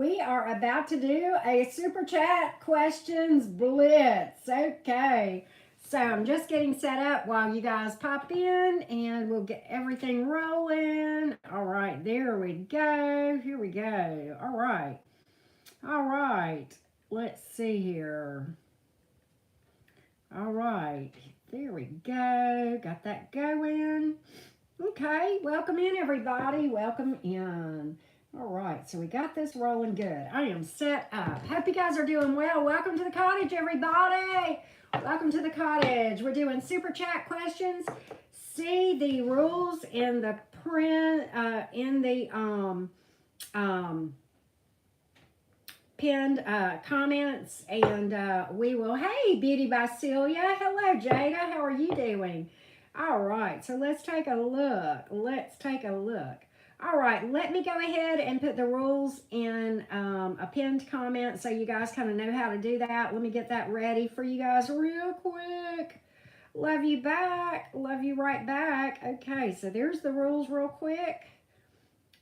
we are about to do a super chat questions blitz. Okay, so I'm just getting set up while you guys pop in and we'll get everything rolling. All right, there we go. Here we go. All right. All right. Let's see here. All right. There we go. Got that going. Okay, welcome in everybody. Welcome in. All right, so we got this rolling good. I am set up. Hope you guys are doing well. Welcome to the cottage, everybody. Welcome to the cottage. We're doing super chat questions. See the rules in the print, in the pinned comments, and we will. Hey, Beauty by Celia. Hello, Jada. How are you doing? All right, so let's take a look. Let's take a look. All right, let me go ahead and put the rules in a pinned comment so you guys kind of know how to do that. Let me get that ready for you guys real quick. Love you back. Love you right back. Okay, so there's the rules real quick.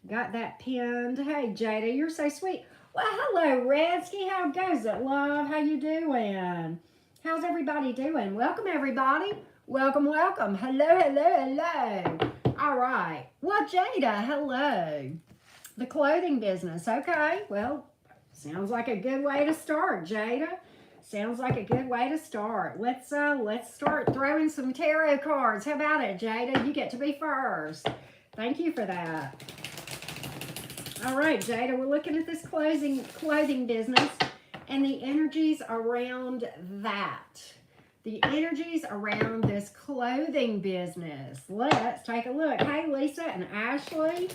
Got that pinned. Hey, Jada, you're so sweet. Well, hello, Redsky. How goes it, love? How you doing? How's everybody doing? Welcome, everybody. Welcome, welcome. Hello, hello, hello. All right. Well, Jada, hello. The clothing business. Okay. Well, sounds like a good way to start, Jada. Sounds like a good way to start. Let's start throwing some tarot cards. How about it, Jada? You get to be first. Thank you for that. All right, Jada, we're looking at this clothing business and the energies around that. The energies around this clothing business. Let's take a look. Hey, Lisa and Ashley.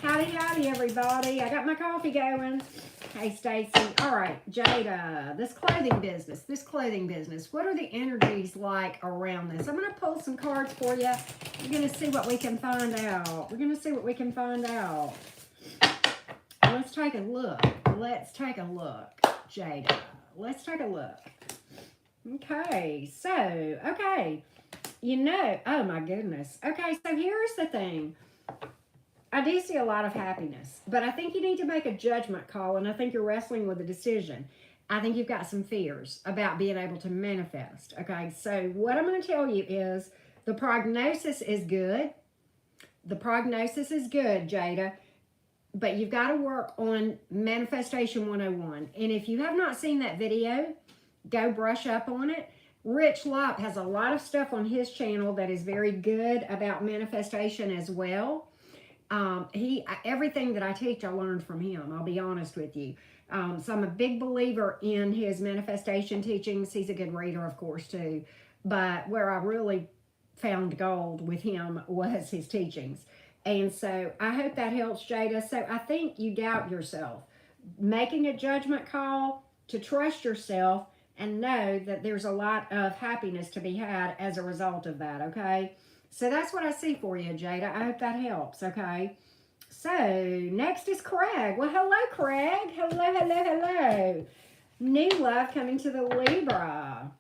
Howdy, howdy, everybody. I got my coffee going. Hey, Stacy. All right, Jada, this clothing business. What are the energies like around this? I'm going to pull some cards for you. We're going to see what we can find out. Let's take a look. Jada. Let's take a look. Okay, so, oh my goodness. Okay, so here's the thing. I do see a lot of happiness, but I think you need to make a judgment call, and I think you're wrestling with a decision. I think you've got some fears about being able to manifest, okay? So what I'm going to tell you is the prognosis is good. Jada, but you've got to work on Manifestation 101, and if you have not seen that video, go brush up on it. Rich Lopp has a lot of stuff on his channel that is very good about manifestation as well. Everything that I teach, I learned from him. I'll be honest with you. So I'm a big believer in his manifestation teachings. He's a good reader, of course, too. But where I really found gold with him was his teachings. And so I hope that helps, Jada. So I think you doubt yourself. Making a judgment call to trust yourself and know that there's a lot of happiness to be had as a result of that, okay? So that's what I see for you, Jada. I hope that helps, okay? So next is Craig. Well, hello, Craig. Hello. New love coming to the Libra.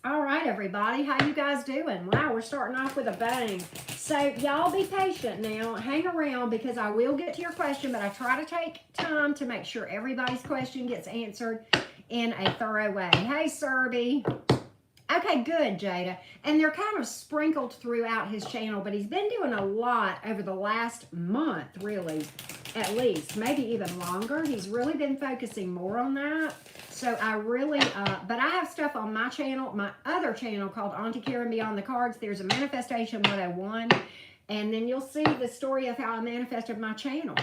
All right, everybody. How you guys doing? Wow, we're starting off with a bang. So y'all be patient now. Hang around because I will get to your question, but I try to take time to make sure everybody's question gets answered in a thorough way. Hey, Serby. Okay, good, Jada. And they're kind of sprinkled throughout his channel, but he's been doing a lot over the last month, really, at least, maybe even longer. He's really been focusing more on that. So I really, but I have stuff on my channel, my other channel called Auntie Karen Beyond the Cards. There's a Manifestation 101, and then you'll see the story of how I manifested my channel.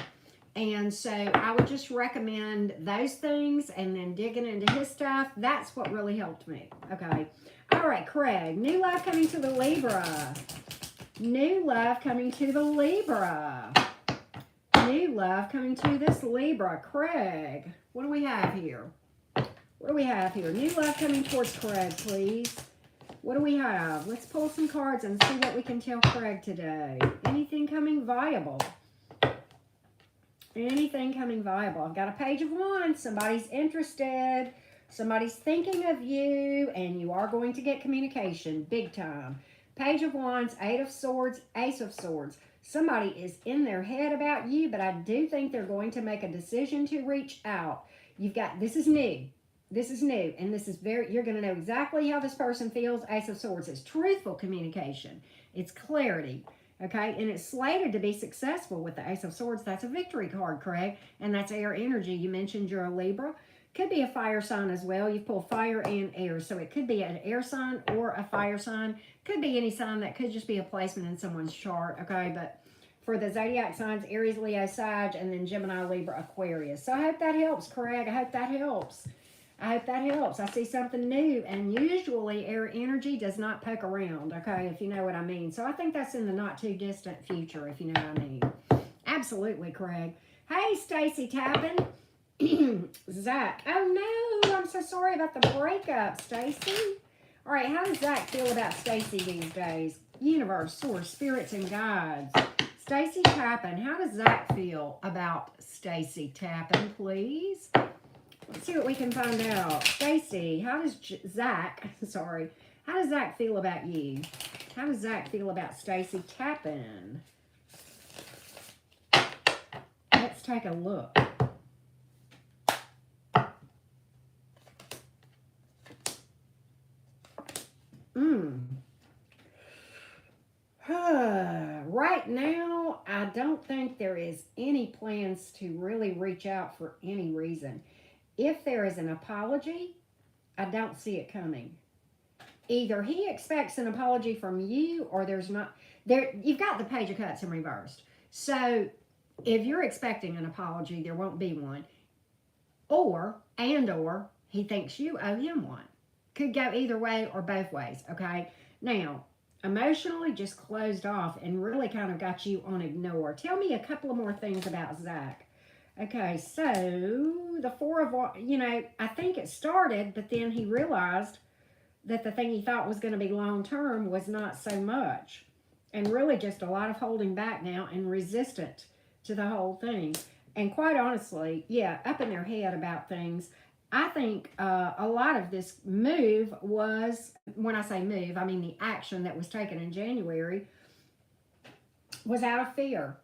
And so I would just recommend those things and then digging into his stuff. That's what really helped me. Okay. All right, Craig. New love coming to the Libra. New love coming to the Libra. New love coming to this Libra. Craig, what do we have here? New love coming towards Craig, please. What do we have? Let's pull some cards and see what we can tell Craig today. Anything coming viable? Anything coming viable? I've got a Page of Wands. Somebody's interested. Somebody's thinking of you, and you are going to get communication big time. Page of Wands, Eight of Swords, Ace of Swords. Somebody is in their head about you, but I do think they're going to make a decision to reach out. You've got, this is new. This is new, and this is you're going to know exactly how this person feels. Ace of Swords is truthful communication. It's clarity, okay? And it's slated to be successful with the Ace of Swords. That's a victory card, Craig, and that's air energy. You mentioned you're a Libra. Could be a fire sign as well. You pull fire and air, so it could be an air sign or a fire sign. Could be any sign. That could just be a placement in someone's chart, okay? But for the zodiac signs, Aries, Leo, Sag, and then Gemini, Libra, Aquarius. So I hope that helps, Craig. I hope that helps. I hope that helps. I see something new, and usually air energy does not poke around, okay, if you know what I mean. So I think that's in the not too distant future, if you know what I mean. Absolutely, Craig. Hey, Stacy Tappan. Zach. Oh, no, I'm so sorry about the breakup, Stacy. All right, how does Zach feel about Stacy these days? Universe, source, spirits, and guides. Stacy Tappan, how does Zach feel about Stacy Tappan, please? Let's see what we can find out. Stacy, how does Zach feel about you? How does Zach feel about Stacy Tappan? Let's take a look. Right now, I don't think there is any plans to really reach out for any reason. If there is an apology, I don't see it coming. Either he expects an apology from you, or there's not. There, you've got the Page of Cups in reversed. So if you're expecting an apology, there won't be one. Or he thinks you owe him one. Could go either way or both ways, okay? Now, emotionally just closed off and really kind of got you on ignore. Tell me a couple of more things about Zach. Okay, so the Four of, I think it started, but then he realized that the thing he thought was going to be long-term was not so much. And really just a lot of holding back now and resistant to the whole thing. And quite honestly, yeah, up in their head about things. I think a lot of this move was, when I say move, I mean the action that was taken in January, was out of fear.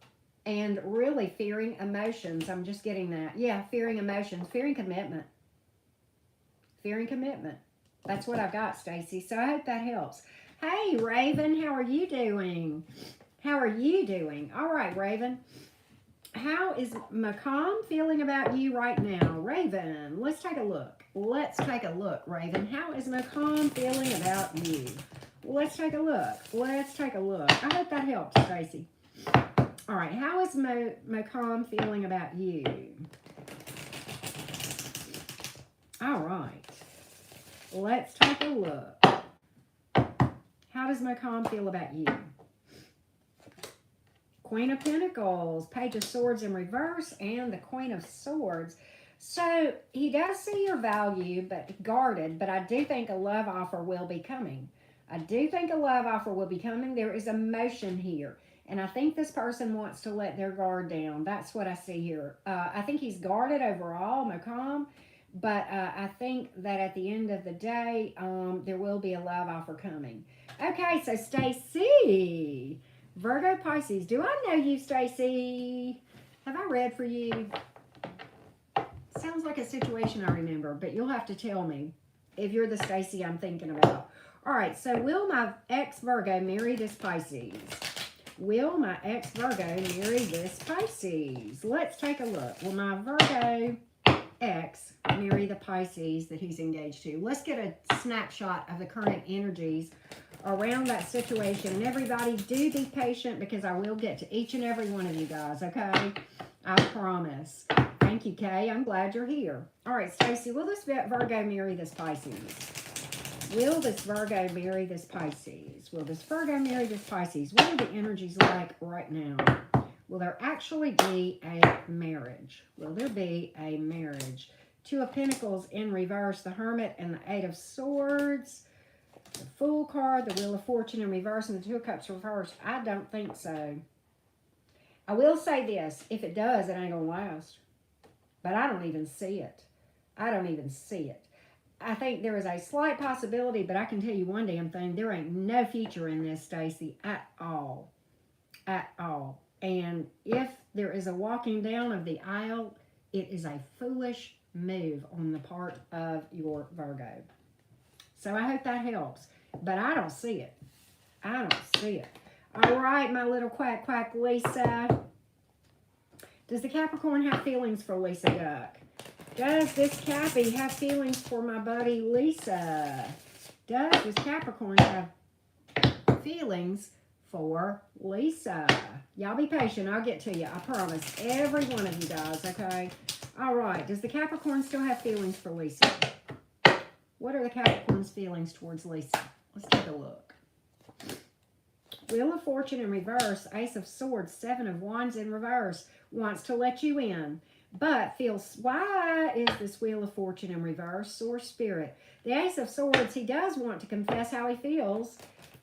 And really fearing emotions. I'm just getting that. Yeah, fearing emotions. Fearing commitment. Fearing commitment. That's what I've got, Stacy. So I hope that helps. Hey, Raven, how are you doing? How are you doing? All right, Raven. How is Macomb feeling about you right now? Raven, let's take a look. Let's take a look, Raven. How is Macomb feeling about you? Let's take a look. Let's take a look. I hope that helps, Stacy. All right, how is Macomb feeling about you? All right, let's take a look. How does Macomb feel about you? Queen of Pentacles, Page of Swords in reverse, and the Queen of Swords. So he does see your value, but guarded, but I do think a love offer will be coming. I do think a love offer will be coming. There is emotion here. And I think this person wants to let their guard down. That's what I see here. I think he's guarded overall, Macomb. But I think that at the end of the day, there will be a love offer coming. Okay, so Stacy, Virgo Pisces. Do I know you, Stacy? Have I read for you? Sounds like a situation I remember, but you'll have to tell me if you're the Stacy I'm thinking about. All right, so will my ex-Virgo marry this Pisces? Will my ex-Virgo marry this Pisces? Let's take a look. Will my Virgo ex marry the Pisces that he's engaged to? Let's get a snapshot of the current energies around that situation. And everybody, do be patient because I will get to each and every one of you guys, okay? I promise. Thank you, Kay. I'm glad you're here. All right, Stacy, will this Virgo marry this Pisces? Will this Virgo marry this Pisces? Will this Virgo marry this Pisces? What are the energies like right now? Will there actually be a marriage? Will there be a marriage? Two of Pentacles in reverse, the Hermit and the Eight of Swords. The Fool card, the Wheel of Fortune in reverse, and the Two of Cups reversed. I don't think so. I will say this. If it does, it ain't going to last. But I don't even see it. I don't even see it. I think there is a slight possibility, but I can tell you one damn thing. There ain't no future in this, Stacy, at all. at all. And if there is a walking down of the aisle, it is a foolish move on the part of your Virgo. So I hope that helps. But I don't see it. I don't see it. All right, my little quack quack Lisa. Does the Capricorn have feelings for Lisa Duck? Does this Cappy have feelings for my buddy Lisa? Does this Capricorn have feelings for Lisa? Y'all be patient. I'll get to you. I promise. Every one of you guys, okay? All right. Does the Capricorn still have feelings for Lisa? What are the Capricorn's feelings towards Lisa? Let's take a look. Wheel of Fortune in reverse. Ace of Swords. Seven of Wands in reverse. Wants to let you in, but feels, why is this Wheel of Fortune in reverse? Source Spirit. The Ace of Swords, he does want to confess how he feels.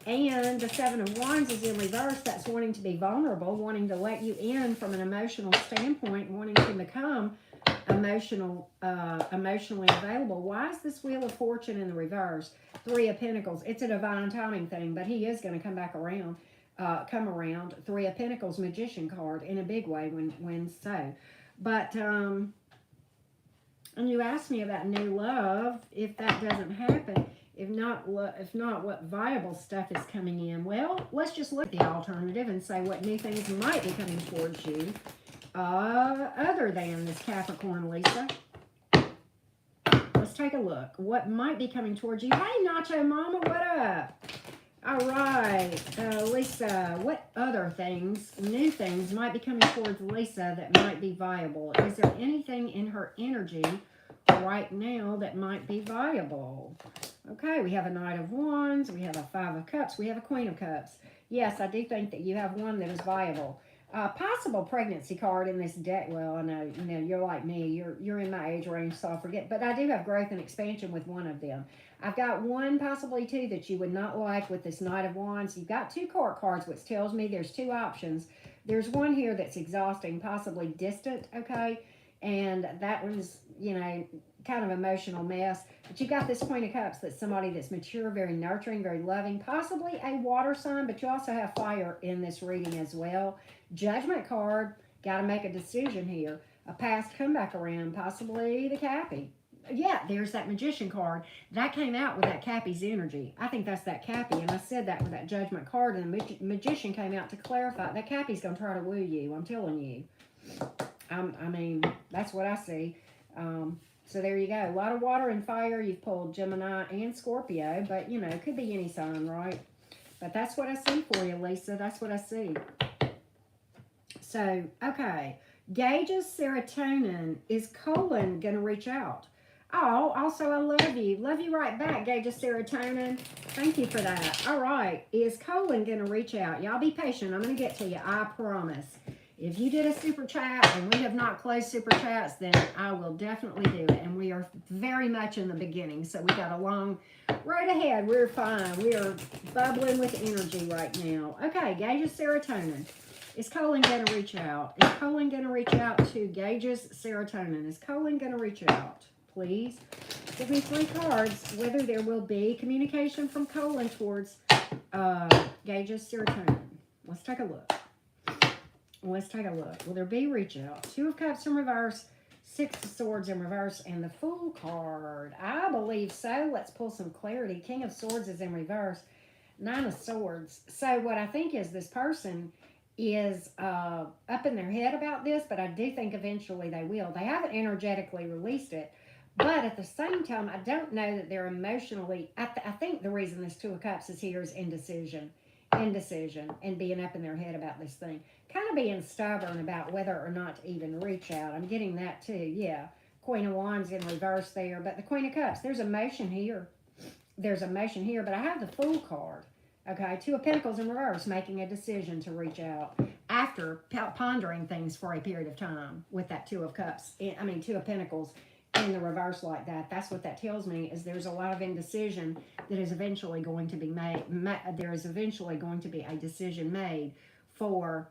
And the Seven of Wands is in reverse. That's wanting to be vulnerable, wanting to let you in from an emotional standpoint, wanting to become emotionally available. Why is this Wheel of Fortune in the reverse? Three of Pentacles. It's a divine timing thing, but he is going to come back around. Come around. Three of Pentacles, Magician card in a big way when so. But, and you asked me about new love. If that doesn't happen, if not, what viable stuff is coming in? Well, let's just look at the alternative and say what new things might be coming towards you other than this Capricorn, Lisa. Let's take a look. What might be coming towards you? Hey, Nacho Mama, what up? All right, Lisa, what other things, new things, might be coming towards Lisa that might be viable? Is there anything in her energy right now that might be viable? Okay, we have a Knight of Wands, we have a Five of Cups, we have a Queen of Cups. Yes, I do think that you have one that is viable. Possible pregnancy card in this deck. Well, I know, you're like me. You're in my age range, so I'll forget. But I do have growth and expansion with one of them. I've got one, possibly two, that you would not like with this Knight of Wands. You've got two court cards, which tells me there's two options. There's one here that's exhausting, possibly distant, okay? And that one's, kind of emotional mess. But you got this Queen of Cups that's somebody that's mature, very nurturing, very loving, possibly a water sign, but you also have fire in this reading as well. Judgment card, got to make a decision here. A past comeback around, possibly the Cappy. Yeah, there's that Magician card. That came out with that Cappy's energy. I think that's that Cappy, and I said that with that Judgment card, and the Magician came out to clarify. That Cappy's going to try to woo you, I'm telling you. I mean, that's what I see. So there you go. A lot of water and fire. You've pulled Gemini and Scorpio, but, it could be any sign, right? But that's what I see for you, Lisa. That's what I see. So, okay. Gage's serotonin. Is Colon going to reach out? Oh, also, I love you. Love you right back, Gage's serotonin. Thank you for that. All right. Is Colon going to reach out? Y'all be patient. I'm going to get to you. I promise. If you did a super chat and we have not closed super chats, then I will definitely do it. And we are very much in the beginning, so we got a long road ahead. We're fine. We are bubbling with energy right now. Okay, Gage's serotonin. Is Colon going to reach out? Is Colon going to reach out to Gage's serotonin? Is Colon going to reach out? Please give me 3 cards, whether there will be communication from Colon towards Gage's serotonin. Let's take a look. Let's take a look. Will there be reach out? 2 of Cups in reverse, 6 of Swords in reverse, and the Fool card. I believe so. Let's pull some clarity. King of Swords is in reverse, 9 of Swords. So what I think is this person is up in their head about this, but I do think eventually they will. They haven't energetically released it, but at the same time, I don't know that they're emotionally. I think the reason this 2 of Cups is here is indecision and being up in their head about this thing. Kind of being stubborn about whether or not to even reach out. I'm getting that too, yeah. Queen of Wands in reverse there, but the Queen of Cups, there's emotion here. There's emotion here, but I have the Fool card. Okay, 2 of Pentacles in reverse, making a decision to reach out after pondering things for a period of time with that 2 of Cups. 2 of Pentacles in the reverse like that. That's what that tells me, is there's a lot of indecision that is eventually going to be made. There is eventually going to be a decision made for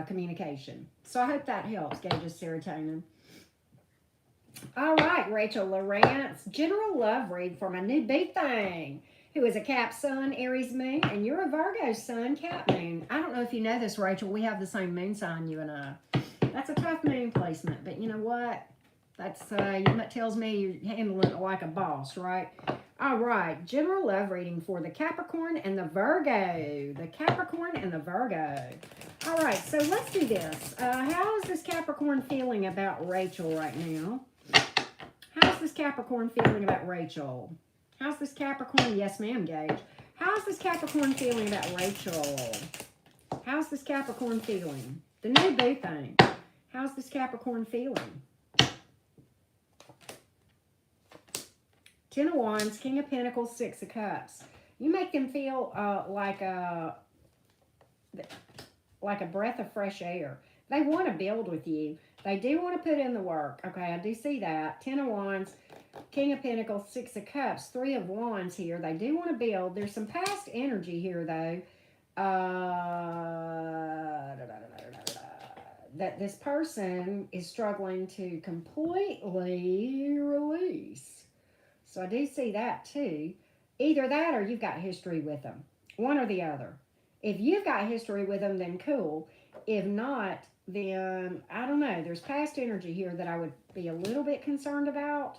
communication. So I hope that helps, Gage's serotonin. All right, Rachel Lawrence. General love read for my new bee thing. who is a Cap Sun, Aries Moon, and you're a Virgo Sun, Cap Moon. I don't know if you know this, Rachel. We have the same moon sign, you and I. That's a tough moon placement, but you know what? That tells me you're handling it like a boss, right? All right, general love reading for the Capricorn and the Virgo. The Capricorn and the Virgo. All right, so let's do this. How is this Capricorn feeling about Rachel right now? How's this Capricorn feeling about Rachel? How's this Capricorn? Yes, ma'am, Gage. How's this Capricorn feeling about Rachel? How's this Capricorn feeling? The new boo thing. How's this Capricorn feeling? Ten of Wands, King of Pentacles, Six of Cups. You make them feel like a breath of fresh air. They want to build with you. They do want to put in the work. Okay, I do see that. Ten of Wands, King of Pentacles, Six of Cups, Three of Wands here. They do want to build. There's some past energy here, though. That this person is struggling to completely release. So I do see that too. Either that or you've got history with them. One or the other. If you've got history with them, then cool. If not, then I don't know. There's past energy here that I would be a little bit concerned about.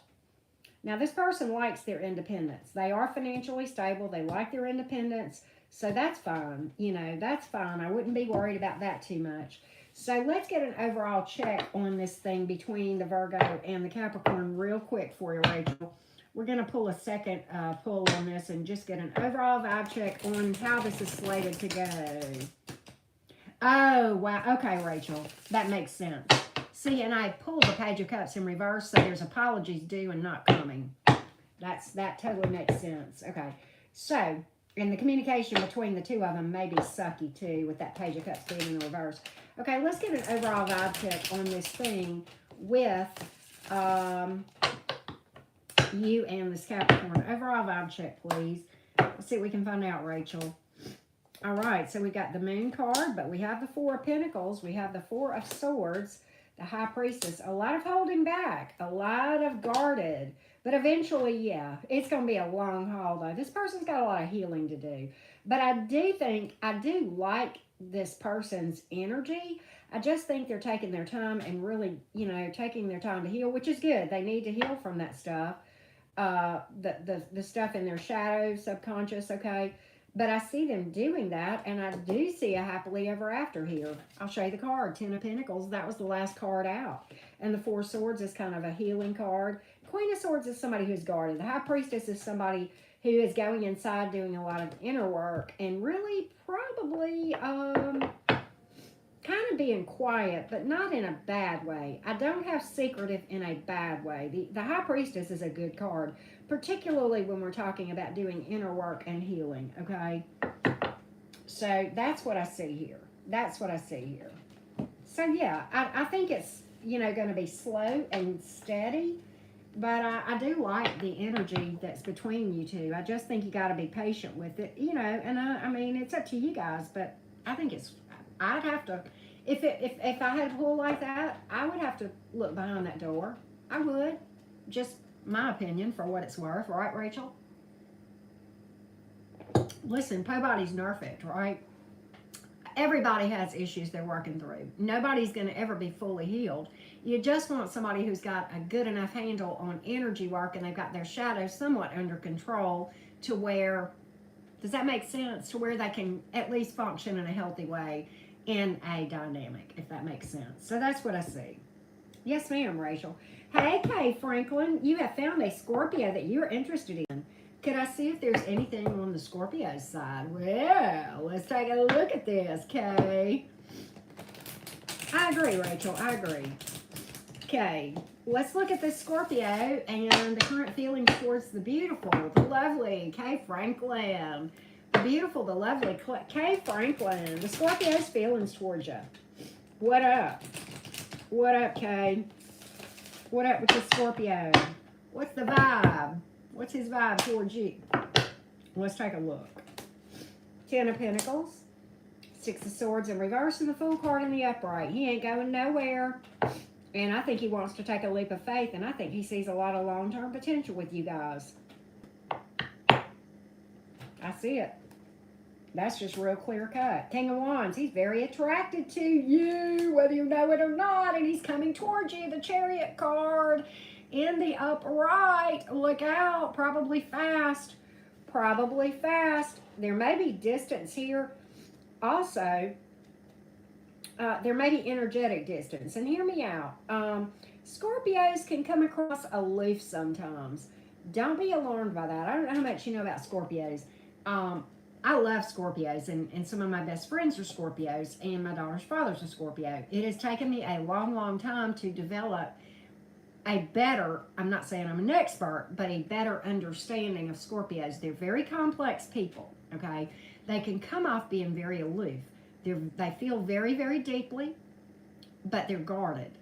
Now, this person likes their independence. They are financially stable. They like their independence. So that's fine. You know, that's fine. I wouldn't be worried about that too much. So let's get an overall check on this thing between the Virgo and the Capricorn real quick for you, Rachel. We're going to pull a second pull on this and just get an overall vibe check on how this is slated to go. Oh, wow. Okay, Rachel. That makes sense. See, and I pulled the Page of Cups in reverse, so there's apologies due and not coming. That totally makes sense. Okay. So, and the communication between the two of them may be sucky, too, with that Page of Cups being in the reverse. Okay, let's get an overall vibe check on this thing with... you and this Capricorn. Overall vibe check, please. Let's see what we can find out, Rachel. All right, so we got the Moon card, but we have the Four of Pentacles. We have the Four of Swords, the High Priestess. A lot of holding back, a lot of guarded. But eventually, yeah, it's going to be a long haul, though. This person's got a lot of healing to do. But I do like this person's energy. I just think they're taking their time and really, you know, taking their time to heal, which is good. They need to heal from that stuff. The stuff in their shadow, subconscious, okay? But I see them doing that, and I do see a happily ever after here. I'll show you the card, Ten of Pentacles. That was the last card out. And the Four of Swords is kind of a healing card. Queen of Swords is somebody who's guarded. The High Priestess is somebody who is going inside, doing a lot of inner work, and really probably kind of being quiet, but not in a bad way. I don't have secretive in a bad way. The High Priestess is a good card, particularly when we're talking about doing inner work and healing, okay? So that's what I see here. That's what I see here. So yeah, I think it's, you know, going to be slow and steady, but I do like the energy that's between you two. I just think you got to be patient with it, you know, and I mean, it's up to you guys, but I think I'd have to, if I had a pull like that, I would have to look behind that door. I would. Just my opinion for what it's worth, right, Rachel? Listen, nobody's perfect, right? Everybody has issues they're working through. Nobody's going to ever be fully healed. You just want somebody who's got a good enough handle on energy work and they've got their shadow somewhat under control to where, does that make sense? To where they can at least function in a healthy way in a dynamic, if that makes sense. So that's what I see. Yes, ma'am, Rachel. Hey, Kay Franklin, you have found a Scorpio that you're interested in. Could I see if there's anything on the Scorpio side? Well, let's take a look at this, Kay. I agree, Rachel. I agree. Okay, let's look at this Scorpio and the current feelings towards the beautiful, the lovely Kay Franklin. The beautiful, the lovely Kay Franklin. The Scorpio's feelings towards you. What up? What up, Kay? What up with the Scorpio? What's the vibe? What's his vibe towards you? Let's take a look. Ten of Pentacles. Six of Swords in reverse and the Fool card in the upright. He ain't going nowhere. And I think he wants to take a leap of faith. And I think he sees a lot of long-term potential with you guys. I see it. That's just real clear cut. King of Wands, he's very attracted to you, whether you know it or not, and he's coming towards you. The Chariot card in the upright. Look out, probably fast. Probably fast. There may be distance here. Also, there may be energetic distance. And hear me out. Scorpios can come across aloof sometimes. Don't be alarmed by that. I don't know how much you know about Scorpios. I love Scorpios, and some of my best friends are Scorpios, and my daughter's father's a Scorpio. It has taken me a long, long time to develop a better, I'm not saying I'm an expert, but a better understanding of Scorpios. They're very complex people, okay? They can come off being very aloof. They feel very, very deeply, but they're guarded,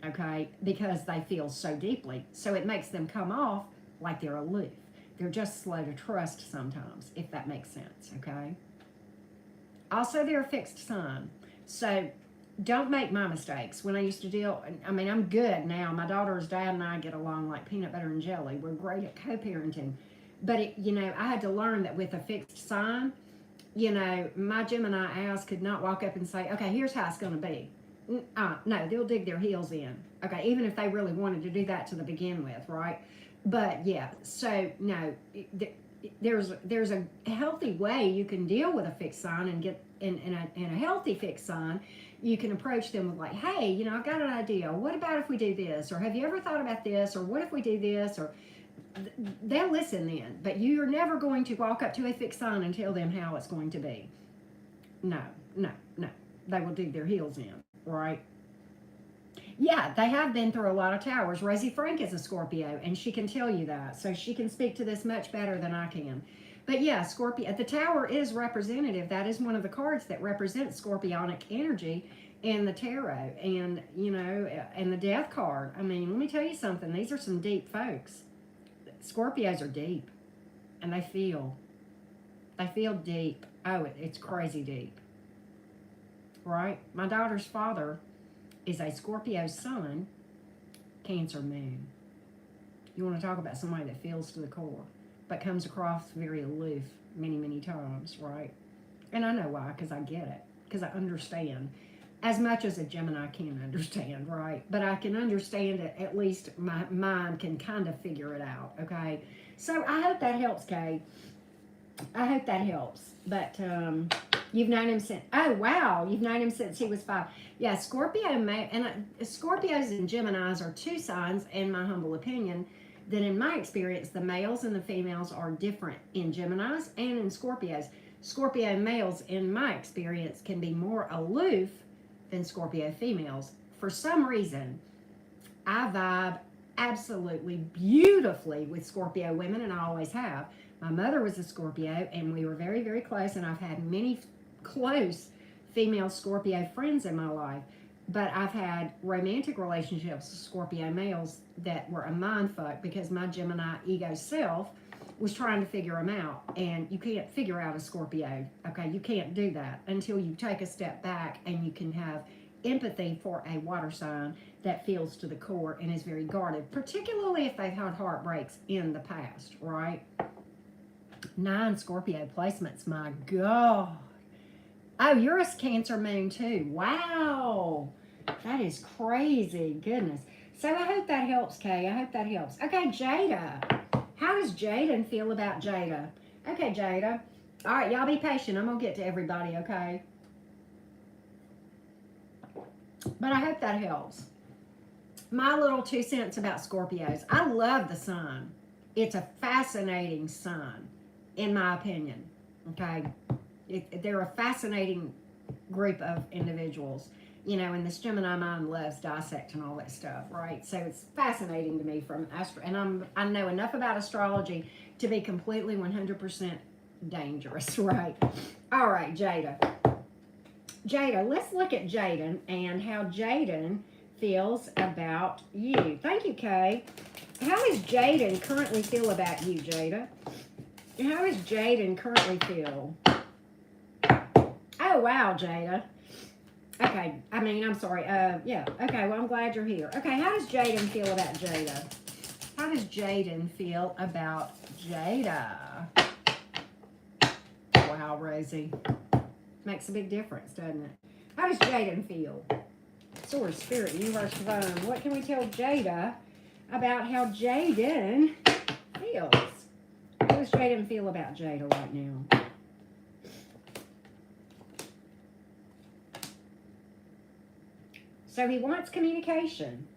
okay? Because they feel so deeply. So it makes them come off like they're aloof. They're just slow to trust sometimes, if that makes sense, okay? Also, they're a fixed sign. So don't make my mistakes. When I used to deal, I mean, I'm good now. My daughter's dad and I get along like peanut butter and jelly. We're great at co-parenting. But, you know, I had to learn that with a fixed sign, you know, my Gemini ass could not walk up and say, okay, here's how it's going to be. No, they'll dig their heels in. Okay, even if they really wanted to do that to begin with, right? But yeah, so no, there's a healthy way you can deal with a fixed sign and get in a healthy fixed sign. You can approach them with like, hey, you know, I've got an idea. What about if we do this? Or have you ever thought about this? Or what if we do this? Or they'll listen then. But you're never going to walk up to a fixed sign and tell them how it's going to be. No. They will dig their heels in, right? Yeah, they have been through a lot of towers. Rosie Frank is a Scorpio, and she can tell you that. So she can speak to this much better than I can. But yeah, Scorpio, the tower is representative. That is one of the cards that represents scorpionic energy in the tarot. And, you know, and the death card. I mean, let me tell you something. These are some deep folks. Scorpios are deep. And they feel deep. Oh, it's crazy deep. Right? My daughter's father is a Scorpio sun, Cancer moon. You want to talk about somebody that feels to the core, but comes across very aloof many, many times, right? And I know why, because I get it, because I understand as much as a Gemini can understand, right? But I can understand it, at least my mind can kind of figure it out, okay? So I hope that helps, Kay. I hope that helps. But you've known him since, oh wow, you've known him since he was 5. Yeah, Scorpios and Geminis are two signs, in my humble opinion, that in my experience, the males and the females are different in Geminis and in Scorpios. Scorpio males, in my experience, can be more aloof than Scorpio females. For some reason, I vibe absolutely beautifully with Scorpio women, and I always have. My mother was a Scorpio, and we were very, very close, and I've had many close female Scorpio friends in my life, but I've had romantic relationships with Scorpio males that were a mindfuck because my Gemini ego self was trying to figure them out, and you can't figure out a Scorpio, okay? You can't do that until you take a step back and you can have empathy for a water sign that feels to the core and is very guarded, particularly if they've had heartbreaks in the past, right? 9 Scorpio placements, my God. Oh, you're a Cancer moon too. Wow. That is crazy. Goodness. So I hope that helps, Kay. I hope that helps. Okay, Jada. How does Jaden feel about Jada? Okay, Jada. All right, y'all be patient. I'm going to get to everybody, okay? But I hope that helps. My little 2 cents about Scorpios. I love the sign. It's a fascinating sign, in my opinion, okay? They're a fascinating group of individuals, you know, and this Gemini mind loves dissect and all that stuff, right? So it's fascinating to me from and I know enough about astrology to be completely 100% dangerous, right? All right, Jada. Jada, let's look at Jaden and how Jaden feels about you. Thank you, Kay. How does Jaden currently feel about you, Jada? How does Jaden currently feel? Oh, wow, Jada. Okay, I mean, I'm sorry. Yeah, okay, well, I'm glad you're here. Okay, how does Jaden feel about Jada? How does Jaden feel about Jada? pile, Rosie. Makes a big difference, doesn't it? How does Jaden feel? Source, Spirit, Universe, Divine. What can we tell Jada about how Jaden feels? How does Jaden feel about Jada right now? So he wants communication.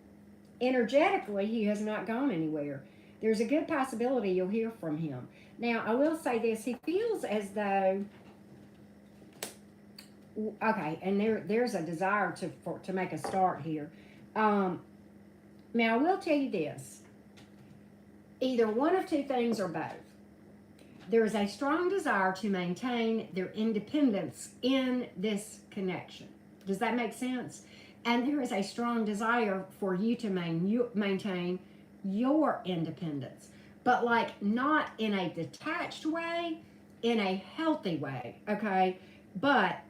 Energetically, he has not gone anywhere. There's a good possibility you'll hear from him. Now, I will say this. He feels as though, okay, and there's a desire to make a start here. Now, I will tell you this. Either one of two things or both. There is a strong desire to maintain their independence in this connection. Does that make sense? And there is a strong desire for you to maintain your independence, but like not in a detached way, in a healthy way, okay? But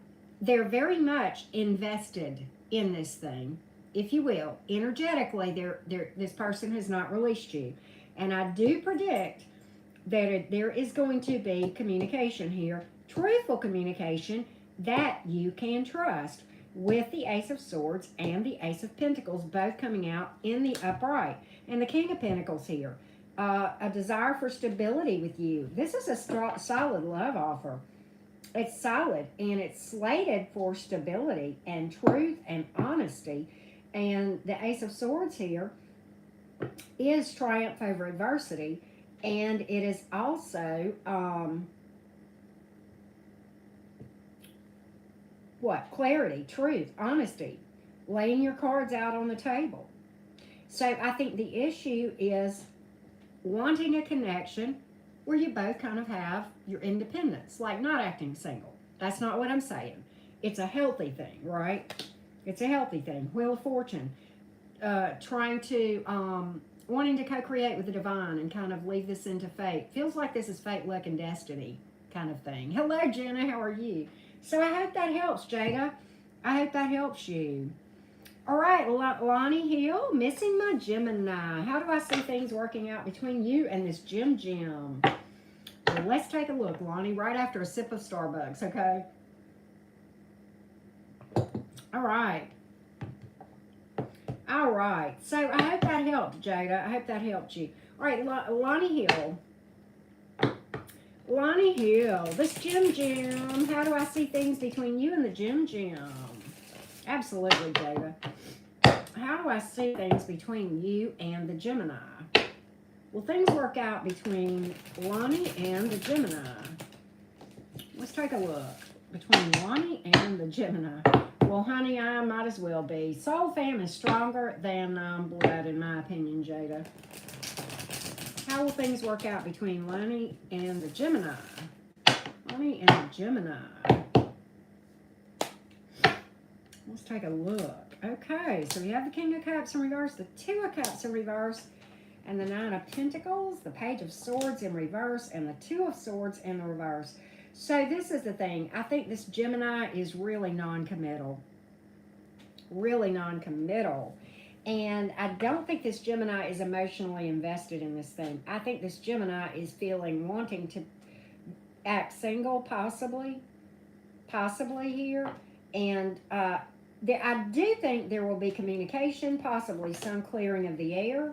they're very much invested in this thing, if you will. Energetically, this person has not released you. And I do predict that there is going to be communication here, truthful communication that you can trust, with the Ace of Swords and the Ace of Pentacles both coming out in the upright. And the King of Pentacles here. A desire for stability with you. This is a solid love offer. It's solid, and it's slated for stability and truth and honesty. And the Ace of Swords here is triumph over adversity. And it is also... what? Clarity, truth, honesty, laying your cards out on the table. So I think the issue is wanting a connection where you both kind of have your independence, like not acting single. That's not what I'm saying. It's a healthy thing, right? It's a healthy thing. Wheel of Fortune, wanting to co-create with the divine and kind of leave this into fate. Feels like this is fate, luck, and destiny kind of thing. Hello, Jenna. How are you? So I hope that helps, Jada. I hope that helps you. All right, Lonnie Hill, missing my Gemini. How do I see things working out between you and this Gem? Well, let's take a look, Lonnie, right after a sip of Starbucks, okay? All right. All right. So I hope that helped, Jada. I hope that helped you. All right, Lonnie Hill. Lonnie Hill, this Gem. How do I see things between you and the Gem? Absolutely, Jada. How do I see things between you and the Gemini? Will things work out between Lonnie and the Gemini? Let's take a look. Between Lonnie and the Gemini. Well, honey, I might as well be. Soul fam is stronger than blood, in my opinion, Jada. How will things work out between Lonnie and the Gemini? Lonnie and the Gemini. Let's take a look. Okay, so we have the King of Cups in reverse, the Two of Cups in reverse, and the Nine of Pentacles, the Page of Swords in reverse, and the Two of Swords in the reverse. So this is the thing. I think this Gemini is really non-committal. Really non-committal. And I don't think this Gemini is emotionally invested in this thing. I think this Gemini is wanting to act single, possibly here. And I do think there will be communication, possibly some clearing of the air.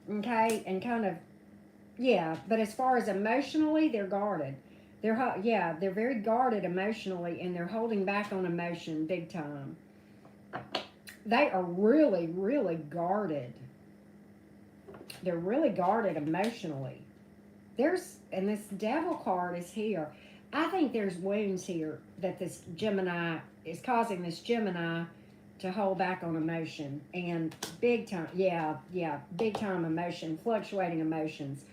Okay, and kind of, yeah. But as far as emotionally, they're guarded. They're very guarded emotionally, and they're holding back on emotion big time. They are really, really guarded. They're really guarded emotionally. And this Devil card is here. I think there's wounds here that this Gemini is causing this Gemini to hold back on emotion. And big time, big time emotion, fluctuating emotions.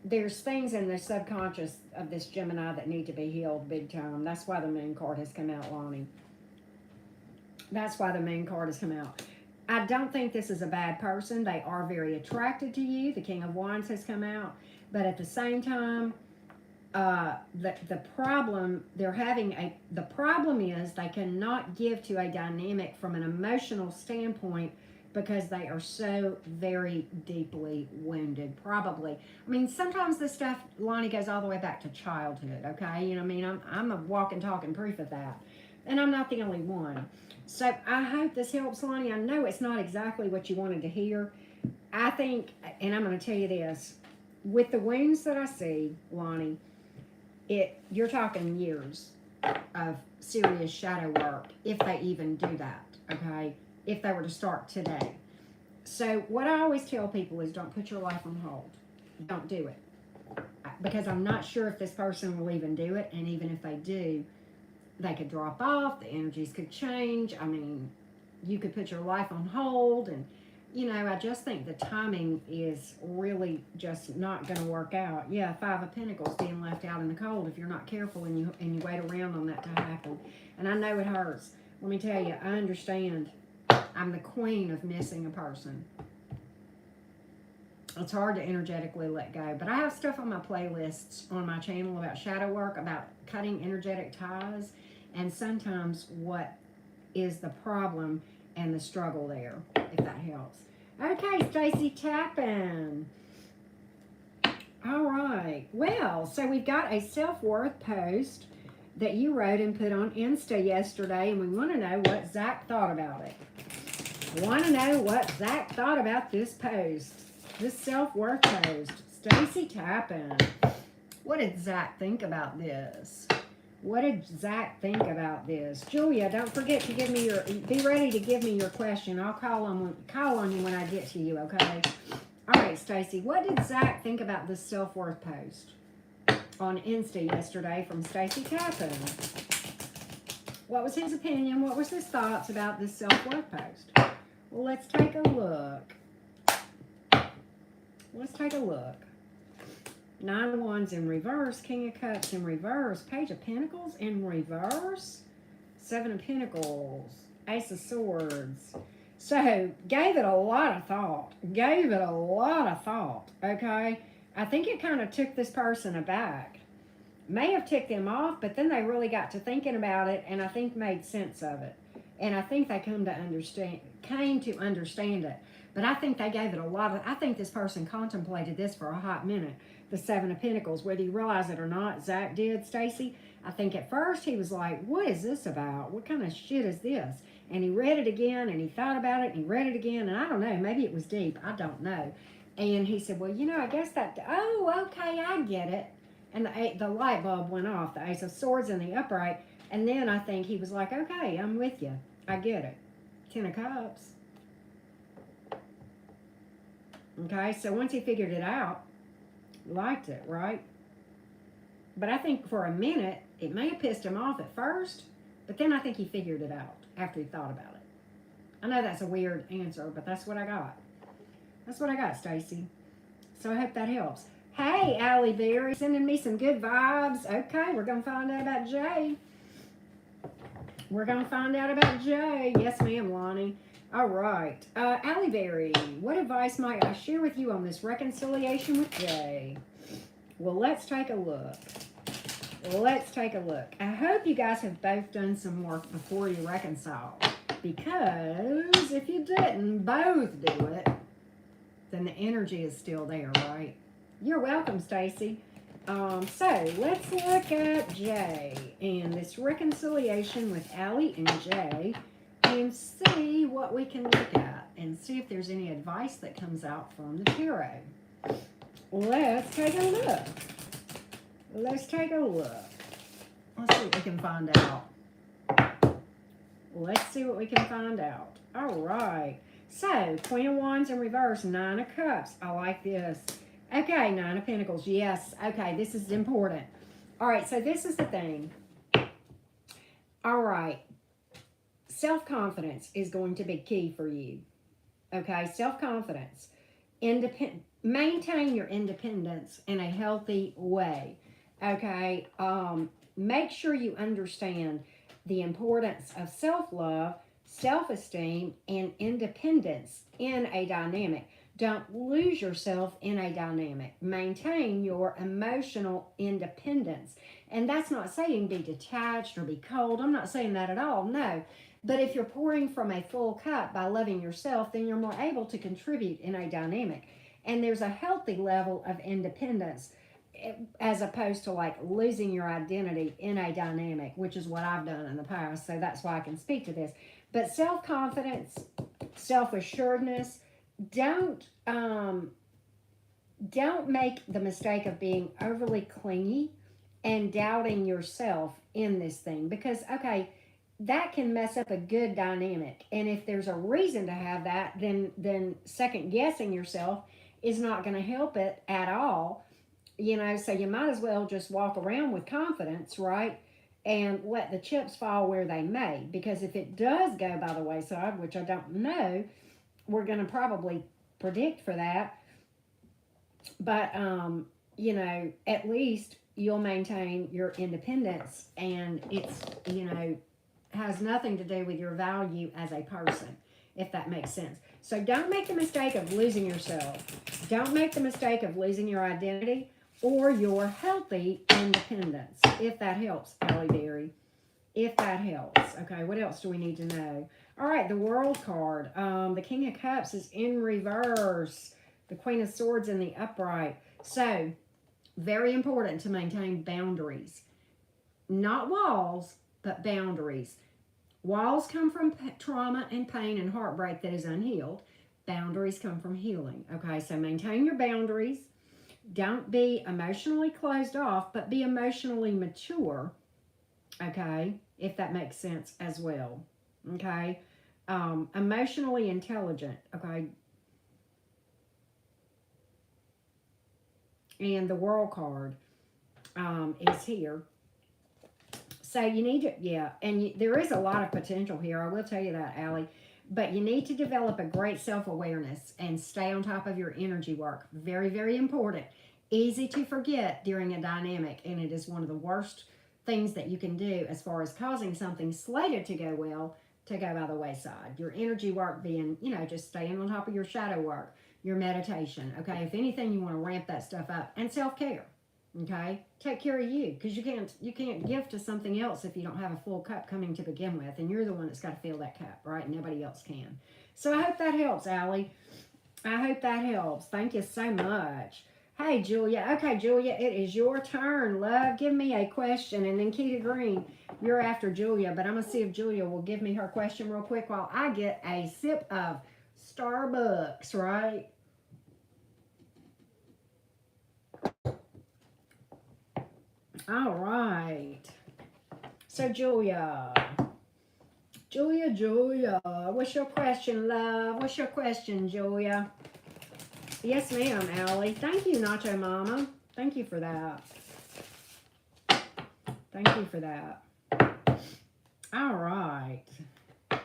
There's things in the subconscious of this Gemini that need to be healed big time. That's why the Moon card has come out, Lonnie. That's why the Moon card has come out. I don't think this is a bad person. They are very attracted to you. The King of Wands has come out. But at the same time, the problem is they cannot give to a dynamic from an emotional standpoint because they are so very deeply wounded, probably. I mean, sometimes this stuff, Lonnie, goes all the way back to childhood, okay? You know what I mean? I'm a walking, talking proof of that. And I'm not the only one. So I hope this helps, Lonnie. I know it's not exactly what you wanted to hear. I think, and I'm going to tell you this, with the wounds that I see, Lonnie, you're talking years of serious shadow work, if they even do that, okay? If they were to start today. So what I always tell people is don't put your life on hold. Don't do it. Because I'm not sure if this person will even do it, and even if they do, they could drop off, the energies could change. I mean, you could put your life on hold, and you know, I just think the timing is really just not going to work out. Yeah, Five of Pentacles being left out in the cold if you're not careful and you wait around on that to happen. And I know it hurts. Let me tell you, I understand. I'm the queen of missing a person. It's hard to energetically let go. But I have stuff on my playlists on my channel about shadow work, about cutting energetic ties, and sometimes what is the problem and the struggle there, if that helps. Okay, Stacy Tappan. All right. Well, so we've got a self-worth post that you wrote and put on Insta yesterday, and we want to know what Zach thought about it. Want to know what Zach thought about this post, this self-worth post. Stacy Tappan. What did Zach think about this? What did Zach think about this? Julia, don't forget to give me be ready to give me your question. I'll call on you when I get to you, okay? All right, Stacy, what did Zach think about this self-worth post on Insta yesterday from Stacy Tappan? What was his opinion? What was his thoughts about this self-worth post? Well, let's take a look. Let's take a look. Nine of Wands in reverse, King of Cups in reverse, Page of Pentacles in reverse, Seven of Pentacles, Ace of Swords. So, gave it a lot of thought. Gave it a lot of thought, okay? I think it kind of took this person aback. May have ticked them off, but then they really got to thinking about it, and I think made sense of it. And I think they came to understand it. But I think they gave it a lot of, I think this person contemplated this for a hot minute. The Seven of Pentacles, whether you realize it or not, Zach did, Stacy. I think at first he was like, what is this about? What kind of shit is this? And he read it again, and he thought about it, and he read it again, and I don't know, maybe it was deep, I don't know. And he said, well, you know, I guess that, oh, okay, I get it. And the light bulb went off, the Ace of Swords and the upright, and then I think he was like, okay, I'm with you, I get it. Ten of Cups. Okay, so once he figured it out, liked it, right? But I think for a minute, it may have pissed him off at first, but then I think he figured it out after he thought about it. I know that's a weird answer, but that's what I got. That's what I got, Stacy. So I hope that helps. Hey, Allie Berry, sending me some good vibes. Okay, we're going to find out about Jay. We're going to find out about Jay. Yes, ma'am, Lonnie. All right. Allie Berry, what advice might I share with you on this reconciliation with Jay? Well, let's take a look. Let's take a look. I hope you guys have both done some work before you reconcile. Because if you didn't both do it, then the energy is still there, right? You're welcome, Stacy. So let's look at Jay and this reconciliation with Allie and Jay and see what we can look at and see if there's any advice that comes out from the tarot. Let's take a look. Let's take a look. Let's see what we can find out. Let's see what we can find out. All right. So, Queen of Wands in reverse, Nine of Cups. I like this. Okay, Nine of Pentacles. Yes. Okay, this is important. All right, so this is the thing. All right. Self-confidence is going to be key for you. Okay, self-confidence. Maintain your independence in a healthy way. Okay, make sure you understand the importance of self-love, self-esteem, and independence in a dynamic. Don't lose yourself in a dynamic. Maintain your emotional independence. And that's not saying be detached or be cold. I'm not saying that at all. No. But if you're pouring from a full cup by loving yourself, then you're more able to contribute in a dynamic. And there's a healthy level of independence as opposed to like losing your identity in a dynamic, which is what I've done in the past. So that's why I can speak to this. But self-confidence, self-assuredness, don't make the mistake of being overly clingy and doubting yourself in this thing, because okay, that can mess up a good dynamic. And if there's a reason to have that, then second guessing yourself is not going to help it at all. You know, so you might as well just walk around with confidence, right? And let the chips fall where they may. Because if it does go by the wayside, which I don't know, we're going to probably predict for that. But, you know, at least you'll maintain your independence, and it's, you know, has nothing to do with your value as a person, if that makes sense. So don't make the mistake of losing yourself. Don't make the mistake of losing your identity or your healthy independence, if that helps, Ellie Berry. If that helps. Okay, what else do we need to know? All right, the World card. The King of Cups is in reverse. The Queen of Swords in the upright. So, very important to maintain boundaries. Not walls, but boundaries. Walls come from trauma and pain and heartbreak that is unhealed. Boundaries come from healing. Okay, so maintain your boundaries. Don't be emotionally closed off, but be emotionally mature. Okay, if that makes sense as well. Okay, emotionally intelligent. Okay. And the World card is here. So you need to, yeah, and there is a lot of potential here. I will tell you that, Allie. But you need to develop a great self-awareness and stay on top of your energy work. Very, very important. Easy to forget during a dynamic, and it is one of the worst things that you can do as far as causing something slated to go well to go by the wayside. Your energy work being, you know, just staying on top of your shadow work, your meditation. Okay, if anything, you want to ramp that stuff up, and self-care. Okay, take care of you, because you can't give to something else if you don't have a full cup coming to begin with, and you're the one that's got to fill that cup, right? Nobody else can. So I hope that helps, Allie. I hope that helps. Thank you so much. Hey, Julia. Okay, Julia, it is your turn, love. Give me a question, and then Keita Green, you're after Julia, but I'm going to see if Julia will give me her question real quick while I get a sip of Starbucks, right? All right. So, Julia, what's your question, love? What's your question, Julia? Yes, ma'am, Allie. Thank you, Nacho Mama. Thank you for that. Thank you for that. All right.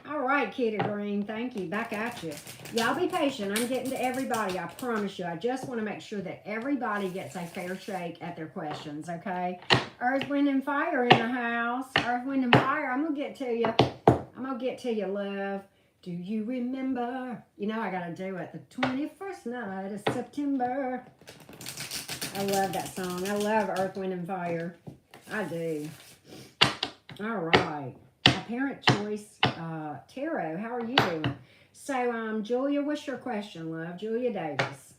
All right, Kitty Green. Thank you. Back at you. Y'all be patient. I'm getting to everybody. I promise you. I just want to make sure that everybody gets a fair shake at their questions, okay? Earth, Wind, and Fire in the house. Earth, Wind, and Fire. I'm going to get to you. I'm going to get to you, love. Do you remember? You know I got to do it. The 21st night of September. I love that song. I love Earth, Wind, and Fire. I do. All right. Parent Choice Tarot. How are you doing? So, Julia, what's your question, love? Julia Davis.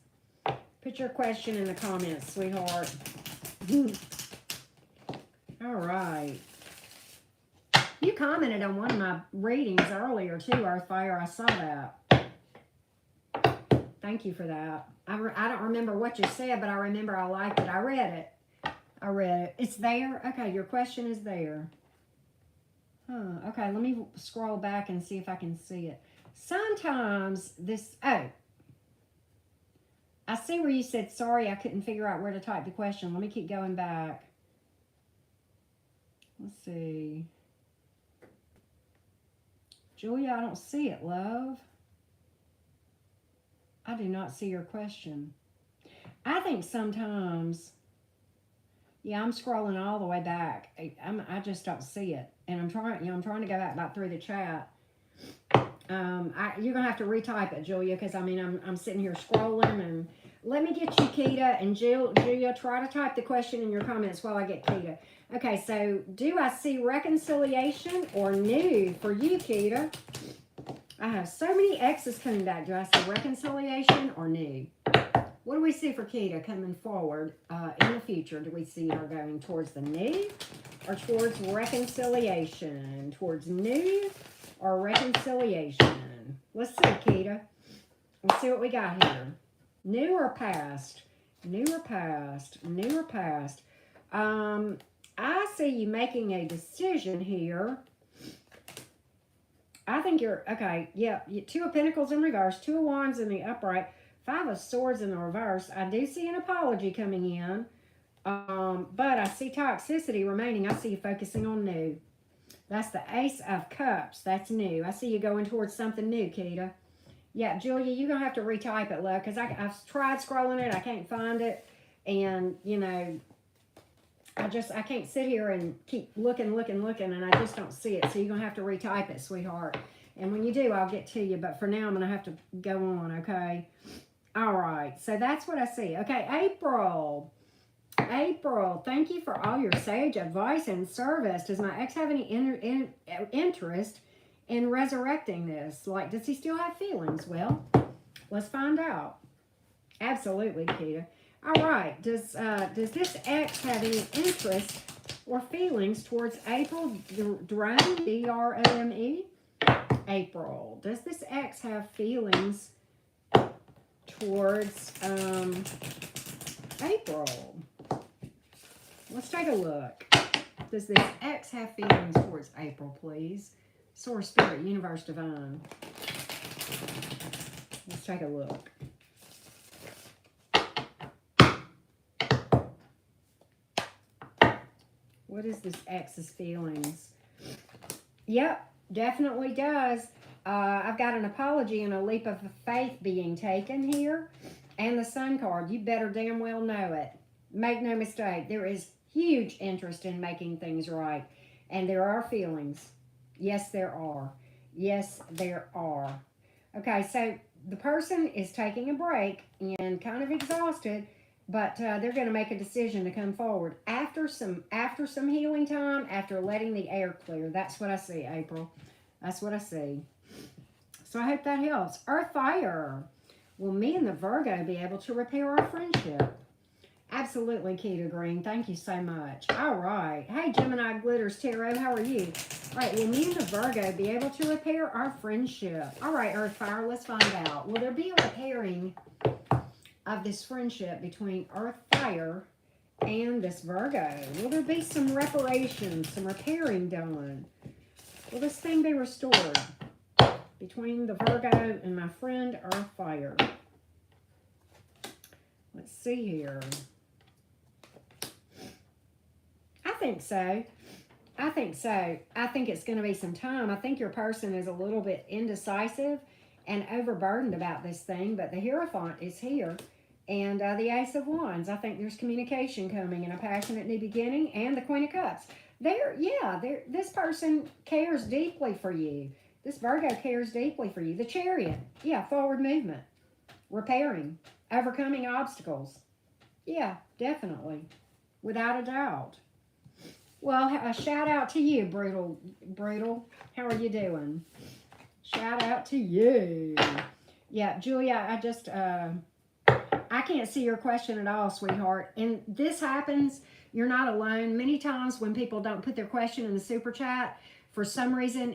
Put your question in the comments, sweetheart. All right. You commented on one of my readings earlier, too, Earthfire. I saw that. Thank you for that. I don't remember what you said, but I remember I liked it. I read it. It's there? Okay, your question is there. Huh, okay, let me scroll back and see if I can see it. Sometimes this, I see where you said, sorry, I couldn't figure out where to type the question. Let me keep going back. Let's see. Julia, I don't see it, love. I do not see your question. I think sometimes, yeah, I'm scrolling all the way back. I just don't see it. And I'm trying to go back through the chat. You're going to have to retype it, Julia, because, I mean, I'm sitting here scrolling. And let me get you, Keita. And Julia, try to type the question in your comments while I get Keita. Okay, so do I see reconciliation or new for you, Keita? I have so many X's coming back. Do I see reconciliation or new? What do we see for Keita coming forward in the future? Do we see her going towards the new or towards reconciliation? Towards new or reconciliation? Let's see, Keita. Let's see what we got here. New or past? New or past? New or past? I see you making a decision here. I think you're, okay, yeah, Two of Pentacles in reverse, Two of Wands in the upright, Five of Swords in the reverse. I do see an apology coming in, but I see toxicity remaining. I see you focusing on new. That's the Ace of Cups. That's new. I see you going towards something new, Keita. Yeah, Julia, you're going to have to retype it, love, because I've tried scrolling it. I can't find it, and, you know, I can't sit here and keep looking, and I just don't see it. So you're going to have to retype it, sweetheart. And when you do, I'll get to you. But for now, I'm going to have to go on, okay? All right. So that's what I see. Okay, April. April, thank you for all your sage advice and service. Does my ex have any interest in resurrecting this? Like, does he still have feelings? Well, let's find out. Absolutely, Keita. All right, does this ex have any interest or feelings towards April Drone, D-R-O-M-E? April, does this ex have feelings towards April? Let's take a look. Does this ex have feelings towards April, please? Source, Spirit, Universe, Divine. Let's take a look. What is this ex's feelings? Yep, definitely does. I've got an apology and a leap of faith being taken here. And the Sun card. You better damn well know it. Make no mistake. There is huge interest in making things right. And there are feelings. Yes, there are. Yes, there are. Okay, so the person is taking a break and kind of exhausted. But they're going to make a decision to come forward after some healing time, after letting the air clear. That's what I see, April. That's what I see. So I hope that helps. Earth, Fire. Will me and the Virgo be able to repair our friendship? Absolutely, Keita Green. Thank you so much. All right. Hey, Gemini Glitters Tarot. How are you? All right. Will me and the Virgo be able to repair our friendship? All right, Earth, Fire. Let's find out. Will there be a repairing of this friendship between Earth, Fire, and this Virgo? Will there be some reparations, some repairing done? Will this thing be restored between the Virgo and my friend Earth, Fire? Let's see here. I think so. I think so. I think it's going to be some time. I think your person is a little bit indecisive and overburdened about this thing, but the Hierophant is here. And the Ace of Wands. I think there's communication coming and a passionate new beginning. And the Queen of Cups. This person cares deeply for you. This Virgo cares deeply for you. The Chariot. Yeah, forward movement. Repairing. Overcoming obstacles. Yeah, definitely. Without a doubt. Well, a shout out to you, Brutal. How are you doing? Shout out to you. Yeah, Julia, I can't see your question at all, sweetheart. And this happens. You're not alone. Many times when people don't put their question in the super chat, for some reason,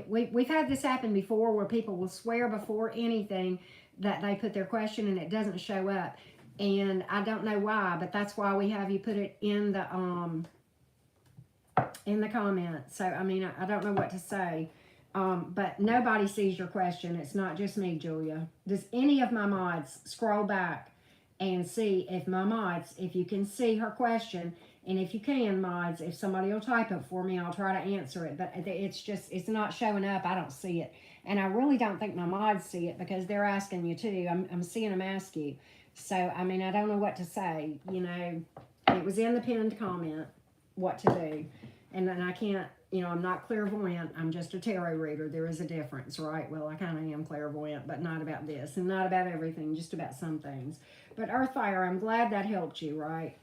we've had this happen before where people will swear before anything that they put their question and it doesn't show up. And I don't know why, but that's why we have you put it in the comments. So, I mean, I don't know what to say. But nobody sees your question. It's not just me, Julia. Does any of my mods scroll back and see if you can see her question? And if you can, mods, if somebody will type it for me, I'll try to answer it. But it's not showing up. I don't see it. And I really don't think my mods see it because they're asking you too. I'm seeing them ask you. So, I mean, I don't know what to say. You know, it was in the pinned comment what to do. And then I can't You know, I'm not clairvoyant. I'm just a tarot reader. There is a difference, right? Well, I kind of am clairvoyant, but not about this and not about everything, just about some things. But Earth Fire, I'm glad that helped you, right?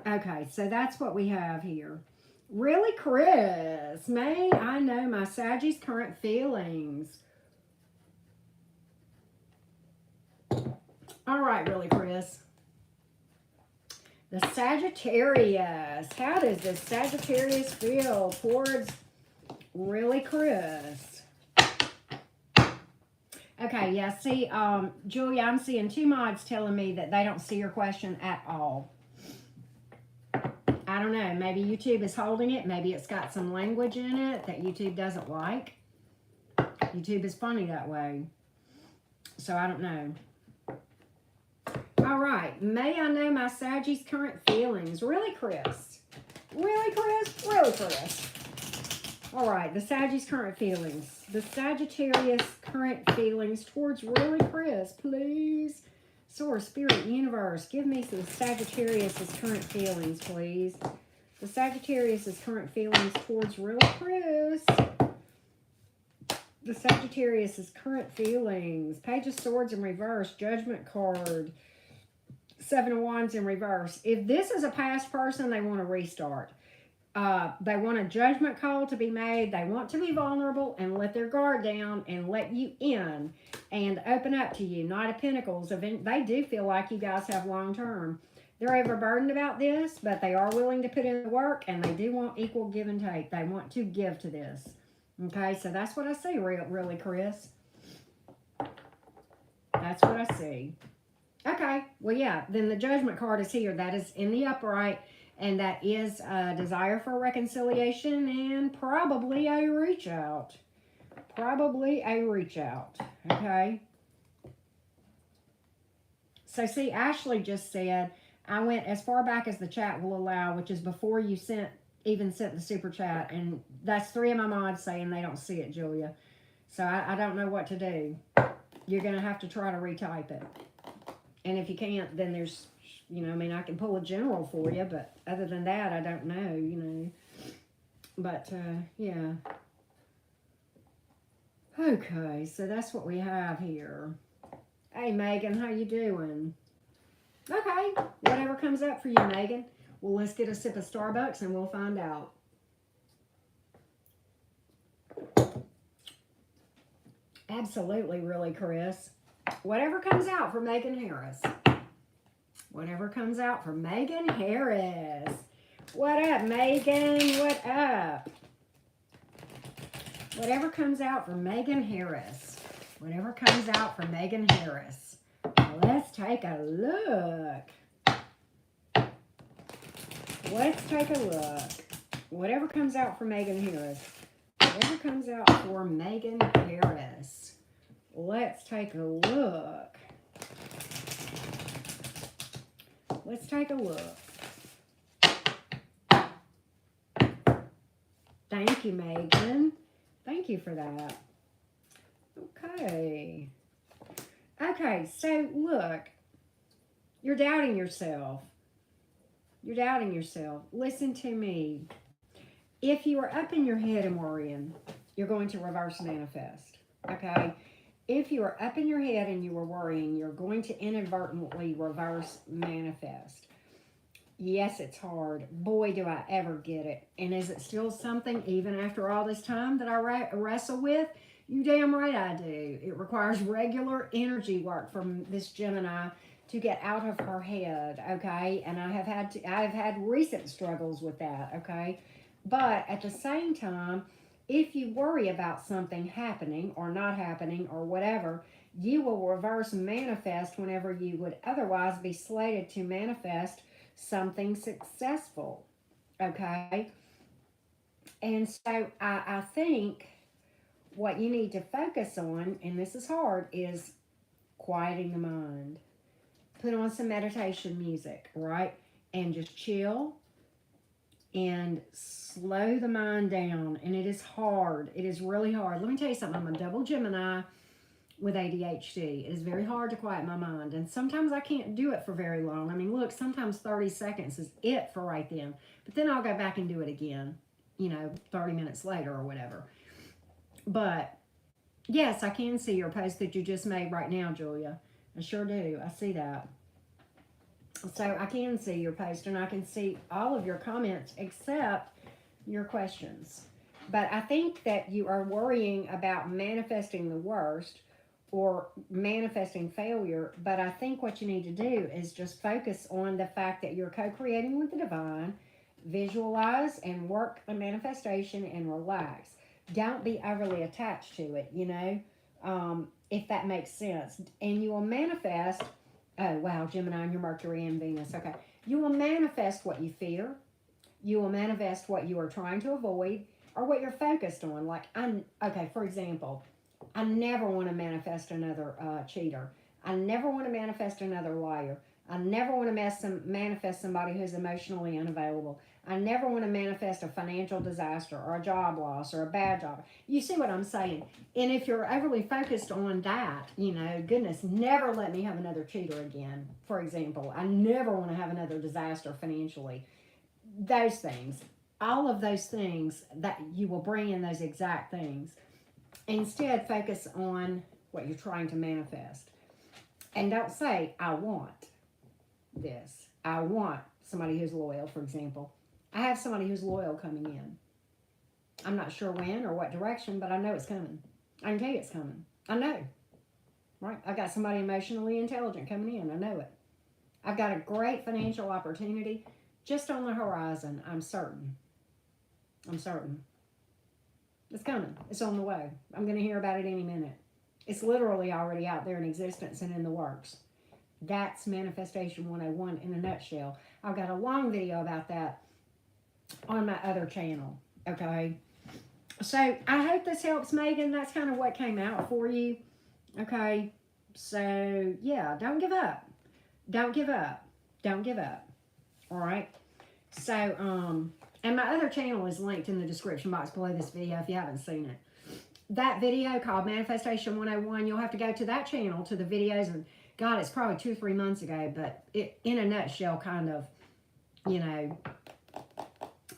Okay, so that's what we have here. Really, Chris? May I know my Sagittarius current feelings? All right, really, Chris. The Sagittarius. How does the Sagittarius feel towards really, Chris? Okay, yeah, see, Julia, I'm seeing 2 mods telling me that they don't see your question at all. I don't know. Maybe YouTube is holding it. Maybe it's got some language in it that YouTube doesn't like. YouTube is funny that way. So I don't know. All right. May I know my Sagittarius current feelings? Really, Chris? Really, Chris? Really, Chris? All right. The Sagittarius current feelings. The Sagittarius current feelings towards really, Chris, please. Source, Spirit, Universe, give me the Sagittarius' current feelings, please. The Sagittarius' current feelings towards real Chris. The Sagittarius' current feelings. Page of Swords in reverse, Judgment card, 7 of Wands in reverse. If this is a past person, they want to restart. They want a judgment call to be made. They want to be vulnerable and let their guard down and let you in and open up to you. Knight of Pentacles. They do feel like you guys have long term. They're overburdened about this, but they are willing to put in the work, and they do want equal give and take. They want to give to this. Okay, so that's what I see, really, Chris. That's what I see. Okay, well, yeah, then the Judgment card is here. That is in the upright. And that is a desire for reconciliation and probably a reach out. Probably a reach out. Okay. So see, Ashley just said, I went as far back as the chat will allow, which is before you even sent the super chat. And that's 3 of my mods saying they don't see it, Julia. So I don't know what to do. You're going to have to try to retype it. And if you can't, then there's... You know, I mean, I can pull a general for you, but other than that, I don't know, you know. But, yeah. Okay, so that's what we have here. Hey, Megan, how you doing? Okay, whatever comes up for you, Megan. Well, let's get a sip of Starbucks and we'll find out. Absolutely, really, Chris. Whatever comes out for Megan Harris. Whatever comes out for Megan Harris. What up, Megan? What up? Whatever comes out for Megan Harris. Whatever comes out for Megan Harris. Let's take a look. Let's take a look. Whatever comes out for Megan Harris. Whatever comes out for Megan Harris. Let's take a look. Let's take a look. Thank you, Megan. Thank you for that. Okay. Okay, so look. You're doubting yourself. You're doubting yourself. Listen to me. If you are up in your head and worrying, you're going to reverse manifest. Okay? If you are up in your head and you are worrying, you're going to inadvertently reverse manifest. Yes, it's hard. Boy, do I ever get it. And is it still something, even after all this time, that I wrestle with? You damn right I do. It requires regular energy work from this Gemini to get out of her head, okay? And I have had recent struggles with that, okay? But at the same time, if you worry about something happening or not happening or whatever, you will reverse manifest whenever you would otherwise be slated to manifest something successful, okay? And so I think what you need to focus on, and this is hard, is quieting the mind. Put on some meditation music, right? And just chill and slow the mind down. And it is hard. It is really hard. Let me tell you something. I'm a double Gemini with ADHD. It is very hard to quiet my mind. And sometimes I can't do it for very long. I mean, look, sometimes 30 seconds is it for right then. But then I'll go back and do it again. 30 minutes later or whatever. But yes, I can see your post that you just made right now, Julia. I sure do. I see that. So I can see your post, and I can see all of your comments except your questions. But I think that you are worrying about manifesting the worst or manifesting failure. But I think what you need to do is just focus on the fact that you're co-creating with the divine. Visualize and work a manifestation and relax. Don't be overly attached to it, if that makes sense. And you will manifest, oh, wow, Gemini and your Mercury and Venus. Okay. You will manifest what you fear. You will manifest what you are trying to avoid or what you're focused on. Like, for example, I never want to manifest another cheater. I never want to manifest another liar. I never want to manifest somebody who's emotionally unavailable. I never want to manifest a financial disaster or a job loss or a bad job. You see what I'm saying? And if you're overly focused on that, goodness, never let me have another cheater again, for example. I never want to have another disaster financially. Those things, all of those things, that you will bring in those exact things. Instead, focus on what you're trying to manifest. And don't say, I want this. I want somebody who's loyal, for example. I have somebody who's loyal coming in. I'm not sure when or what direction, but I know it's coming. I can tell you it's coming. I know. Right? I've got somebody emotionally intelligent coming in. I know it. I've got a great financial opportunity just on the horizon. I'm certain. It's coming. It's on the way. I'm going to hear about it any minute. It's literally already out there in existence and in the works. That's Manifestation 101 in a nutshell. I've got a long video about that on my other channel. Okay. So I hope this helps, Megan. That's kind of what came out for you. Okay. So yeah, don't give up. Don't give up. Don't give up. All right. So, and my other channel is linked in the description box below this video if you haven't seen it. That video called Manifestation 101, you'll have to go to that channel, to the videos, and God, it's probably 2 or 3 months ago, but it, in a nutshell, kind of,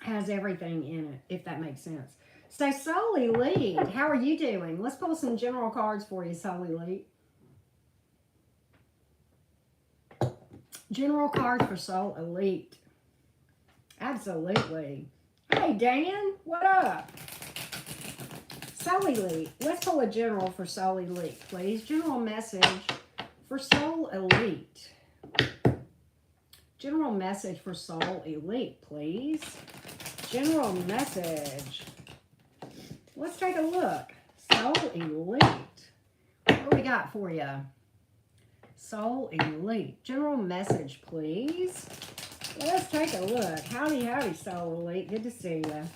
has everything in it, if that makes sense. So, Soul Elite, how are you doing? Let's pull some general cards for you, Soul Elite. General cards for Soul Elite. Absolutely. Hey, Dan, what up? Soul Elite. Let's pull a general for Soul Elite, please. General message for Soul Elite. General message for Soul Elite, please. General message. Let's take a look. Soul Elite. What do we got for you? Soul Elite. General message, please. Let's take a look. Howdy, howdy, Soul Elite. Good to see you.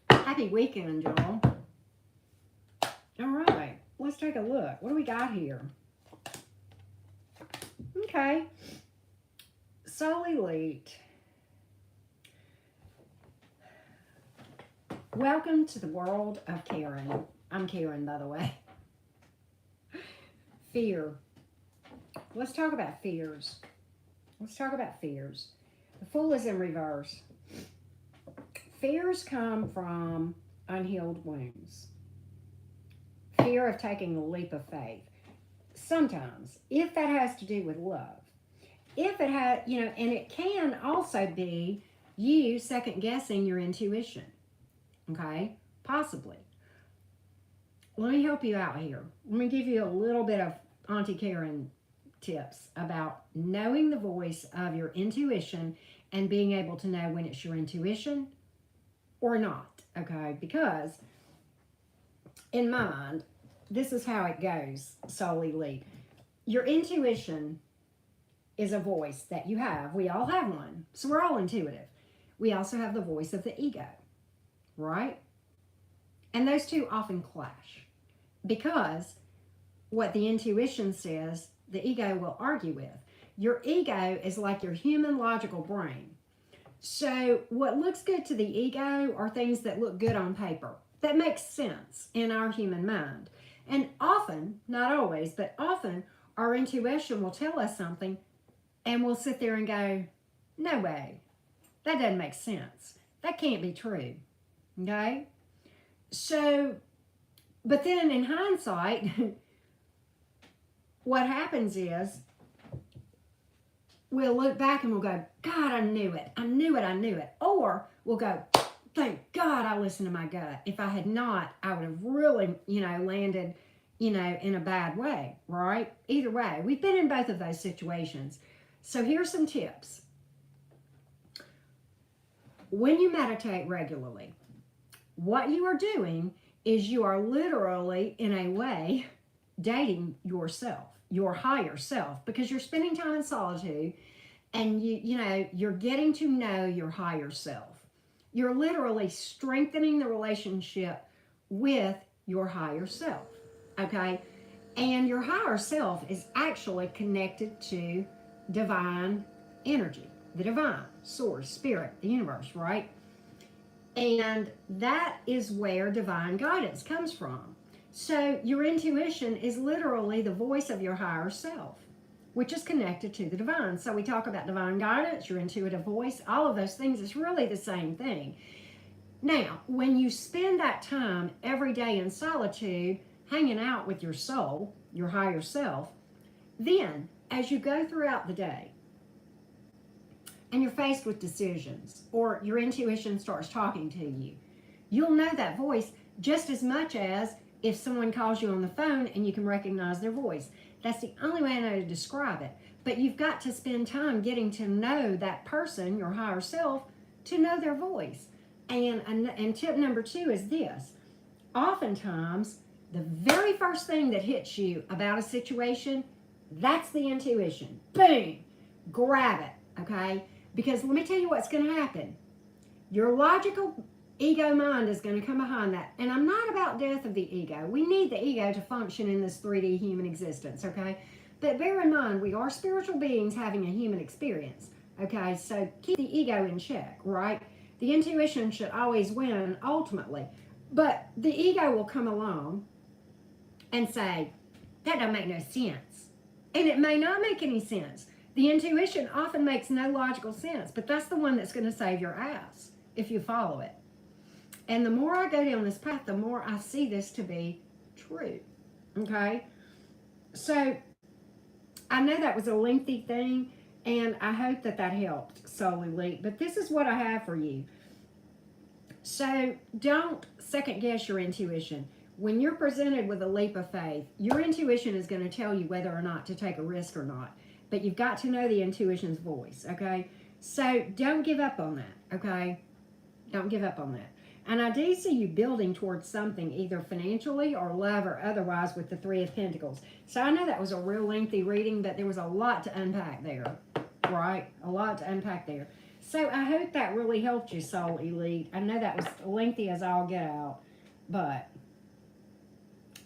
Happy weekend, y'all. All right. Let's take a look. What do we got here? Okay. Soul Elite. Welcome to the world of Karen. I'm Karen, by the way. Fear. Let's talk about fears. Let's talk about fears. The Fool is in reverse. Fears come from unhealed wounds. Fear of taking the leap of faith. Sometimes, if that has to do with love. If it has, and it can also be you second guessing your intuition. Okay? Possibly. Let me help you out here. Let me give you a little bit of Auntie Karen tips about knowing the voice of your intuition and being able to know when it's your intuition or not. Okay? Because in my mind, this is how it goes, Soul Elite. Your intuition is a voice that you have. We all have one. So we're all intuitive. We also have the voice of the ego. Right? And those two often clash because what the intuition says, the ego will argue with. Your ego is like your human logical brain. So what looks good to the ego are things that look good on paper, that makes sense in our human mind. And often, not always, but often our intuition will tell us something and we'll sit there and go, no way, that doesn't make sense. That can't be true. Okay? So, but then in hindsight, what happens is we'll look back and we'll go, God, I knew it. I knew it. I knew it. Or we'll go, thank God I listened to my gut. If I had not, I would have really, landed, in a bad way, right? Either way, we've been in both of those situations. So here's some tips. When you meditate regularly, what you are doing is you are literally, in a way, dating yourself, your higher self, because you're spending time in solitude and you're getting to know your higher self. You're literally strengthening the relationship with your higher self, okay? And your higher self is actually connected to divine energy, the divine source, spirit, the universe, right? And that is where divine guidance comes from. So your intuition is literally the voice of your higher self, which is connected to the divine. So we talk about divine guidance, your intuitive voice, all of those things. It's really the same thing. Now, when you spend that time every day in solitude, hanging out with your soul, your higher self, then as you go throughout the day and you're faced with decisions or your intuition starts talking to you, you'll know that voice just as much as if someone calls you on the phone and you can recognize their voice. That's the only way I know to describe it. But you've got to spend time getting to know that person, your higher self, to know their voice. And tip number 2 is this. Oftentimes, the very first thing that hits you about a situation, that's the intuition. Boom! Grab it, okay? Because let me tell you what's going to happen. Your logical ego mind is going to come behind that. And I'm not about death of the ego. We need the ego to function in this 3D human existence, okay? But bear in mind, we are spiritual beings having a human experience, okay? So keep the ego in check, right? The intuition should always win ultimately. But the ego will come along and say, that don't make no sense. And it may not make any sense. The intuition often makes no logical sense, but that's the one that's going to save your ass if you follow it. And the more I go down this path, the more I see this to be true, okay? So I know that was a lengthy thing, and I hope that helped, Soul Elite. But this is what I have for you. So don't second guess your intuition. When you're presented with a leap of faith, your intuition is going to tell you whether or not to take a risk or not. But you've got to know the intuition's voice, okay? So don't give up on that, okay? Don't give up on that. And I do see you building towards something, either financially or love or otherwise, with the 3 of Pentacles. So I know that was a real lengthy reading, but there was a lot to unpack there, right? A lot to unpack there. So I hope that really helped you, Soul Elite. I know that was lengthy as all get out, but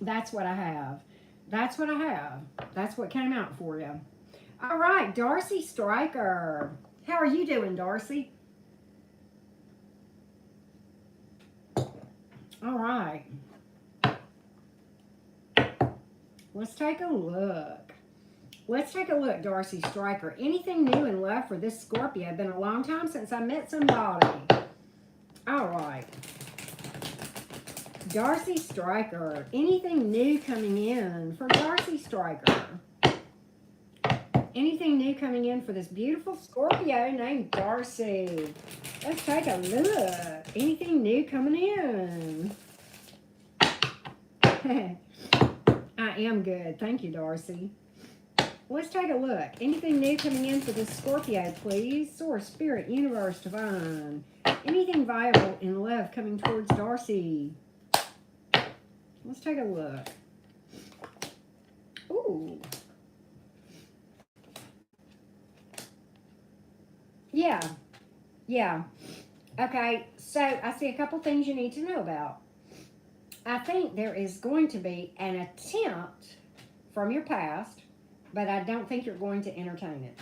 that's what I have. That's what I have. That's what came out for you. All right, Darcy Stryker. How are you doing, Darcy? All right. Let's take a look. Let's take a look, Darcy Stryker. Anything new in love for this Scorpio? Been a long time since I met somebody. All right. Darcy Stryker. Anything new coming in for Darcy Stryker? Anything new coming in for this beautiful Scorpio named Darcy? Let's take a look. Anything new coming in? I am good. Thank you, Darcy. Let's take a look. Anything new coming in for this Scorpio, please? Source, Spirit, Universe, Divine. Anything viable in love coming towards Darcy? Let's take a look. Ooh. Yeah. Okay, so I see a couple things you need to know about. I think there is going to be an attempt from your past, but I don't think you're going to entertain it.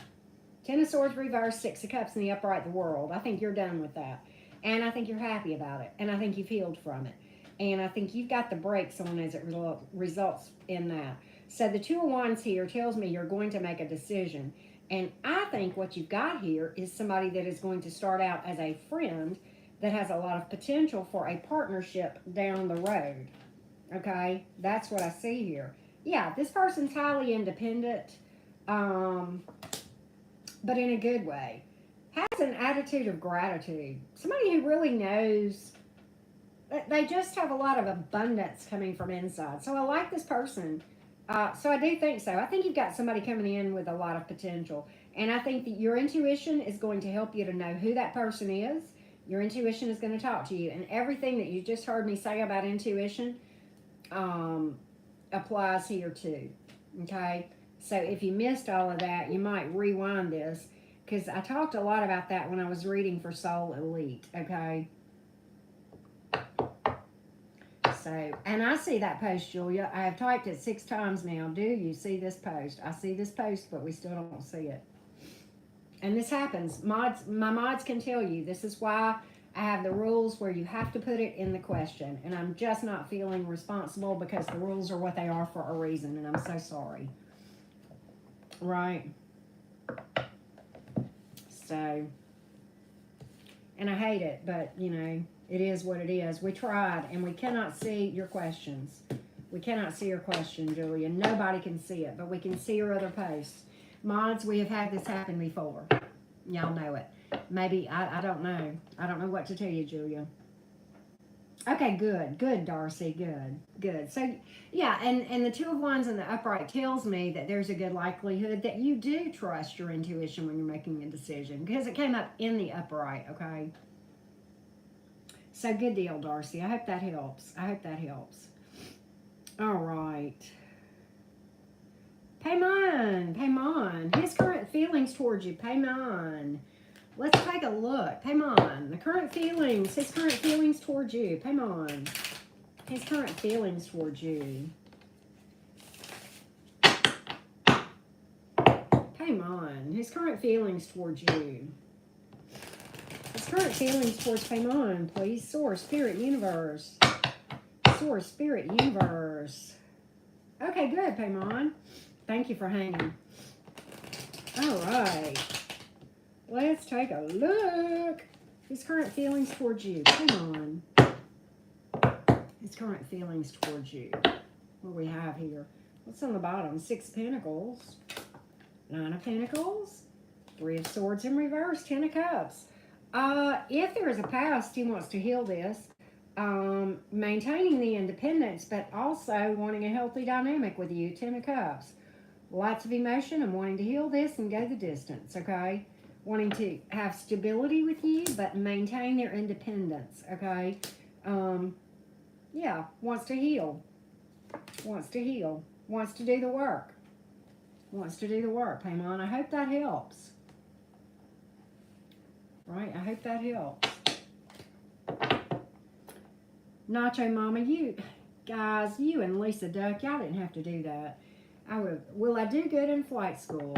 10 of Swords reversed, 6 of Cups in the upright, the World. I think you're done with that. And I think you're happy about it. And I think you've healed from it. And I think you've got the brakes on as it results in that. So the 2 of Wands here tells me you're going to make a decision. And I think what you've got here is somebody that is going to start out as a friend that has a lot of potential for a partnership down the road. Okay, that's what I see here. Yeah, this person's highly independent, but in a good way. Has an attitude of gratitude. Somebody who really knows. They just have a lot of abundance coming from inside. So I like this person. So I do think so. I think you've got somebody coming in with a lot of potential. And I think that your intuition is going to help you to know who that person is. Your intuition is going to talk to you. And everything that you just heard me say about intuition applies here too. Okay? So if you missed all of that, you might rewind this. Because I talked a lot about that when I was reading for Soul Elite. Okay? So, and I see that post, Julia. I have typed it 6 times now. Do you see this post? I see this post, but we still don't see it. And this happens. My mods can tell you. This is why I have the rules where you have to put it in the question. And I'm just not feeling responsible because the rules are what they are for a reason. And I'm so sorry. Right? So, and I hate it, but, you know, it is what it is. We tried, and we cannot see your questions. We cannot see your question, Julia. Nobody can see it, but we can see your other posts. Mods, we have had this happen before. Y'all know it. Maybe, I don't know. I don't know what to tell you, Julia. Okay, good. Good, Darcy. Good. Good. So, yeah, and the 2 of Wands in the upright tells me that there's a good likelihood that you do trust your intuition when you're making a decision, because it came up in the upright, okay? So, good deal, Darcy. I hope that helps. I hope that helps. All right. Paimon. His current feelings towards you. Paimon. Let's take a look. Paimon. The current feelings. His current feelings towards you. Paimon. His current feelings towards you. Paimon. His current feelings towards you. His current feelings towards Paimon, please. Source, Spirit, Universe. Source, Spirit, Universe. Okay, good, Paimon. Thank you for hanging. All right. Let's take a look. His current feelings towards you. Paimon. His current feelings towards you. What do we have here? What's on the bottom? 6 of Pentacles. 9 of Pentacles. 3 of Swords in reverse. 10 of Cups. If there is a past, he wants to heal this. Maintaining the independence, but also wanting a healthy dynamic with you. 10 of Cups. Lots of emotion and wanting to heal this and go the distance, okay? Wanting to have stability with you, but maintain their independence, okay? Yeah, wants to heal. Wants to heal. Wants to do the work. Wants to do the work, Paimon. I hope that helps. Right, I hope that helps. Nacho Mama, you guys, you and Lisa Duck, y'all didn't have to do that. Will I do good in flight school?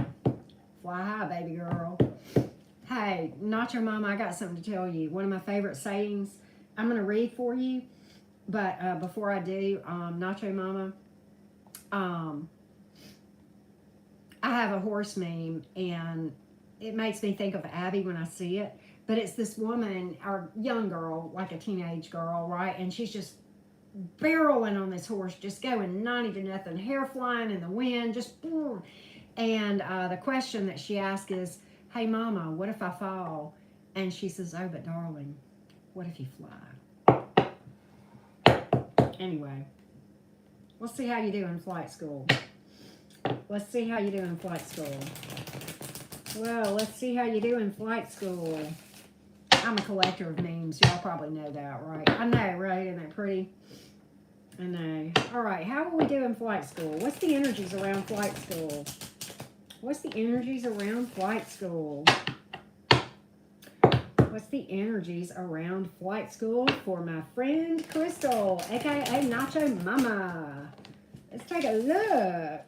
Fly high, baby girl. Hey, Nacho Mama, I got something to tell you. One of my favorite sayings. I'm going to read for you, but before I do, Nacho Mama, I have a horse meme, and it makes me think of Abby when I see it. But it's this woman, or young girl, like a teenage girl, right? And she's just barreling on this horse, just going 90-0, hair flying in the wind, just boom. And the question that she asks is, hey, Mama, what if I fall? And she says, oh, but darling, what if you fly? Anyway, let's see how you do in flight school. Let's see how you do in flight school. Well, let's see how you do in flight school. I'm a collector of memes. Y'all probably know that, right? I know, right? Isn't that pretty? I know. All right, how will we do in flight school? What's the energies around flight school? What's the energies around flight school? What's the energies around flight school for my friend Crystal, aka Nacho Mama? Let's take a look.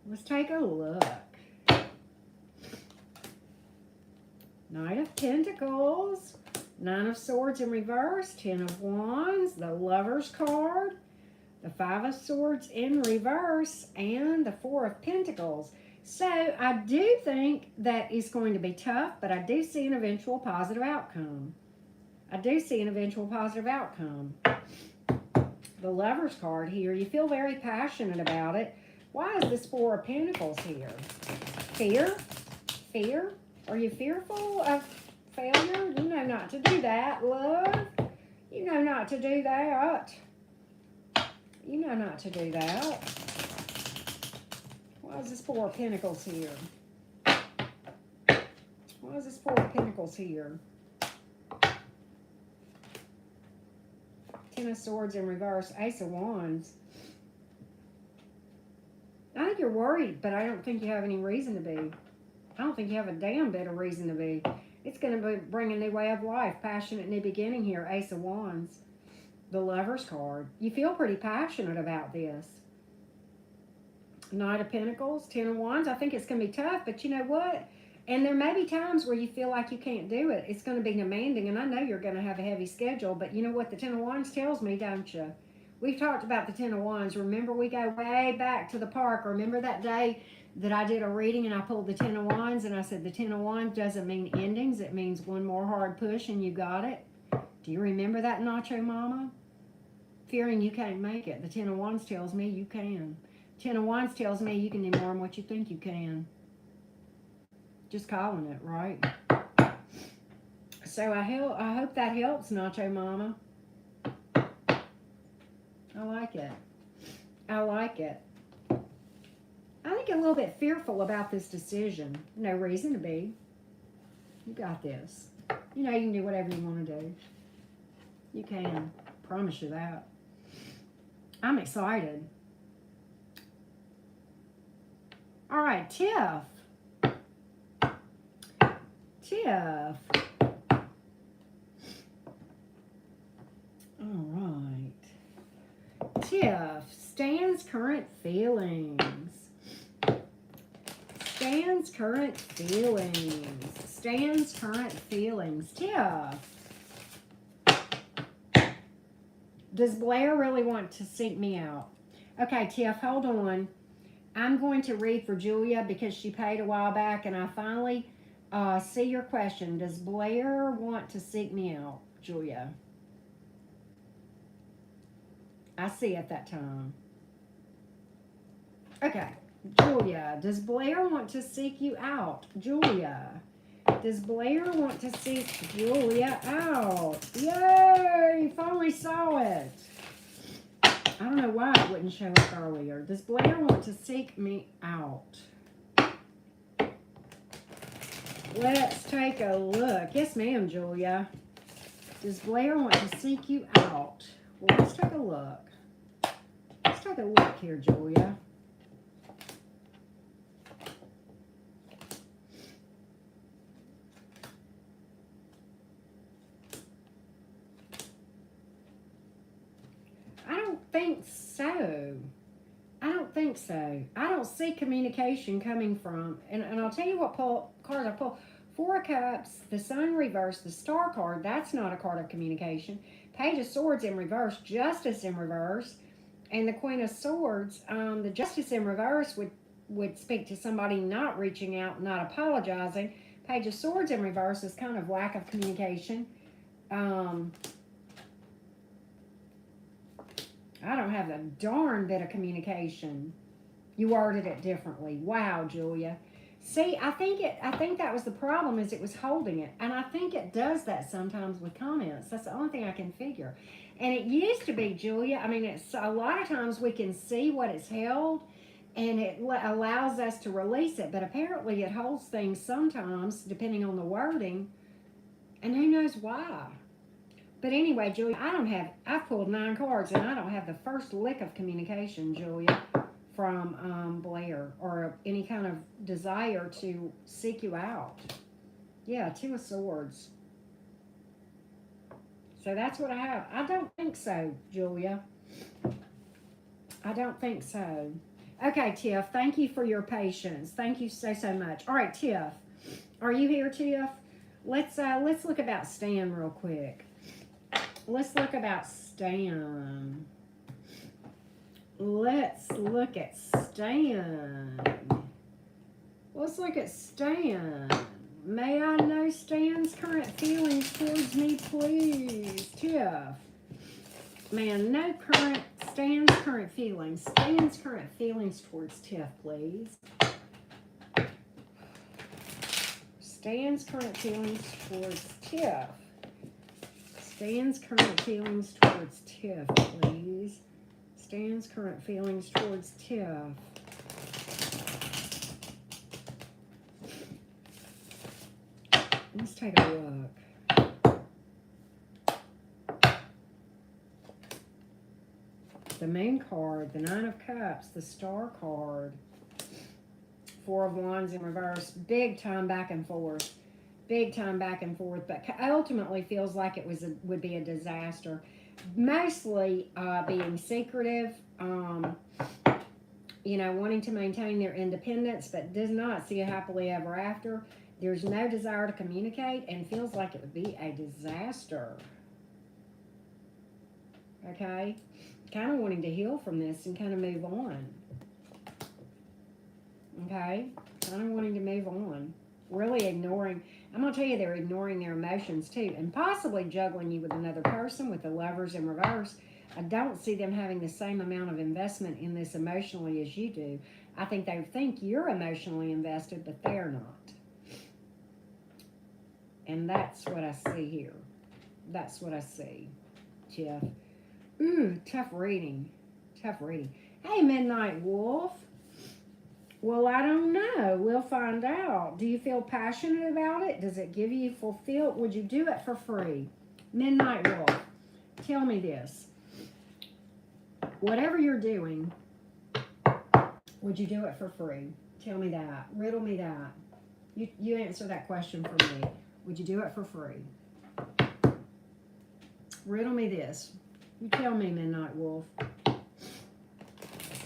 Let's take a look. Knight of Pentacles, 9 of Swords in reverse, 10 of Wands, the Lover's card, the 5 of Swords in reverse, and the 4 of Pentacles. So I do think that it's going to be tough, but I do see an eventual positive outcome. I do see an eventual positive outcome. The Lover's card here, you feel very passionate about it. Why is this Four of Pentacles here? Fear? Fear? Are you fearful of failure? You know not to do that, love. You know not to do that. You know not to do that. Why is this Four of Pentacles here? Why is this Four of Pentacles here? Ten of Swords in reverse, Ace of Wands. I think you're worried, but I don't think you have any reason to be. I don't think you have a damn bit of reason to be. It's going to bring a new way of life. Passionate new beginning here, Ace of Wands. The Lover's card. You feel pretty passionate about this. Knight of Pentacles, Ten of Wands. I think it's going to be tough, but you know what? And there may be times where you feel like you can't do it. It's going to be demanding, and I know you're going to have a heavy schedule, but you know what the Ten of Wands tells me, don't you? We've talked about the Ten of Wands. Remember, we go way back to the park. Remember that day that I did a reading and I pulled the Ten of Wands and I said the Ten of Wands doesn't mean endings. It means one more hard push and you got it. Do you remember that, Nacho Mama? Fearing you can't make it. The Ten of Wands tells me you can. Ten of Wands tells me you can do more than what you think you can. Just calling it, right? So I hope that helps, Nacho Mama. I like it. I like it. I think a little bit fearful about this decision. No reason to be. You got this. You know you can do whatever you want to do. You can. Promise you that. I'm excited. All right, Tiff. Tiff. All right. Tiff, Stan's current feelings. Stan's current feelings. Stan's current feelings. Tiff. Does Blair really want to seek me out? Okay, Tiff, hold on. I'm going to read for Julia because she paid a while back, and I finally see your question. Does Blair want to seek me out, Julia? I see at that time. Okay, Julia, does Blair want to seek you out? Julia, does Blair want to seek Julia out? Yay, finally saw it. I don't know why it wouldn't show up earlier. Does Blair want to seek me out? Let's take a look. Yes, ma'am, Julia. Does Blair want to seek you out? Well, let's take a look. Let's take a look here, Julia. I don't think so. I don't think so. I don't see communication coming from, and I'll tell you what card I pulled. Four of Cups, the Sun reverse, the Star card, that's not a card of communication. Page of Swords in reverse, Justice in reverse, and the Queen of Swords. The Justice in reverse would speak to somebody not reaching out, not apologizing. Page of Swords in reverse is kind of lack of communication. I don't have a darn bit of communication. You worded it differently. Wow, Julia. See, I think that was the problem, is it was holding it. And I think it does that sometimes with comments. That's the only thing I can figure. And it used to be, Julia, I mean, it's a lot of times we can see what it's held and it allows us to release it. But apparently it holds things sometimes, depending on the wording. And who knows why. But anyway, Julia, I've pulled 9 cards and I don't have the first lick of communication, Julia, from Blair, or any kind of desire to seek you out. Yeah, 2 of Swords. So that's what I have. I don't think so, Julia. I don't think so. Okay, Tiff, thank you for your patience. Thank you so much. All right, Tiff, are you here, Tiff? Let's look about Stan real quick. Let's look about Stan. Let's look at Stan. Let's look at Stan. May I know Stan's current feelings towards me, please? Tiff. Man, no current, Stan's current feelings. Stan's current feelings towards Tiff, please. Stan's current feelings towards Tiff. Stan's current feelings towards Tiff, please. Stan's current feelings towards Tiff. Let's take a look. The Moon card, the Nine of Cups, the Star card, Four of Wands in reverse. Big time back and forth. Big time back and forth, but ultimately feels like it would be a disaster. Mostly being secretive, you know, wanting to maintain their independence, but does not see a happily ever after. There's no desire to communicate and feels like it would be a disaster. Okay? Kind of wanting to heal from this and kind of move on. Okay? Kind of wanting to move on. Really ignoring. I'm going to tell you, they're ignoring their emotions too. And possibly juggling you with another person, with the Lovers in reverse. I don't see them having the same amount of investment in this emotionally as you do. I think they think you're emotionally invested, but they're not. And that's what I see here. That's what I see, Jeff. Ooh, tough reading. Tough reading. Hey, Midnight Wolf. Well, I don't know. We'll find out. Do you feel passionate about it? Does it give you fulfilled? Would you do it for free? Midnight Wolf, tell me this. Whatever you're doing, would you do it for free? Tell me that. Riddle me that. You answer that question for me. Would you do it for free? Riddle me this. You tell me, Midnight Wolf.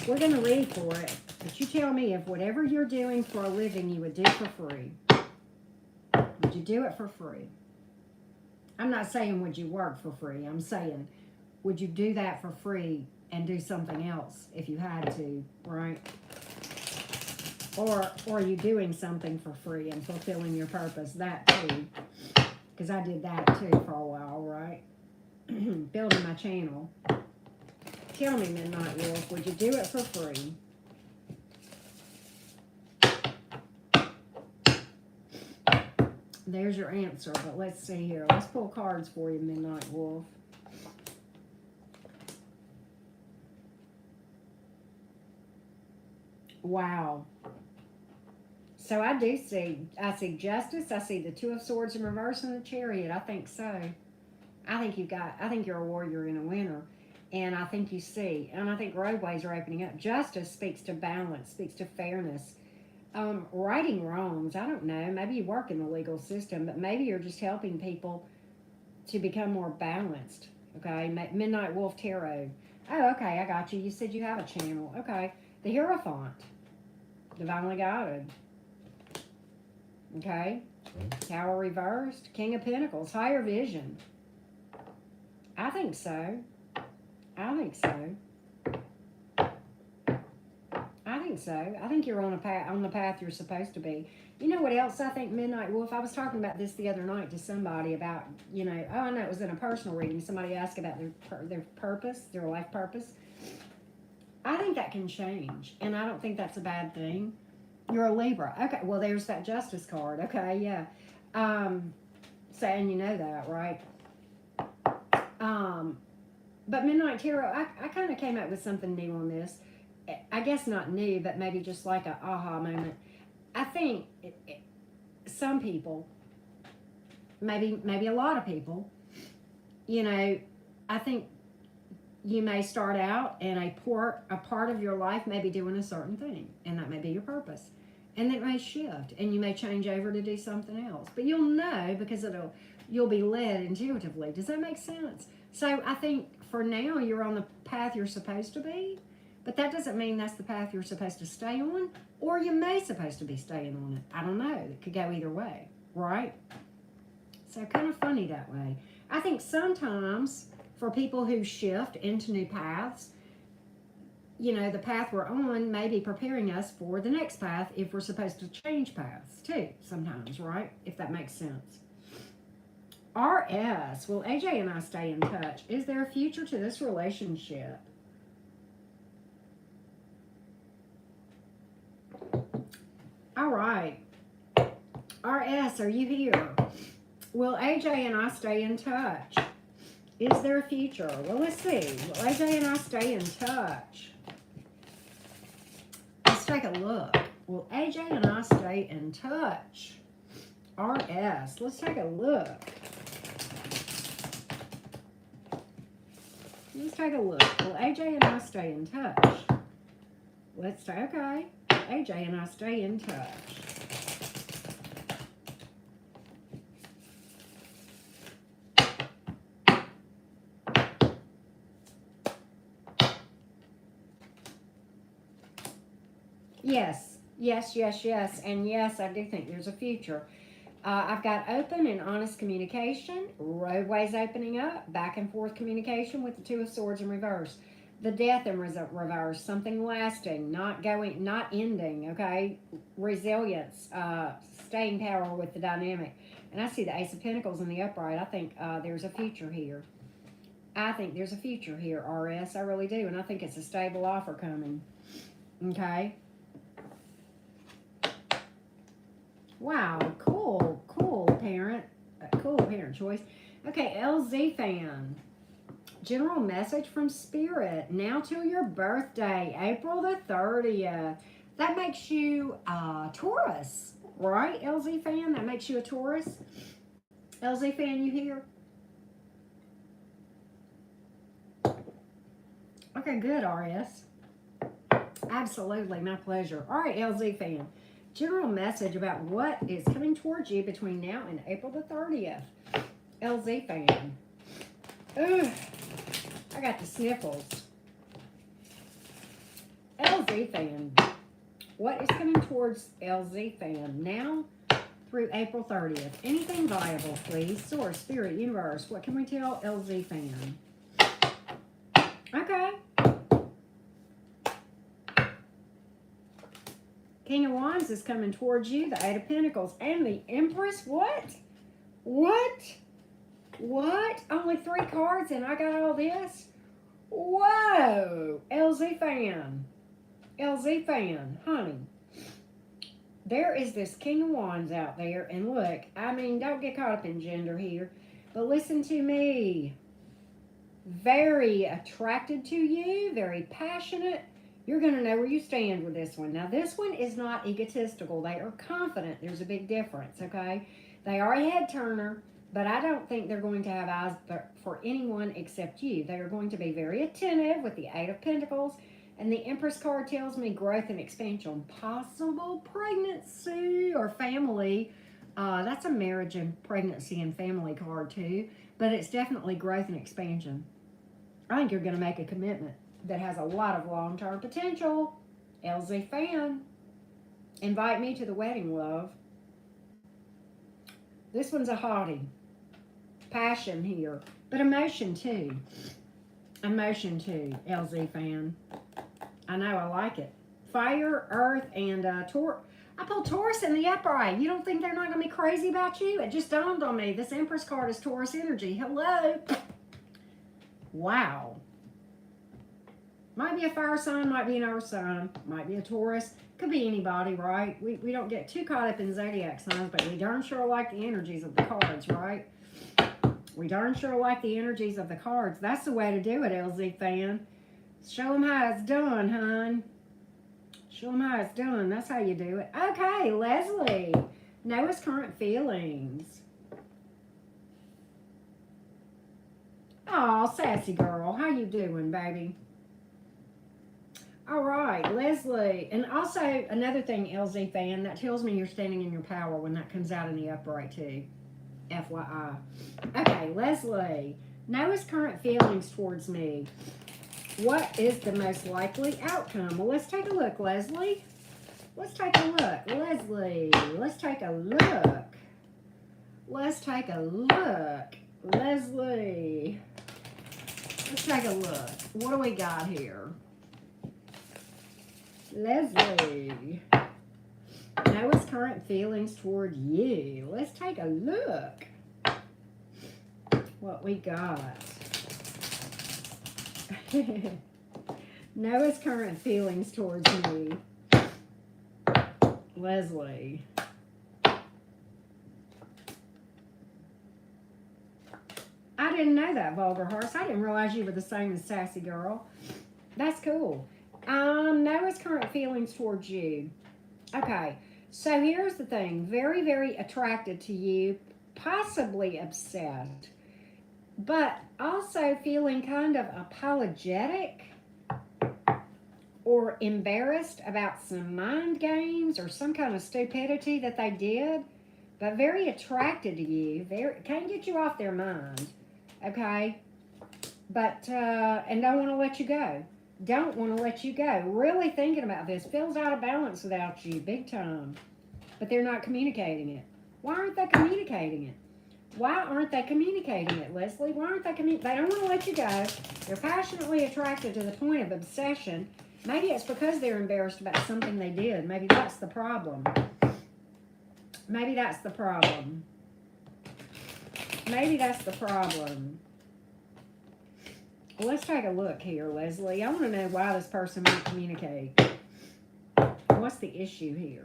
We're going to read for it, but you tell me if whatever you're doing for a living you would do for free. Would you do it for free? I'm not saying would you work for free. I'm saying would you do that for free and do something else if you had to, right? Or are you doing something for free and fulfilling your purpose? That too. Because I did that too for a while, right? Building my channel. Tell me, Midnight Wolf, would you do it for free? There's your answer, but let's see here. Let's pull cards for you, Midnight Wolf. Wow. So I see Justice, I see the Two of Swords in reverse and the Chariot. I think so. I think you're a warrior and a winner. And I think you see, and I think roadways are opening up. Justice speaks to balance, speaks to fairness. Righting wrongs, I don't know. Maybe you work in the legal system, but maybe you're just helping people to become more balanced. Okay, Midnight Wolf Tarot. Oh, okay, I got you. You said you have a channel. Okay, the Hierophant, divinely guided. Okay, Tower reversed, King of Pentacles, higher vision. I think so. I think so. I think so. I think you're on the path you're supposed to be. You know what else I think, Midnight Wolf? I was talking about this the other night to somebody about, you know, oh, I know it was in a personal reading. Somebody asked about their purpose, their life purpose. I think that can change, and I don't think that's a bad thing. You're a Libra. Okay, well, there's that Justice card. Okay, yeah. So, and you know that, right? But Midnight Tarot, I kind of came up with something new on this. I guess not new, but maybe just like a aha moment. I think some people, maybe a lot of people, you know, I think you may start out and a part of your life may be doing a certain thing, and that may be your purpose. And it may shift, and you may change over to do something else. But you'll know because you'll be led intuitively. Does that make sense? So I think for now you're on the path you're supposed to be, but that doesn't mean that's the path you're supposed to stay on, or you may supposed to be staying on it. I don't know. It could go either way, right? So kind of funny that way. I think sometimes for people who shift into new paths, you know, the path we're on may be preparing us for the next path if we're supposed to change paths too sometimes, right? If that makes sense. RS, will AJ and I stay in touch? Is there a future to this relationship? All right. RS, are you here? Will AJ and I stay in touch? Is there a future? Well, let's see. Will AJ and I stay in touch? Let's take a look. Will AJ and I stay in touch? RS, let's take a look. Let's take a look. Will AJ and I stay in touch? Let's say, okay. AJ and I stay in touch. Yes, yes, yes, yes. And yes, I do think there's a future. I've got open and honest communication, roadways opening up, back and forth communication with the Two of Swords in reverse. The Death in reverse, something lasting, not ending, okay? Resilience, staying power with the dynamic. And I see the Ace of Pentacles in the upright. I think there's a future here. I think there's a future here, RS. I really do. And I think it's a stable offer coming. Okay? Wow, cool parent. Cool parent choice. Okay, LZ fan. General message from Spirit. Now till your birthday, April the 30th. That makes you Taurus, right, LZ fan? That makes you a Taurus. LZ fan, you here? Okay, good, RS. Absolutely, my pleasure. All right, LZ fan. General message about what is coming towards you between now and April the 30th. LZ fan. Ugh, I got the sniffles. LZ fan. What is coming towards LZ fan now through April 30th? Anything viable, please. Source, Spirit, Universe. What can we tell LZ fan? Okay. King of Wands is coming towards you. The Eight of Pentacles and the Empress. What? What? What? Only 3 cards and I got all this? Whoa. LZ fan. LZ fan. Honey. There is this King of Wands out there. And look, I mean, don't get caught up in gender here. But listen to me. Very attracted to you. Very passionate. You're going to know where you stand with this one. Now, this one is not egotistical. They are confident. There's a big difference, okay? They are a head turner, but I don't think they're going to have eyes for anyone except you. They are going to be very attentive with the Eight of Pentacles. And the Empress card tells me growth and expansion. Possible pregnancy or family. That's a marriage and pregnancy and family card too. But it's definitely growth and expansion. I think you're going to make a commitment that has a lot of long-term potential. LZ fan. Invite me to the wedding, love. This one's a hottie. Passion here. But emotion too. Emotion too, LZ fan. I know, I like it. Fire, earth, and Taurus. I pulled Taurus in the upright. You don't think they're not going to be crazy about you? It just dawned on me. This Empress card is Taurus energy. Hello. Wow. Might be a fire sign, might be an earth sign, might be a Taurus. Could be anybody, right? We don't get too caught up in zodiac signs, but we darn sure like the energies of the cards, right? We darn sure like the energies of the cards. That's the way to do it, LZ fan. Show them how it's done, hon. Show them how it's done. That's how you do it. Okay, Leslie. Noah's current feelings. Aw, sassy girl. How you doing, baby? All right, Leslie. And also, another thing, LZ fan, that tells me you're standing in your power when that comes out in the upright, too. FYI. Okay, Leslie. Noah's current feelings towards me. What is the most likely outcome? Well, let's take a look, Leslie. Let's take a look. Leslie, let's take a look. Let's take a look. Leslie. Let's take a look. What do we got here? Leslie. Know his current feelings toward you. Let's take a look. What we got. Know his current feelings towards me. Leslie. I didn't know that, Vulgar Hearts. I didn't realize you were the same as Sassy Girl. That's cool. Know his current feelings towards you. Okay, so here's the thing. Very, very attracted to you. Possibly obsessed. But also feeling kind of apologetic or embarrassed about some mind games or some kind of stupidity that they did. But very attracted to you. Can't get you off their mind. Okay? But, and don't want to let you go. Don't want to let you go. Really thinking about this. Feels out of balance without you. Big time. But they're not communicating it. Why aren't they communicating it? Why aren't they communicating it, Leslie? Why aren't they communicating? They don't want to let you go. They're passionately attracted to the point of obsession. Maybe it's because they're embarrassed about something they did. Maybe that's the problem. Maybe that's the problem. Maybe that's the problem. Well, let's take a look here, Leslie. I want to know why this person won't communicate. What's the issue here?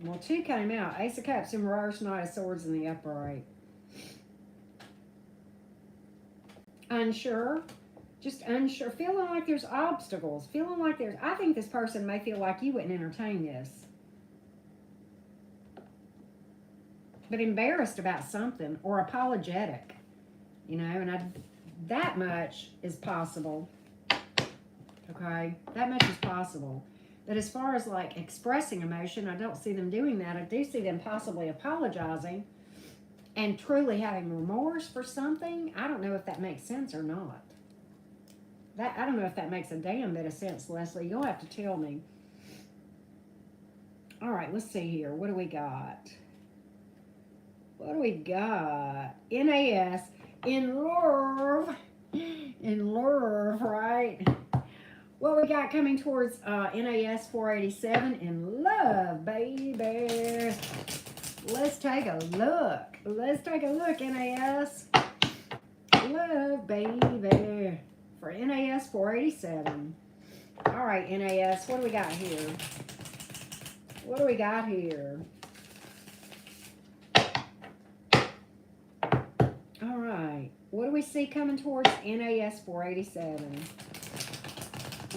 Well, 2 came out. Ace of Cups in reverse, Knight of Swords in the upright. Unsure. Just unsure. Feeling like there's obstacles. Feeling like there's... I think this person may feel like you wouldn't entertain this. But embarrassed about something or apologetic. You know, and that much is possible. Okay? That much is possible. But as far as like expressing emotion, I don't see them doing that. I do see them possibly apologizing and truly having remorse for something. I don't know if that makes sense or not. I don't know if that makes a damn bit of sense, Leslie. You'll have to tell me. All right, let's see here. What do we got? What do we got? NAS. In love. In love, right? What we got coming towards NAS 487 in love, baby. Let's take a look. Let's take a look, NAS. Love, baby. For NAS 487. All right, NAS, what do we got here? What do we got here? All right. What do we see coming towards NAS 487?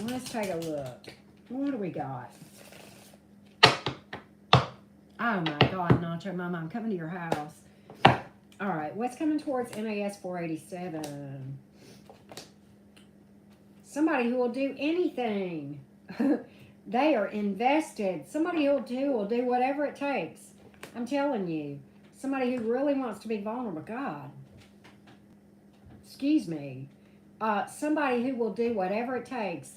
Let's take a look. What do we got? Oh my God, Nacho Mama, I'm coming to your house. All right, what's coming towards NAS 487? Somebody who will do anything. They are invested. Somebody who will do whatever it takes. I'm telling you. Somebody who really wants to be vulnerable. God. Excuse me. Somebody who will do whatever it takes.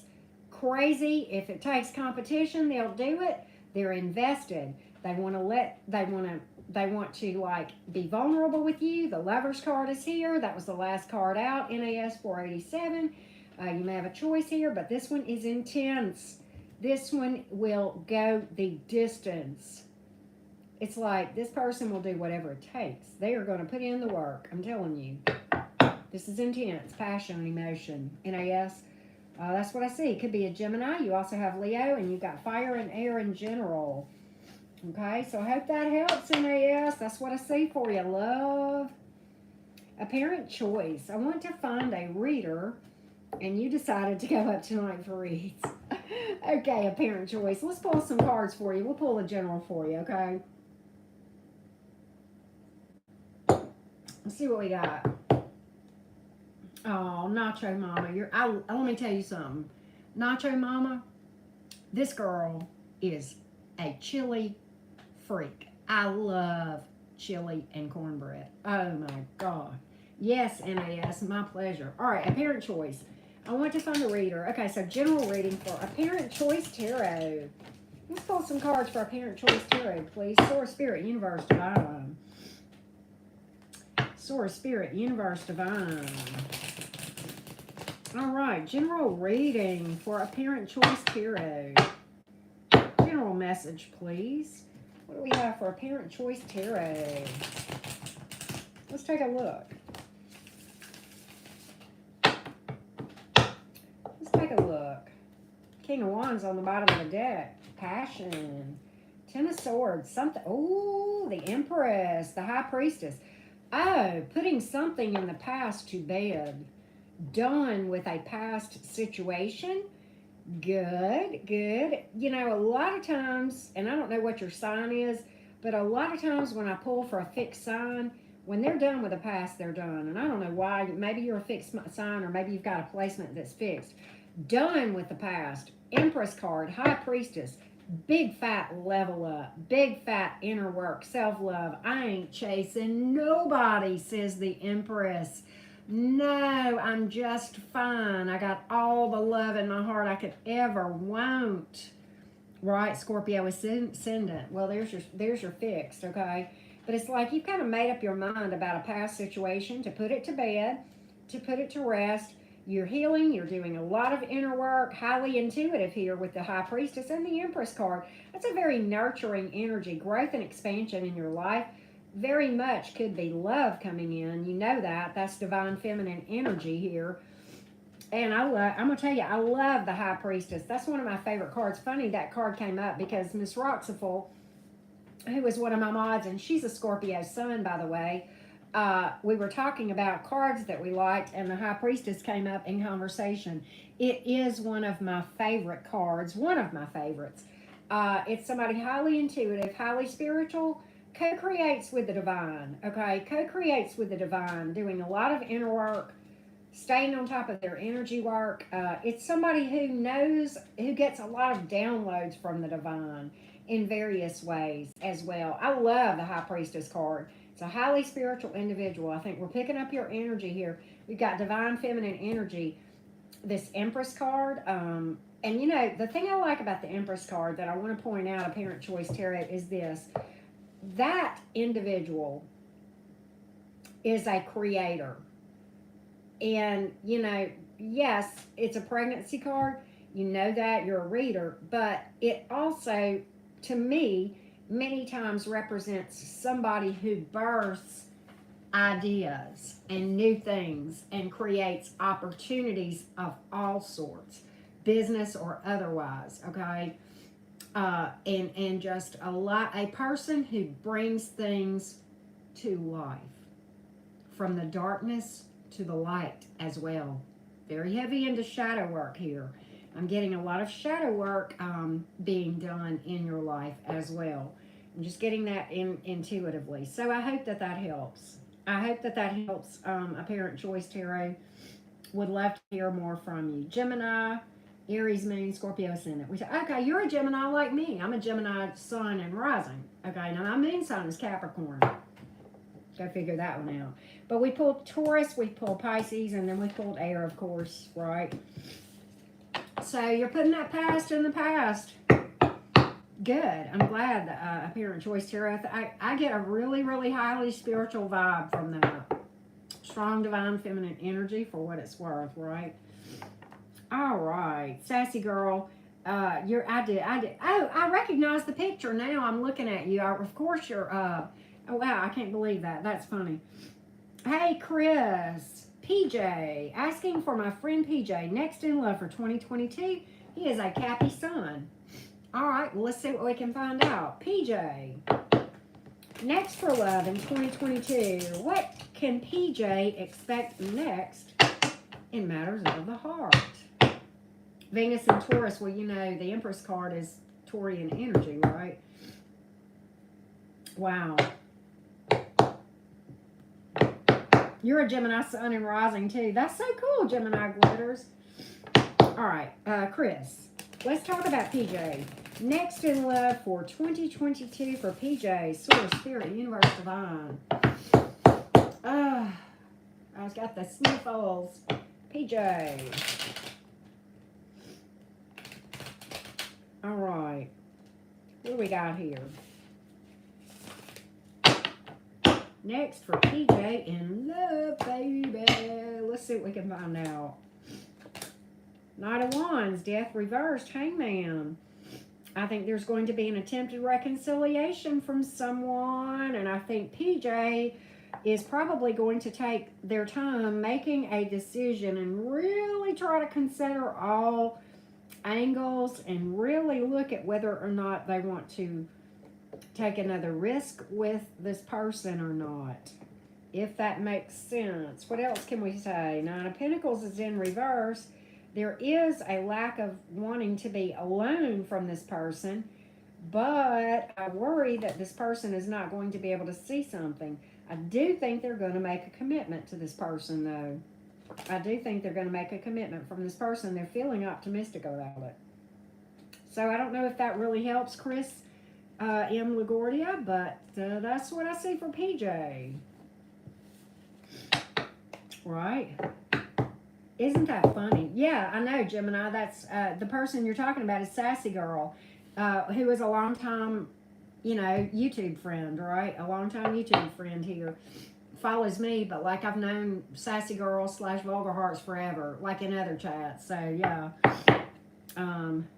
Crazy. If it takes competition, they'll do it. They're invested. They want to like be vulnerable with you. The Lover's card is here. That was the last card out. NAS 487. You may have a choice here, but this one is intense. This one will go the distance. It's like this person will do whatever it takes. They are going to put in the work. I'm telling you. This is intense. Passion and emotion. NAS. That's what I see. It could be a Gemini. You also have Leo, and you've got fire and air in general. Okay, so I hope that helps, NAS. That's what I see for you, love. Apparent choice. I want to find a reader, and you decided to go up tonight for reads. Okay, apparent choice. Let's pull some cards for you. We'll pull a general for you, okay? Let's see what we got. Oh, Nacho Mama. Let me tell you something. Nacho Mama, this girl is a chili freak. I love chili and cornbread. Oh, my God. Yes, NAS, my pleasure. All right, apparent choice. I want to find a reader. Okay, so general reading for Apparent Choice Tarot. Let's pull some cards for Apparent Choice Tarot, please. Source, Spirit, Universe, Divine. Source, Spirit, Universe, Divine. All right, general reading for Apparent Choice Tarot. General message, please. What do we have for Apparent Choice Tarot? Let's take a look. Let's take a look. King of Wands on the bottom of the deck. Passion. Ten of Swords. Something. Oh, the Empress. The High Priestess. Oh, putting something in the past to bed. Done with a past situation. Good, good. You know, a lot of times, and I don't know what your sign is, but a lot of times when I pull for a fixed sign, when they're done with the past, they're done. And I don't know why. Maybe you're a fixed sign, or maybe you've got a placement that's fixed. Done with the past. Empress card, High Priestess. Big fat level up. Big fat inner work, self-love. I ain't chasing nobody, says the Empress. No, I'm just fine. I got all the love in my heart I could ever want. Right, Scorpio ascendant. Well, there's your fixed, okay? But it's like you've kind of made up your mind about a past situation to put it to bed, to put it to rest. You're healing. You're doing a lot of inner work. Highly intuitive here with the High Priestess and the Empress card. That's a very nurturing energy, growth and expansion in your life. Very much could be love coming in. You know that. That's divine feminine energy here. And I'm going to tell you, I love the High Priestess. That's one of my favorite cards. Funny that card came up because Miss Roxaful, who was one of my mods, and she's a Scorpio sun, by the way, we were talking about cards that we liked, and the High Priestess came up in conversation. It is one of my favorite cards, one of my favorites. It's somebody highly intuitive, highly spiritual, co-creates with the divine, okay? Co-creates with the divine, doing a lot of inner work, staying on top of their energy work. It's somebody who knows, who gets a lot of downloads from the divine in various ways as well. I love the High Priestess card. It's a highly spiritual individual. I think we're picking up your energy here. We've got divine feminine energy. This Empress card, and you know, the thing I like about the Empress card that I want to point out, Apparent Choice Tarot, is this. That individual is a creator. And, you know, yes, it's a pregnancy card. You know that. You're a reader. But it also, to me, many times represents somebody who births ideas and new things and creates opportunities of all sorts, business or otherwise, okay? And just a person who brings things to life, from the darkness to the light as well. Very heavy into shadow work here. I'm getting a lot of shadow work being done in your life as well. I'm just getting that intuitively. So I hope that helps. I hope that helps, Apparent Choice Tarot. Would love to hear more from you. Gemini, Aries moon, Scorpio ascendant. We say, okay, you're a Gemini like me. I'm a Gemini sun and rising. Okay, now my moon sign is Capricorn. Go figure that one out. But we pulled Taurus, we pulled Pisces, and then we pulled air, of course, right? So you're putting that past in the past. Good. I'm glad that Apparent Choice Tarot. I get a really, really highly spiritual vibe from that. Strong divine feminine energy for what it's worth, right? All right, sassy girl. I did. Oh, I recognize the picture now. I'm looking at you. Of course you're. Oh wow, I can't believe that. That's funny. Hey, Chris. PJ, asking for my friend PJ, next in love for 2022. He is a Cappy son. All right, well, let's see what we can find out. PJ, next for love in 2022. What can PJ expect next in matters of the heart? Venus and Taurus, well, you know, the Empress card is Taurian energy, right? Wow. You're a Gemini sun and rising, too. That's so cool, Gemini glitters. All right, Chris, let's talk about PJ. Next in love for 2022 for PJ. Source, Spirit, Universe, Divine. I've got the sniffles. PJ. All right. What do we got here? Next for PJ in love, baby. Let's see what we can find out. Knight of Wands, Death reversed, Hangman. I think there's going to be an attempted reconciliation from someone, and I think PJ is probably going to take their time making a decision and really try to consider all angles and really look at whether or not they want to take another risk with this person or not, if that makes sense. What else can we say? Nine of Pentacles is in reverse. There is a lack of wanting to be alone from this person, but I worry that this person is not going to be able to see something. I do think they're going to make a commitment to this person, though. I do think they're going to make a commitment from this person. They're feeling optimistic about it. So I don't know if that really helps Chris M. LaGuardia, but that's what I see for PJ. Right? Isn't that funny? Yeah, I know, Gemini. That's the person you're talking about is Sassy Girl, who is a long time, YouTube friend, right? A long time YouTube friend here. Follows me, but like I've known Sassy Girl / Vulgar Hearts forever, like in other chats. So yeah,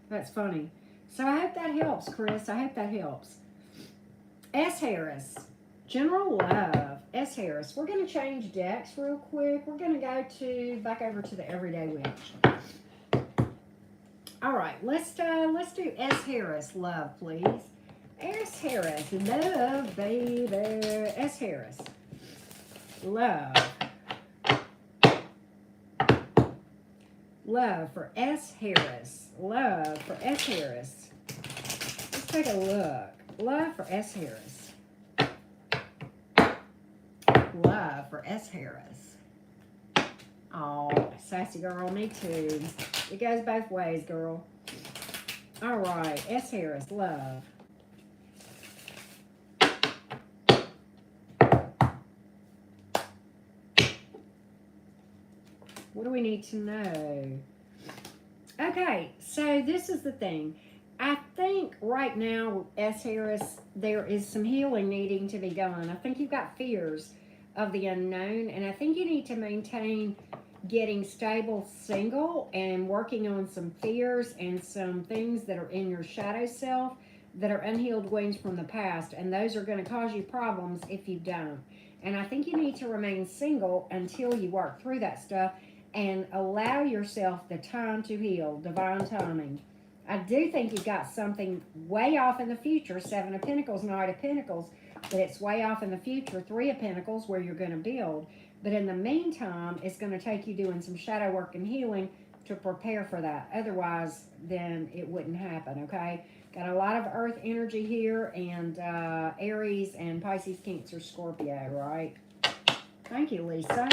that's funny. So I hope that helps, Chris. I hope that helps. S. Harris, General Love. S. Harris. We're going to change decks real quick. We're going to go back over to the Everyday Witch. All right, let's do S. Harris. Love, please. S. Harris. Love, baby. S. Harris. Love. Love for S. Harris. Love for S. Harris. Let's take a look. Love for S. Harris. Love for S. Harris. Oh, sassy girl, me too. It goes both ways, girl. All right, S. Harris, love. What do we need to know? Okay, so this is the thing. I think right now, S. Harris, there is some healing needing to be done. I think you've got fears of the unknown, and I think you need to maintain getting stable single and working on some fears and some things that are in your shadow self that are unhealed wounds from the past, and those are going to cause you problems if you don't. And I think you need to remain single until you work through that stuff and allow yourself the time to heal, divine timing. I do think you've got something way off in the future, Seven of Pentacles, Knight of Pentacles, but it's way off in the future, Three of Pentacles, where you're going to build. But in the meantime, it's going to take you doing some shadow work and healing to prepare for that. Otherwise, then it wouldn't happen, okay? Got a lot of earth energy here, and Aries and Pisces, Cancer, Scorpio, right? Thank you, Lisa.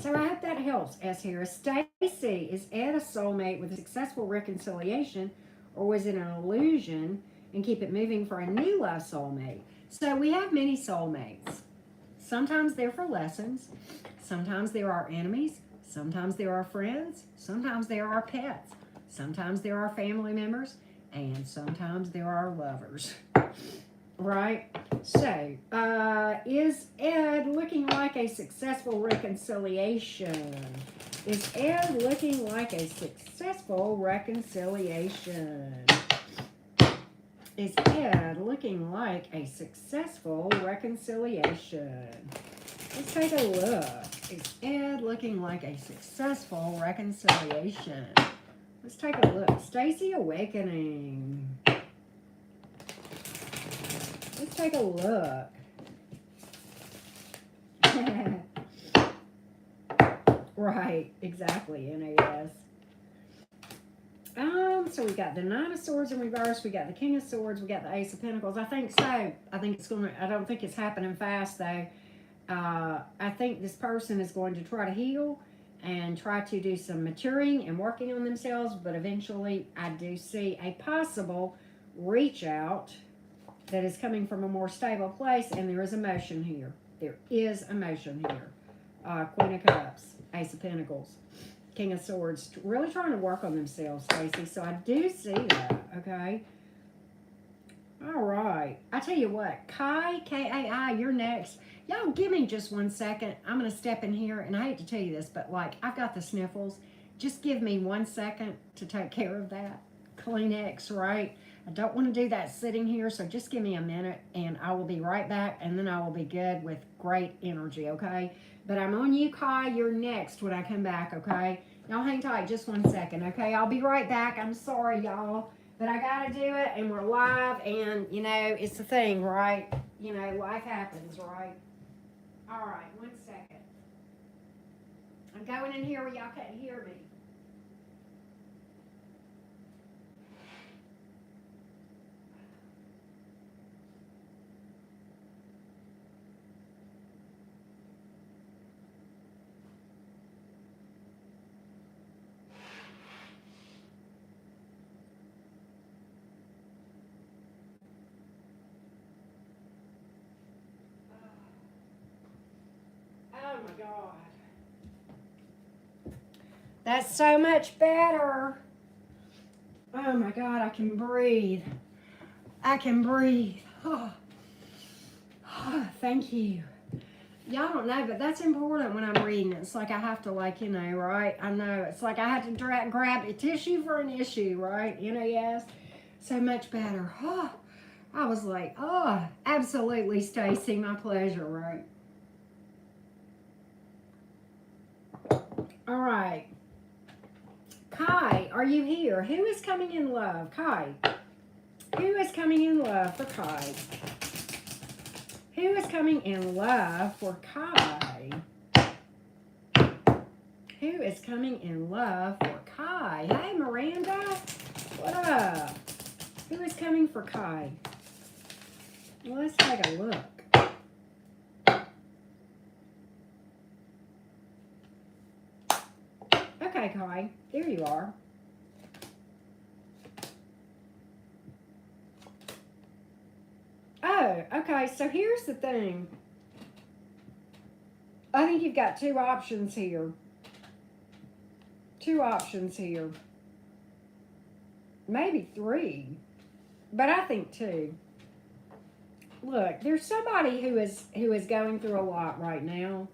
So I hope that helps, S. Harris. Stacy, is Ed a soulmate with a successful reconciliation, or was it an illusion, and keep it moving for a new love soulmate? So we have many soulmates. Sometimes they're for lessons. Sometimes they're our enemies. Sometimes they're our friends. Sometimes they're our pets. Sometimes they're our family members. And sometimes they're our lovers. Right? So, is Ed looking like a successful reconciliation? Is Ed looking like a successful reconciliation? Is Ed looking like a successful reconciliation? Let's take a look. Is Ed looking like a successful reconciliation? Let's take a look. Stacy Awakening. Let's take a look. Right, exactly, NAS. So we got the Nine of Swords in reverse, we got the King of Swords, we got the Ace of Pentacles. I think so. I don't think it's happening fast though. I think this person is going to try to heal and try to do some maturing and working on themselves, but eventually I do see a possible reach out that is coming from a more stable place, and there is emotion here. There is emotion here. Queen of Cups, Ace of Pentacles, King of Swords, really trying to work on themselves, Stacey. So I do see that, okay? All right. I tell you what, Kai, K-A-I, you're next. Y'all give me just 1 second. I'm going to step in here, and I hate to tell you this, but, like, I've got the sniffles, Just give me 1 second to take care of that. Kleenex, right? I don't want to do that sitting here, so just give me a minute and I will be right back, and then I will be good with great energy, okay? But I'm on you, Kai. You're next when I come back, okay? Y'all hang tight just 1 second, okay? I'll be right back. I'm sorry, y'all, but I got to do it, and we're live, and, you know, it's the thing, right? You know, life happens, right? All right, 1 second. I'm going in here where y'all can't hear me. Oh my God. That's so much better. Oh my God, I can breathe. I can breathe. Oh. Oh, thank you. Y'all don't know, but that's important when I'm reading. It's like I have to, like, you know, right? I know. It's like I have to grab a tissue for an issue, right? You know, yes. So much better. Oh, I was like, oh, absolutely, Stacy. My pleasure, right? All right. Kai, are you here? Who is coming in love? Kai. Who is coming in love for Kai? Who is coming in love for Kai? Who is coming in love for Kai? Hey, Miranda. What up? Who is coming for Kai? Well, let's take a look. Okay, Kai. There you are. Oh, okay. So here's the thing. I think you've got two options here. Two options here. Maybe three. But I think two. Look, there's somebody who is going through a lot right now.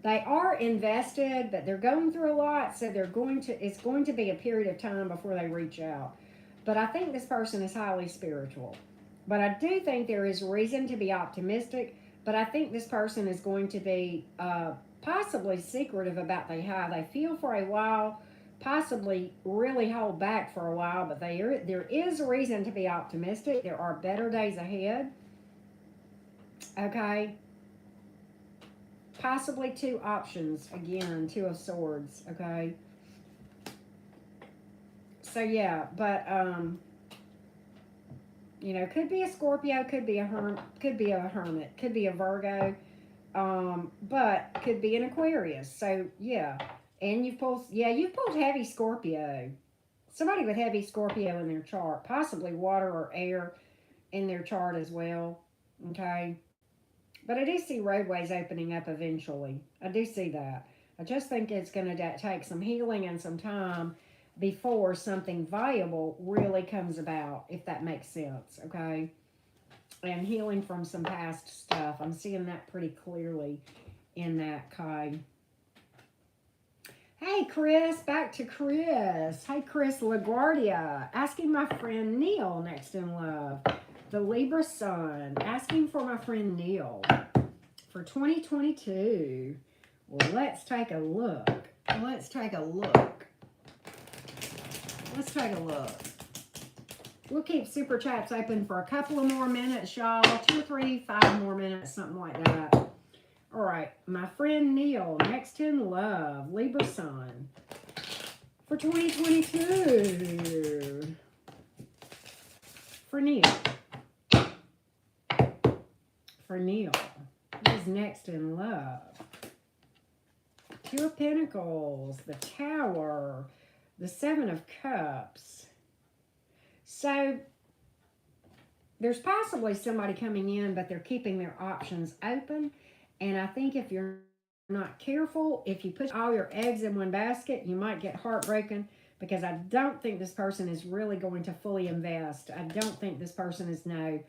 They are invested, but they're going through a lot, so it's going to be a period of time before they reach out. But I think this person is highly spiritual. But I do think there is reason to be optimistic, but I think this person is going to be possibly secretive about how they feel for a while, possibly really hold back for a while, but there is a reason to be optimistic. There are better days ahead. Okay? Possibly two options. Again, Two of Swords. Okay? So, yeah, but, you know, could be a Scorpio, could be a hermit, could be a Virgo, but could be an Aquarius. So, yeah. And you've pulled heavy Scorpio. Somebody with heavy Scorpio in their chart. Possibly water or air in their chart as well. Okay? But I do see roadways opening up eventually. I do see that. I just think it's going to take some healing and some time before something viable really comes about, if that makes sense, okay? And healing from some past stuff. I'm seeing that pretty clearly in that, Kai. Hey, Chris. Back to Chris. Hey, Chris LaGuardia. Asking my friend Neil next in love. The Libra Sun, asking for my friend Neil for 2022. Well, let's take a look. Let's take a look. We'll keep Super Chats open for a couple of more minutes, y'all. 2 or 3, 5 more minutes, something like that. All right, my friend Neil, next in love, Libra Sun for 2022. For Neil. For Neil, who's next in love? Two of Pentacles, the Tower, the Seven of Cups. So, there's possibly somebody coming in, but they're keeping their options open. And I think if you're not careful, if you put all your eggs in one basket, you might get heartbroken, because I don't think this person is really going to fully invest. I don't think this person is no.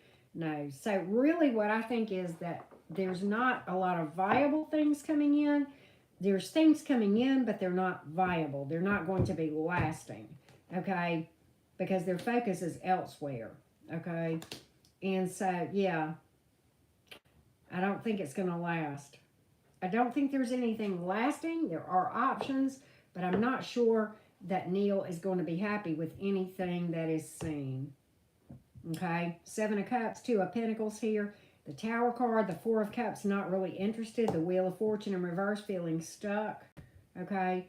So really what I think is that there's not a lot of viable things coming in, there's things coming in, but they're not viable. They're not going to be lasting, okay? Because their focus is elsewhere, okay? And so, yeah, I don't think it's going to last. I don't think there's anything lasting. There are options, but I'm not sure that Neil is going to be happy with anything that is seen. Okay, 7 of Cups, 2 of Pentacles here. The Tower card, the 4 of Cups, not really interested. The Wheel of Fortune in reverse, feeling stuck. Okay,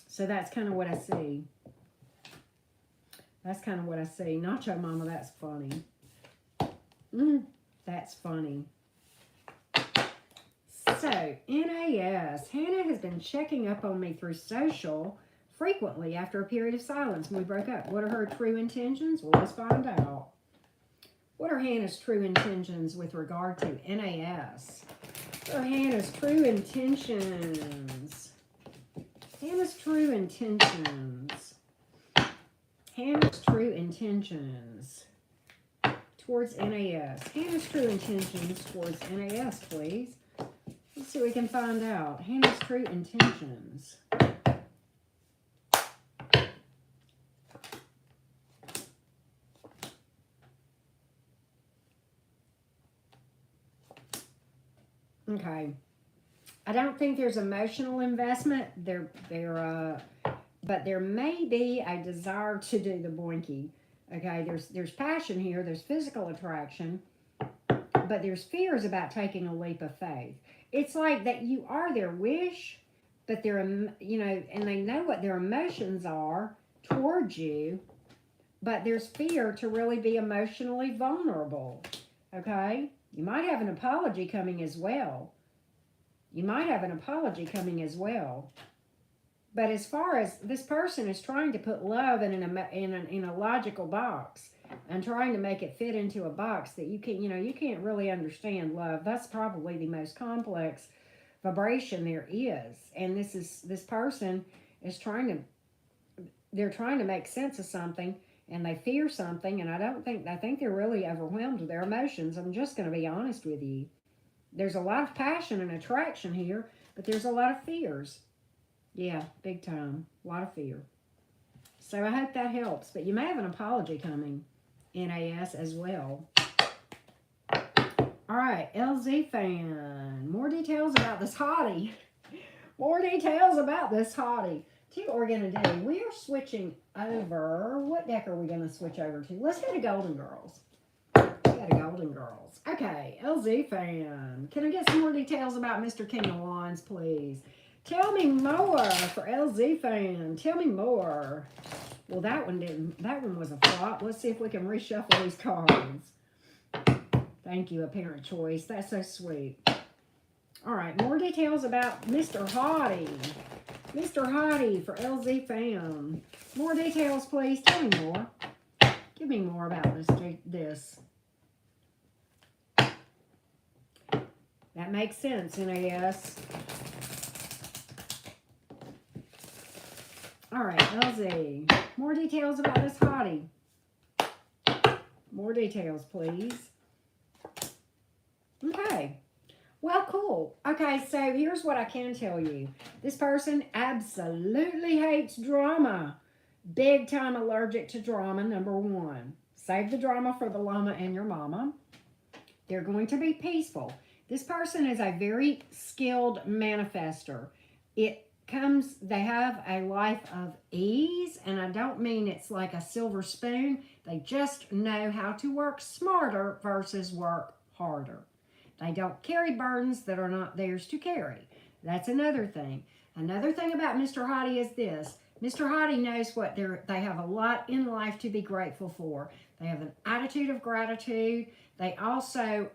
so that's kind of what I see. That's kind of what I see. Nacho Mama, that's funny. That's funny. So, NAS. Hannah has been checking up on me through social frequently after a period of silence when we broke up. What are her true intentions? Well, let's find out. What are Hannah's true intentions with regard to NAS? What are Hannah's true intentions? Hannah's true intentions. Hannah's true intentions towards NAS. Hannah's true intentions towards NAS, please. Let's see what we can find out. Hannah's true intentions. Okay. I don't think there's emotional investment. But there may be a desire to do the boinky. Okay, there's passion here, there's physical attraction, but there's fears about taking a leap of faith. It's like that you are their wish, but they're, you know, and they know what their emotions are towards you, but there's fear to really be emotionally vulnerable. Okay? You might have an apology coming as well. You might have an apology coming as well. But as far as this person is trying to put love in a logical box and trying to make it fit into a box that you can't really understand love. That's probably the most complex vibration there is. And this person is they're trying to make sense of something, and they fear something, and I think they're really overwhelmed with their emotions. I'm just going to be honest with you. There's a lot of passion and attraction here, but there's a lot of fears. Yeah, big time. A lot of fear. So I hope that helps. But you may have an apology coming, NAS, as well. All right, LZ fan. More details about this hottie. More details about this hottie. See what we're going to do. We are switching over. What deck are we going to switch over to? Let's go to Golden Girls. We got a Golden Girls. Okay, LZ fan. Can I get some more details about Mr. King of Wands, please? Tell me more for LZ fan. Tell me more. Well, that one was a flop. Let's see if we can reshuffle these cards. Thank you, Apparent Choice. That's so sweet. All right, more details about Mr. Hottie. Mr. Hottie for LZ fan. More details, please. Tell me more. Give me more about this. That makes sense, NAS. All right, LZ. More details about this hottie. More details, please. Okay. Well, cool. Okay, so here's what I can tell you. This person absolutely hates drama. Big time allergic to drama, number one. Save the drama for the llama and your mama. They're going to be peaceful. This person is a very skilled manifester. They have a life of ease, and I don't mean it's like a silver spoon. They just know how to work smarter versus work harder. They don't carry burdens that are not theirs to carry. That's another thing. Another thing about Mr. Hottie is this. Mr. Hottie knows what they have a lot in life to be grateful for. They have an attitude of gratitude. They also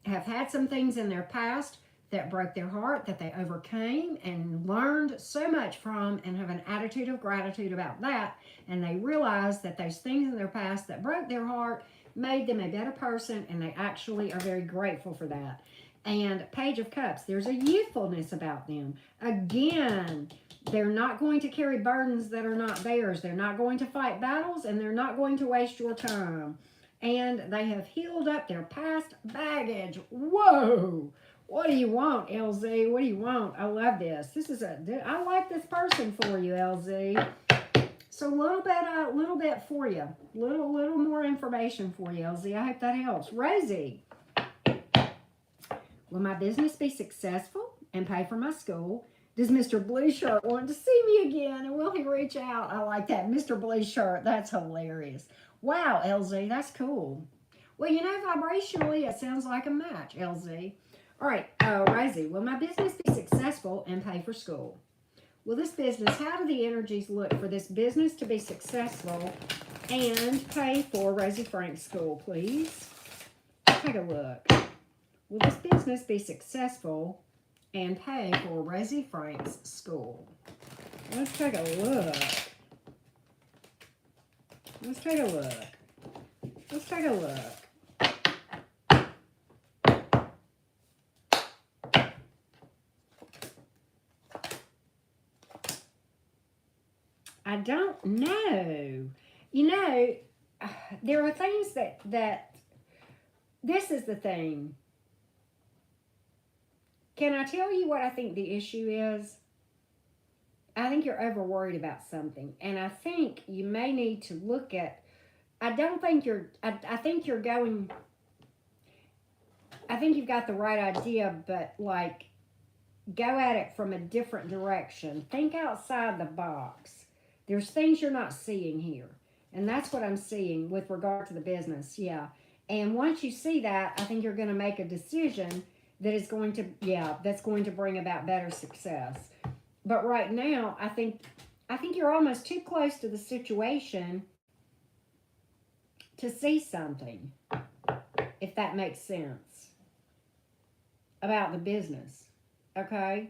have had some things in their past that broke their heart, that they overcame and learned so much from, and have an attitude of gratitude about that. And they realize that those things in their past that broke their heart made them a better person, and they actually are very grateful for that. And Page of Cups, there's a youthfulness about them. Again, they're not going to carry burdens that are not theirs. They're not going to fight battles, and they're not going to waste your time. And they have healed up their past baggage. Whoa! What do you want, LZ? What do you want? I love this. I like this person for you, LZ. So a little bit for you. Little more information for you, LZ. I hope that helps. Rosie, will my business be successful and pay for my school? Does Mr. Blue Shirt want to see me again? And will he reach out? I like that. Mr. Blue Shirt, that's hilarious. Wow, LZ, that's cool. Well, you know, vibrationally, it sounds like a match, LZ. All right, Rosie, will my business be successful and pay for school? Will this business, how do the energies look for this business to be successful and pay for Rosie Frank's school, please? Take a look. Will this business be successful and pay for Rosie Frank's school? Let's take a look. Let's take a look. Let's take a look. I don't know. You know, there are things that this is the thing. Can I tell you what I think the issue is? I think you're over worried about something. And I think you may need to look at, I think you're going, I think you've got the right idea, but like, go at it from a different direction. Think outside the box. There's things you're not seeing here. And that's what I'm seeing with regard to the business. Yeah. And once you see that, I think you're going to make a decision that is going to, that's going to bring about better success. But right now, I think you're almost too close to the situation to see something, if that makes sense, about the business. Okay?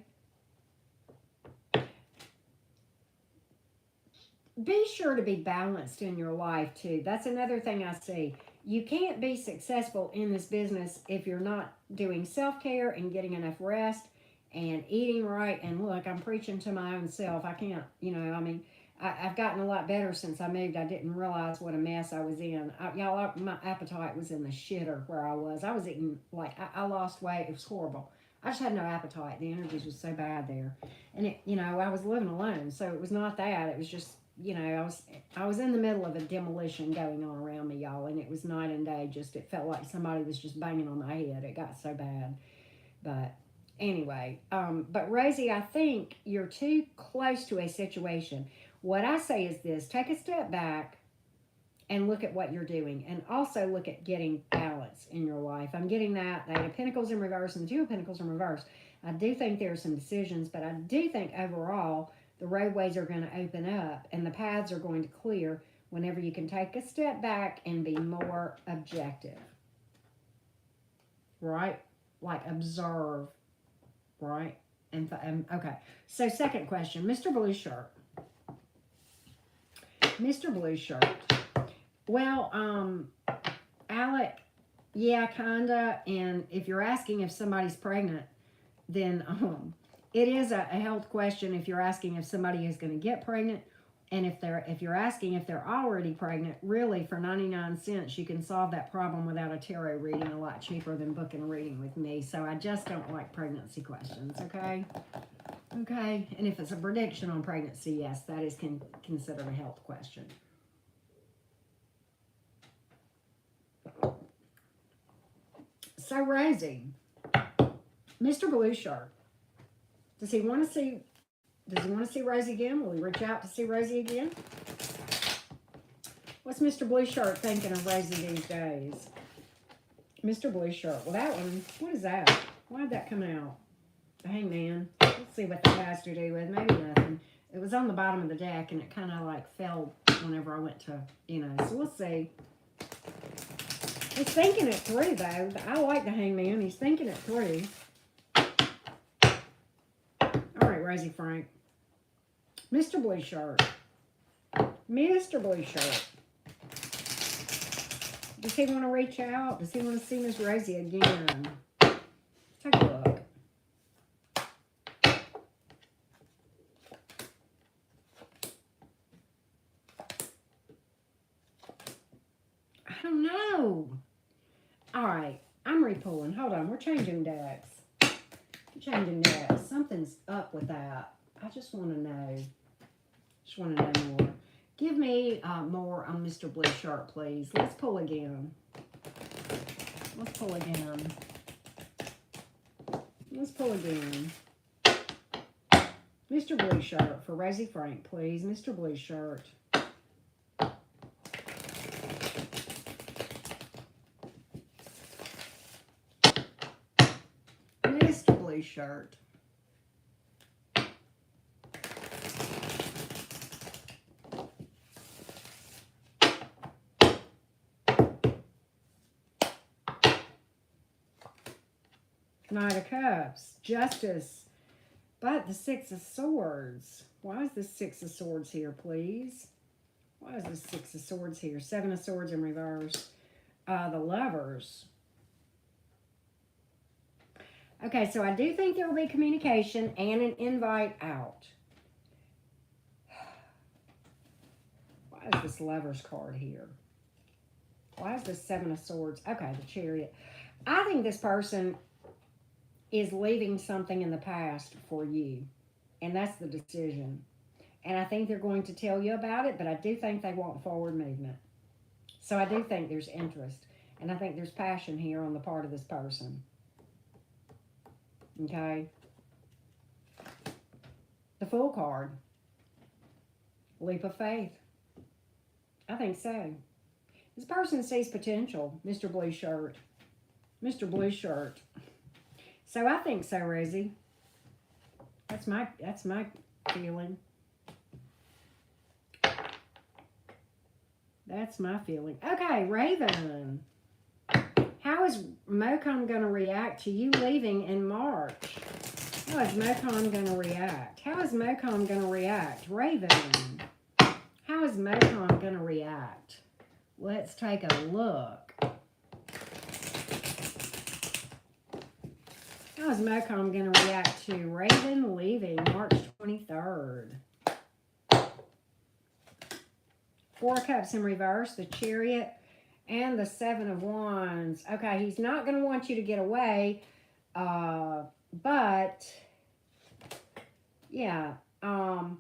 Be sure to be balanced in your life, too. That's another thing I see. You can't be successful in this business if you're not doing self-care and getting enough rest and eating right. And look, I'm preaching to my own self. I can't, I've gotten a lot better since I moved. I didn't realize what a mess I was in. My appetite was in the shitter where I was. I was eating, I lost weight. It was horrible. I just had no appetite. The energies was so bad there. And, I was living alone. So it was not that. It was just, I was in the middle of a demolition going on around me, y'all. And it was night and day. It felt like somebody was just banging on my head. It got so bad. But anyway, but Rosie, I think you're too close to a situation. What I say is this: take a step back and look at what you're doing, and also look at getting balance in your life. I'm getting that. The Eight of Pentacles in reverse and the Two of Pentacles in reverse. I do think there are some decisions, but I do think overall the roadways are going to open up and the paths are going to clear whenever you can take a step back and be more objective. Right? Like observe. Right? And okay. So second question, Mr. Blue Shirt. Mr. Blue Shirt. Well, Alec, yeah, kinda. And if you're asking if somebody's pregnant, then it is a health question if you're asking if somebody is going to get pregnant. And if you're asking if they're already pregnant, really for 99 cents, you can solve that problem without a tarot reading a lot cheaper than booking a reading with me. So I just don't like pregnancy questions, okay? Okay, and if it's a prediction on pregnancy, yes, that is considered a health question. So Rosie, Mr. Blue Shirt, does he want to see Rosie again? Will he reach out to see Rosie again? What's Mr. Blue Shirt thinking of Rosie these days? Mr. Blue Shirt. Well, that one, what is that? Why did that come out? The Hangman. Let's see what that has to do with. Maybe nothing. It was on the bottom of the deck, and it kind of like fell whenever I went to, so we'll see. He's thinking it through, though. I like the Hangman. He's thinking it through. All right, Rosie Frank. Mr. Blue Shirt. Mr. Blue Shirt. Does he want to reach out? Does he want to see Miss Rosie again? Take a look. I don't know. All right, I'm repulling. Hold on, we're changing decks. Changing that. Something's up with that. I just want to know. Just want to know more. Give me more on Mr. Blue Shirt, please. Let's pull again. Let's pull again. Let's pull again. Mr. Blue Shirt for Rosie Frank, please. Mr. Blue Shirt. Mr. Blue Shirt. Knight of Cups, Justice, but the Six of Swords. Why is the Six of Swords here, please? Why is the Six of Swords here? Seven of Swords in reverse. The Lovers. Okay, so I do think there will be communication and an invite out. Why is this Lovers card here? Why is this Seven of Swords? Okay, the Chariot. I think this person is leaving something in the past for you. And that's the decision. And I think they're going to tell you about it, but I do think they want forward movement. So I do think there's interest. And I think there's passion here on the part of this person. Okay? The Fool card. Leap of faith. I think so. This person sees potential, Mr. Blue Shirt. Mr. Blue Shirt. So I think so, Rosie. That's my feeling. That's my feeling. Okay, Raven. How is Mocom going to react to you leaving in March? How is Mocom going to react? How is Mocom going to react? Raven. How is Mocom going to react? Let's take a look. How is Mocom going to react to Raven leaving March 23rd? Four of Cups in reverse, the Chariot, and the Seven of Wands. Okay, he's not going to want you to get away, but, yeah, kind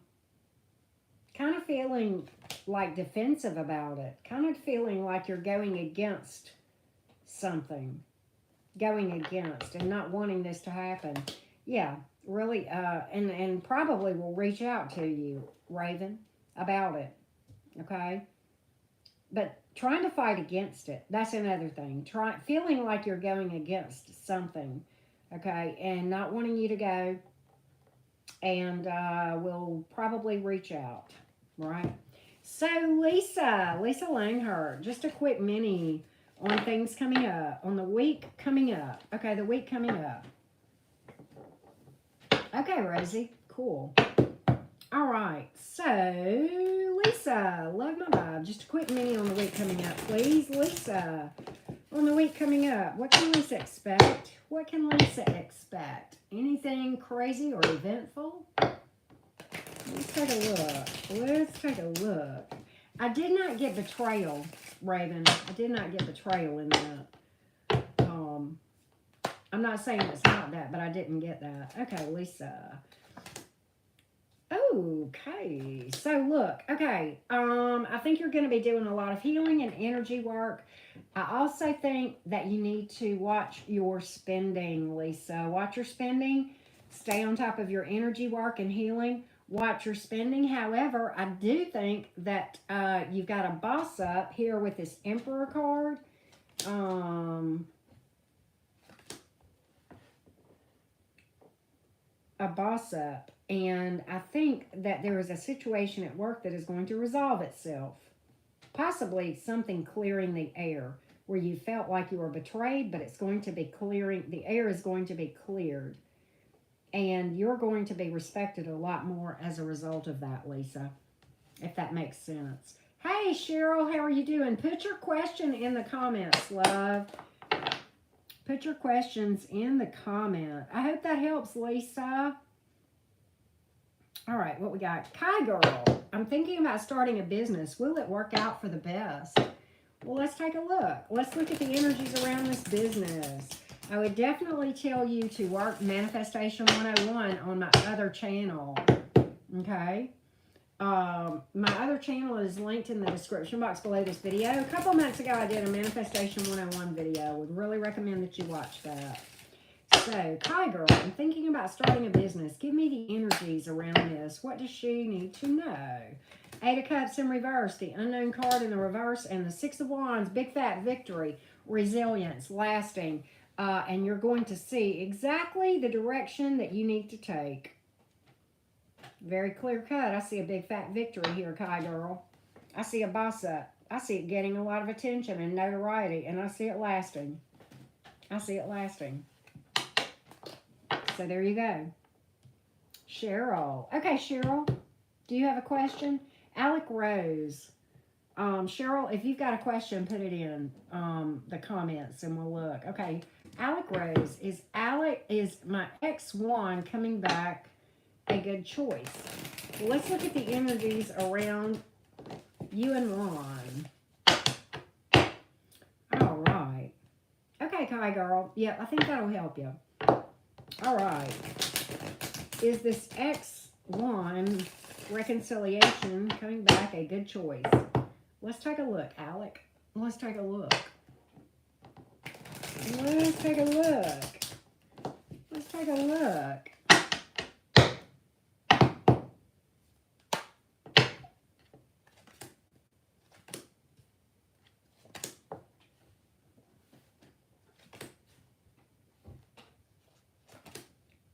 of feeling like defensive about it. Kind of feeling like you're going against something. Going against and not wanting this to happen. Yeah, really, and probably will reach out to you, Raven, about it, okay? But trying to fight against it, that's another thing. Feeling like you're going against something, okay, and not wanting you to go, and will probably reach out, right? So, Lisa Langhart, just a quick mini on things coming up, on the week coming up. Okay, the week coming up. Okay, Rosie, cool. All right, so Lisa, love my vibe. Just a quick mini on the week coming up, please. Lisa, on the week coming up, what can Lisa expect? What can Lisa expect? Anything crazy or eventful? Let's take a look. Let's take a look. I did not get betrayal, Raven. I did not get betrayal in that. I'm not saying it's not that, but I didn't get that. Okay, Lisa. Okay. So, look. Okay. I think you're going to be doing a lot of healing and energy work. I also think that you need to watch your spending, Lisa. Watch your spending. Stay on top of your energy work and healing. Watch your spending. However, I do think that you've got a boss up here with this Emperor card. A boss up. And I think that there is a situation at work that is going to resolve itself. Possibly something clearing the air where you felt like you were betrayed, but it's going to be clearing. The air is going to be cleared. And you're going to be respected a lot more as a result of that, Lisa, if that makes sense. Hey, Cheryl, how are you doing? Put your question in the comments, love. Put your questions in the comment. I hope that helps, Lisa. All right, what we got? Kai Girl, I'm thinking about starting a business. Will it work out for the best? Well, let's take a look. Let's look at the energies around this business. I would definitely tell you to work Manifestation 101 on my other channel. Okay? My other channel is linked in the description box below this video. A couple months ago, I did a Manifestation 101 video. Would really recommend that you watch that. So, Kai Girl, I'm thinking about starting a business. Give me the energies around this. What does she need to know? Eight of Cups in reverse, the Unknown card in the reverse, and the Six of Wands, big fat victory, resilience, lasting. And you're going to see exactly the direction that you need to take. Very clear cut. I see a big fat victory here, Kai Girl. I see a boss up. I see it getting a lot of attention and notoriety, and I see it lasting. I see it lasting. So there you go. Cheryl. Okay, Cheryl, do you have a question? Alec Rose. Cheryl, if you've got a question, put it in the comments and we'll look. Okay, Alec Rose. Is my ex-1 coming back a good choice? Well, let's look at the energies around you and Ron. All right. Okay, Kai Girl. Yeah, I think that'll help you. All right. Is this X1 reconciliation coming back a good choice? Let's take a look, Alec. Let's take a look. Let's take a look. Let's take a look.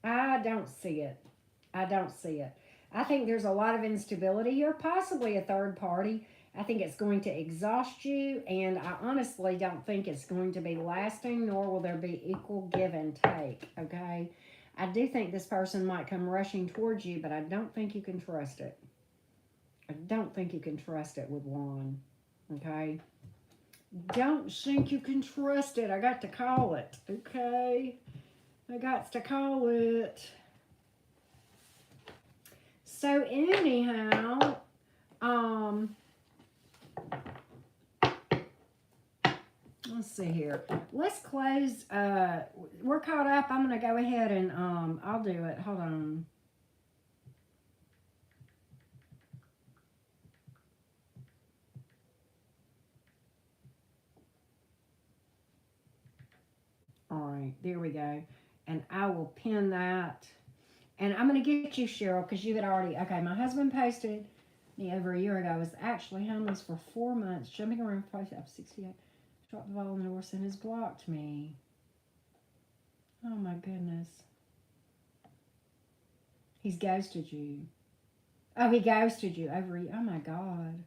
I don't see it. I don't see it. I think there's a lot of instability here, possibly a third party. I think it's going to exhaust you, and I honestly don't think it's going to be lasting, nor will there be equal give and take, okay? I do think this person might come rushing towards you, but I don't think you can trust it. I don't think you can trust it with Juan, okay? Don't think you can trust it. I got to call it, okay? I got to call it. So anyhow, let's see here. Let's close. We're caught up. I'm going to go ahead and I'll do it. Hold on. All right, there we go. And I will pin that. And I'm going to get you, Cheryl, because you had already... Okay, my husband posted me over a year ago. I was actually homeless for 4 months, jumping around place up 68. Dropped the ball in the horse and has blocked me. Oh, my goodness. He's ghosted you. Oh, he ghosted you over... Oh, my God.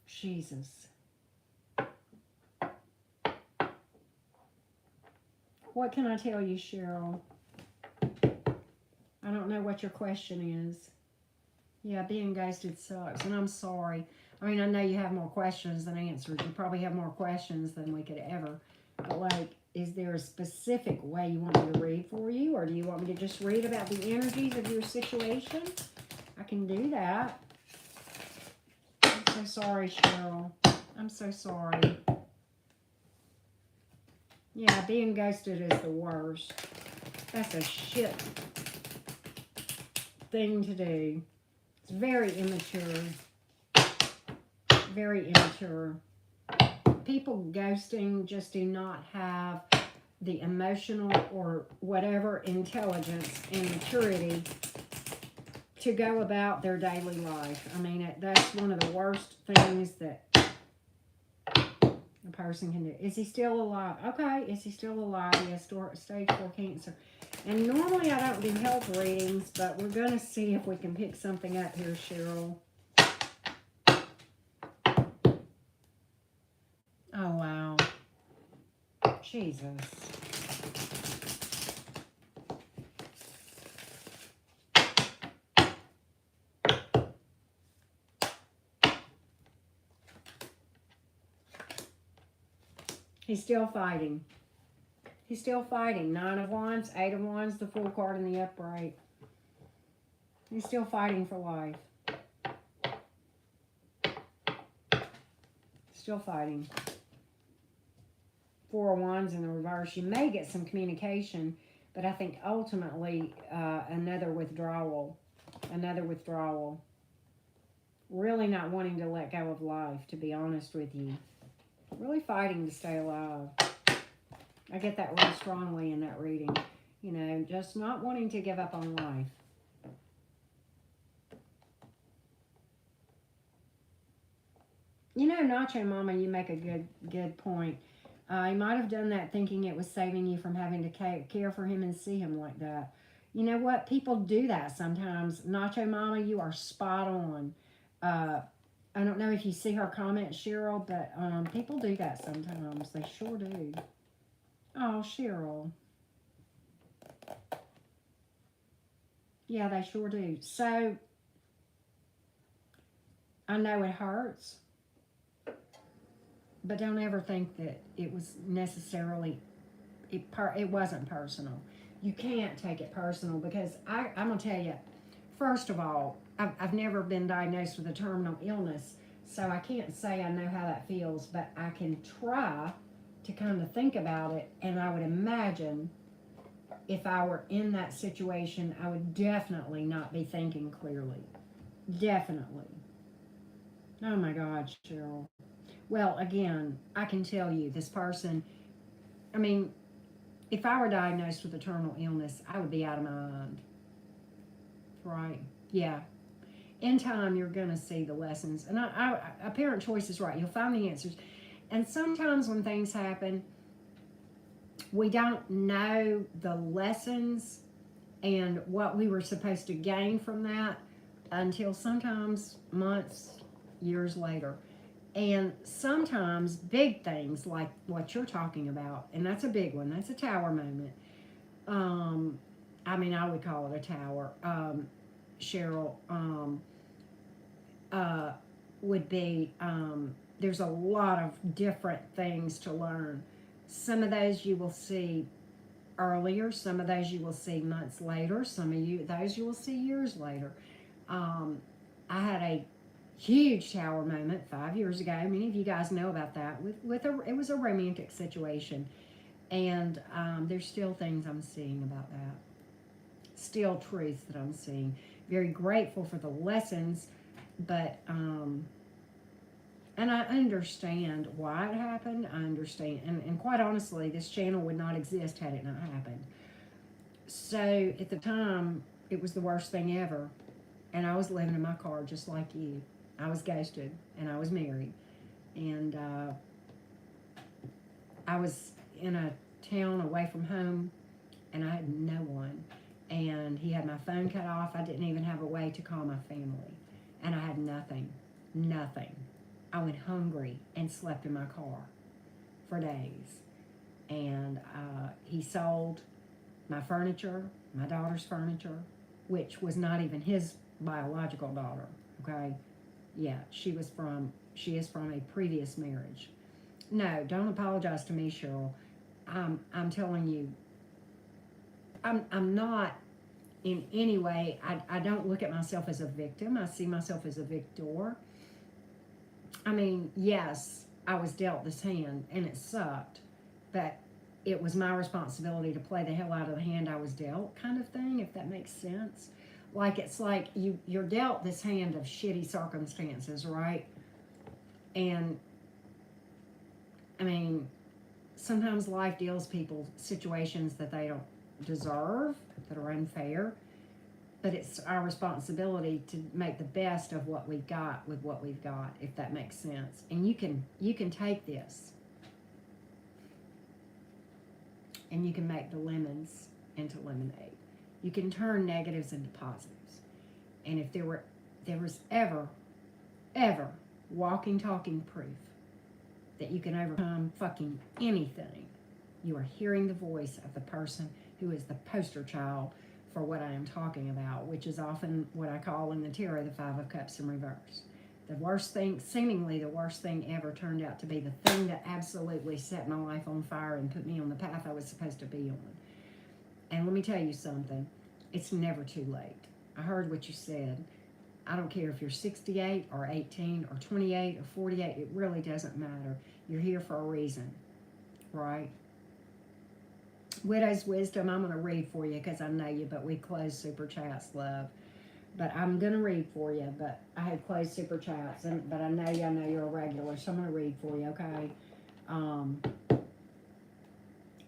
Jesus. What can I tell you, Cheryl? I don't know what your question is. Yeah, being ghosted sucks, and I'm sorry. I mean, I know you have more questions than answers. You probably have more questions than we could ever. But, like, is there a specific way you want me to read for you? Or do you want me to just read about the energies of your situation? I can do that. I'm so sorry, Cheryl. I'm so sorry. Yeah, being ghosted is the worst. That's a shit thing to do. It's very immature. Very immature. People ghosting just do not have the emotional or whatever intelligence and maturity to go about their daily life. I mean, that's one of the worst things that a person can do. Is he still alive? Okay, is he still alive? He has stage 4 cancer. And normally I don't do health readings, but we're going to see if we can pick something up here, Cheryl. Oh, wow. Jesus. He's still fighting. He's still fighting. 9 of Wands, 8 of Wands, the Fool card in the upright. He's still fighting for life. still fighting. Four of Wands in the reverse. You may get some communication, but I think ultimately another withdrawal. Another withdrawal. Really not wanting to let go of life, to be honest with you. Really fighting to stay alive. I get that really strongly in that reading. You know, just not wanting to give up on life. You know, Nacho Mama, you make a good point. You might have done that thinking it was saving you from having to care for him and see him like that. You know what? People do that sometimes. Nacho Mama, you are spot on. I don't know if you see her comment, Cheryl, but people do that sometimes. They sure do. Oh, Cheryl. Yeah, they sure do. So, I know it hurts, but don't ever think that it was necessarily, it wasn't personal. You can't take it personal because I'm going to tell you, first of all, I've never been diagnosed with a terminal illness, so I can't say I know how that feels, but I can try to kind of think about it, and I would imagine if I were in that situation, I would definitely not be thinking clearly. Definitely. Oh my God, Cheryl. Well, again, I can tell you, this person, I mean, if I were diagnosed with a terminal illness, I would be out of my mind. Right? Yeah. In time, you're going to see the lessons. And a parent choice is right. You'll find the answers. And sometimes when things happen, we don't know the lessons and what we were supposed to gain from that until sometimes months, years later. And sometimes big things like what you're talking about, and that's a big one, that's a tower moment. I mean, I would call it a tower. Cheryl, would be, there's a lot of different things to learn. Some of those you will see earlier, some of those you will see months later, some of those you will see years later. I had a huge tower moment 5 years ago. Many of you guys know about that. It was a romantic situation, and there's still things I'm seeing about that. Still truths that I'm seeing. Very grateful for the lessons, but and I understand why it happened. I understand, and quite honestly, this channel would not exist had it not happened. So at the time, it was the worst thing ever, and I was living in my car just like you. I was ghosted, and I was married, and I was in a town away from home, and I had no one, and he had my phone cut off. I didn't even have a way to call my family, and I had nothing. I went hungry and slept in my car for days, and he sold my furniture, my daughter's furniture, which was not even his biological daughter, okay? Yeah, she is from a previous marriage. No, don't apologize to me, Cheryl. I'm telling you, I'm not in any way, I don't look at myself as a victim. I see myself as a victor. I mean, yes, I was dealt this hand, and it sucked, but it was my responsibility to play the hell out of the hand I was dealt, kind of thing, if that makes sense. Like, it's like you're dealt this hand of shitty circumstances, right? And, I mean, sometimes life deals people situations that they don't deserve, that are unfair. But it's our responsibility to make the best of what we've got with what we've got, if that makes sense. And you can take this, and you can make the lemons into lemonade. You can turn negatives into positives. And if there was ever walking, talking proof that you can overcome fucking anything, you are hearing the voice of the person who is the poster child for what I am talking about, which is often what I call in the tarot the Five of Cups in reverse. The worst thing, seemingly the worst thing ever, turned out to be the thing that absolutely set my life on fire and put me on the path I was supposed to be on. And let me tell you something, it's never too late. I heard what you said. I don't care if you're 68 or 18 or 28 or 48. It really doesn't matter. You're here for a reason, right? Widow's Wisdom, I'm going to read for you because I know you, but we closed Super Chats, love. But I'm going to read for you, but I had closed Super Chats, but I know you're a regular, so I'm going to read for you, okay?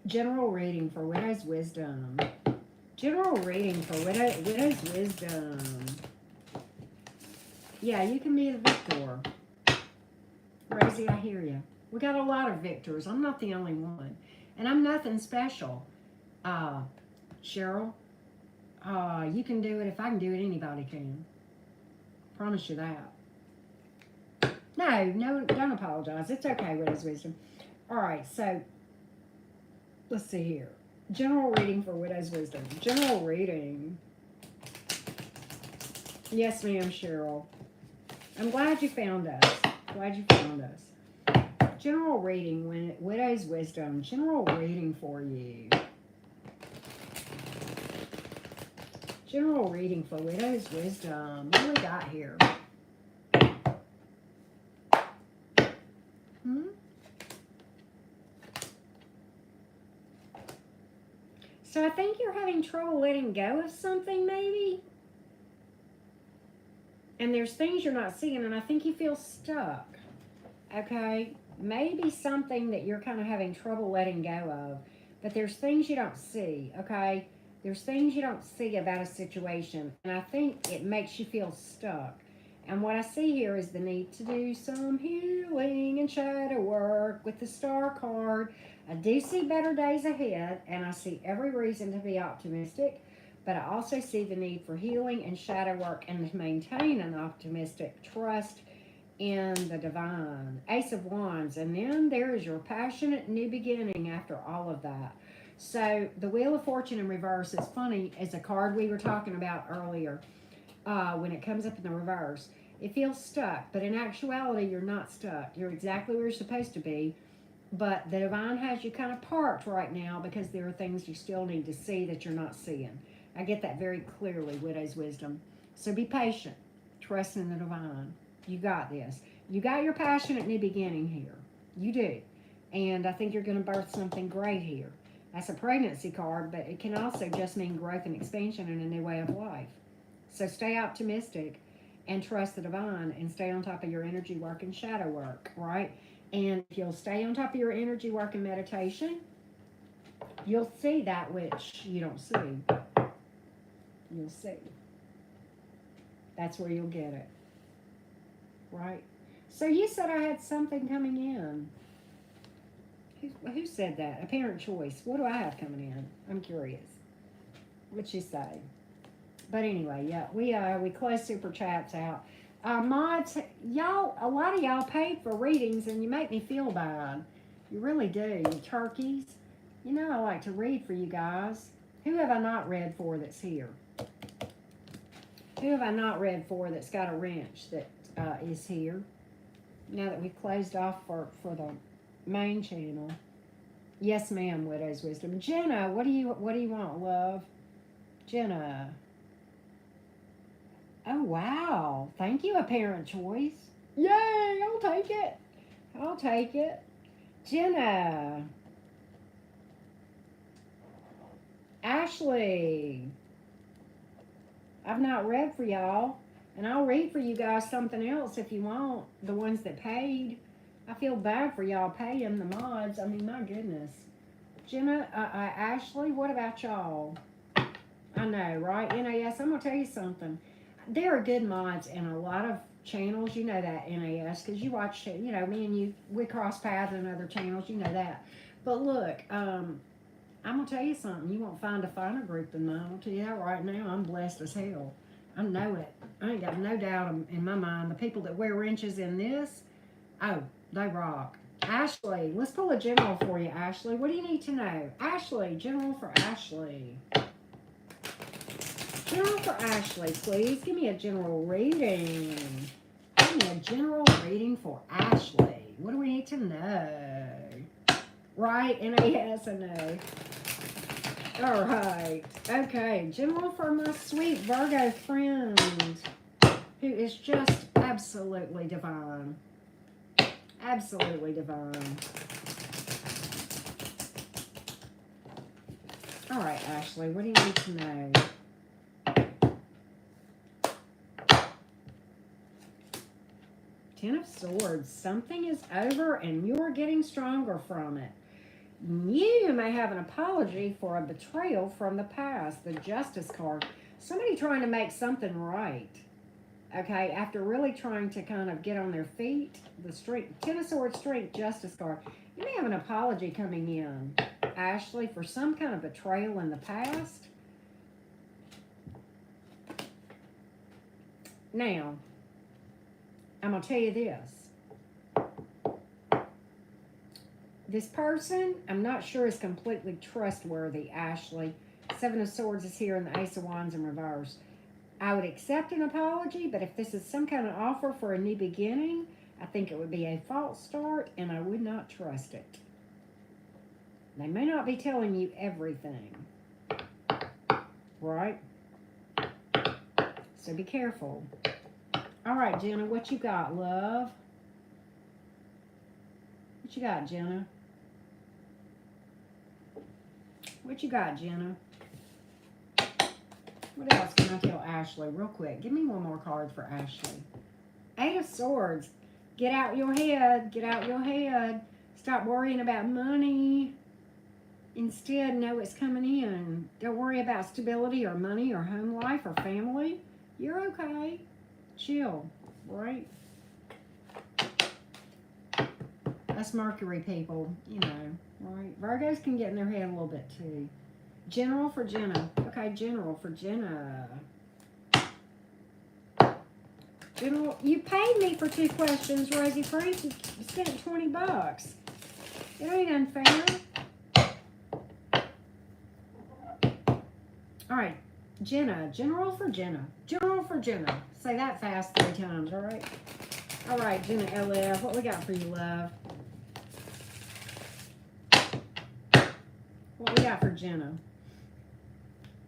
General reading for Widow's Wisdom. General reading for Widow's Wisdom. Yeah, you can be the victor. Rosie, I hear you. We got a lot of victors. I'm not the only one. And I'm nothing special. Cheryl, you can do it. If I can do it, anybody can. Promise you that. No, don't apologize. It's okay, Widow's Wisdom. All right, so let's see here. General reading for Widow's Wisdom. General reading. Yes, ma'am, Cheryl. I'm glad you found us. Glad you found us. General reading, Widow's Wisdom. General reading for you. General reading for Widow's Wisdom. What do we got here? So I think you're having trouble letting go of something, maybe. And there's things you're not seeing, and I think you feel stuck. Okay? Maybe something that you're kind of having trouble letting go of. But there's things you don't see, okay? There's things you don't see about a situation, and I think it makes you feel stuck. And what I see here is the need to do some healing and shadow work with the Star card. I do see better days ahead, and I see every reason to be optimistic, but I also see the need for healing and shadow work and to maintain an optimistic trust in the divine. Ace of Wands, and then there is your passionate new beginning after all of that. So the Wheel of Fortune in reverse is funny as a card we were talking about earlier. When it comes up in the reverse, it feels stuck, but in actuality, you're not stuck. You're exactly where you're supposed to be, but the divine has you kind of parked right now because there are things you still need to see that you're not seeing. I get that very clearly, Widow's Wisdom. So be patient. Trust in the divine. You got this. You got your passionate new beginning here. You do. And I think you're going to birth something great here. That's a pregnancy card, but it can also just mean growth and expansion in a new way of life. So stay optimistic and trust the divine and stay on top of your energy work and shadow work, right? And if you'll stay on top of your energy work and meditation, you'll see that which you don't see. You'll see. That's where you'll get it. Right? So you said I had something coming in. Who said that? Apparent choice. What do I have coming in? I'm curious. What'd you say? But anyway, yeah, we closed Super Chats out. Mods, y'all, a lot of y'all paid for readings and you make me feel bad. You really do, you turkeys. You know I like to read for you guys. Who have I not read for that's here? Who have I not read for that's got a wrench that is here? Now that we've closed off for the main channel. Yes, ma'am, Widow's Wisdom. Jenna, what do you want, love? Jenna. Oh, wow. Thank you, Apparent Choice. Yay, I'll take it. I'll take it. Jenna. Ashley. I've not read for y'all. And I'll read for you guys something else if you want. The ones that paid. I feel bad for y'all paying the mods. I mean, my goodness. Jenna, Ashley, what about y'all? I know, right? NAS, I'm going to tell you something. There are good mods in a lot of channels. You know that, NAS, because you watch, you know, me and you, we cross paths in other channels. You know that. But look, I'm going to tell you something. You won't find a finer group than mine. I'll tell you that right now. I'm blessed as hell. I know it. I ain't got no doubt in my mind. The people that wear wrenches in this, oh, they rock. Ashley, let's pull a general for you, Ashley. What do you need to know? Ashley, general for Ashley. General for Ashley, please. Give me a general reading. Give me a general reading for Ashley. What do we need to know? Right? NAS, I know. All right. Okay. General for my sweet Virgo friend. who is just absolutely divine. Absolutely divine. All right, Ashley, what do you need to know? Ten of Swords. Something is over and you're getting stronger from it. You may have an apology for a betrayal from the past. The Justice card. Somebody trying to make something right. Okay, after really trying to kind of get on their feet. The Strength, Ten of Swords, Strength, Justice card. You may have an apology coming in, Ashley, for some kind of betrayal in the past. Now, I'm going to tell you this. This person, I'm not sure is completely trustworthy, Ashley. Seven of Swords is here and the Ace of Wands in reverse. I would accept an apology, but if this is some kind of offer for a new beginning, I think it would be a false start and I would not trust it. They may not be telling you everything. Right? So be careful. All right, Jenna, what you got, love? What you got, Jenna? What you got, Jenna? What else can I tell Ashley? Real quick. Give me one more card for Ashley. Eight of Swords. Get out your head. Get out your head. Stop worrying about money. Instead, know it's coming in. Don't worry about stability or money or home life or family. You're okay. Chill. Right? Us Mercury people, you know, right? Virgos can get in their head a little bit too. General for Jenna. Okay, General for Jenna. General, you paid me for 2 questions, Rosie Frank. You spent $20. It ain't unfair. All right, Jenna. General for Jenna. General for Jenna. Say that fast 3 times, all right? All right, Jenna LF, what we got for you, love? What we got for Jenna?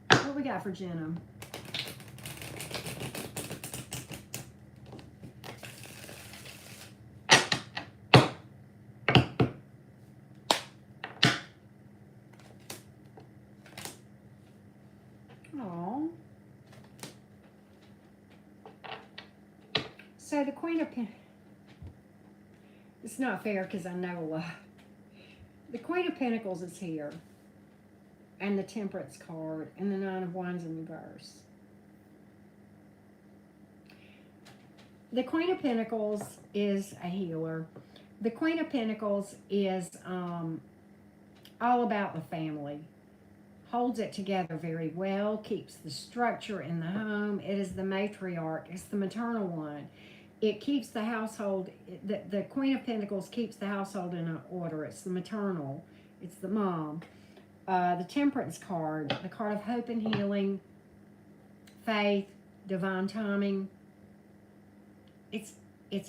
What we got for Jenna? Oh. So the Queen of Pentacles. It's not fair because I know a lot. The Queen of Pentacles is here. And the Temperance card. And the Nine of Wands in reverse. The Queen of Pentacles is a healer. The Queen of Pentacles is all about the family. Holds it together very well. Keeps the structure in the home. It is the matriarch. It's the maternal one. It keeps the household. The Queen of Pentacles keeps the household in order. It's the maternal. It's the mom. The Temperance card. The card of hope and healing. Faith. Divine timing. It's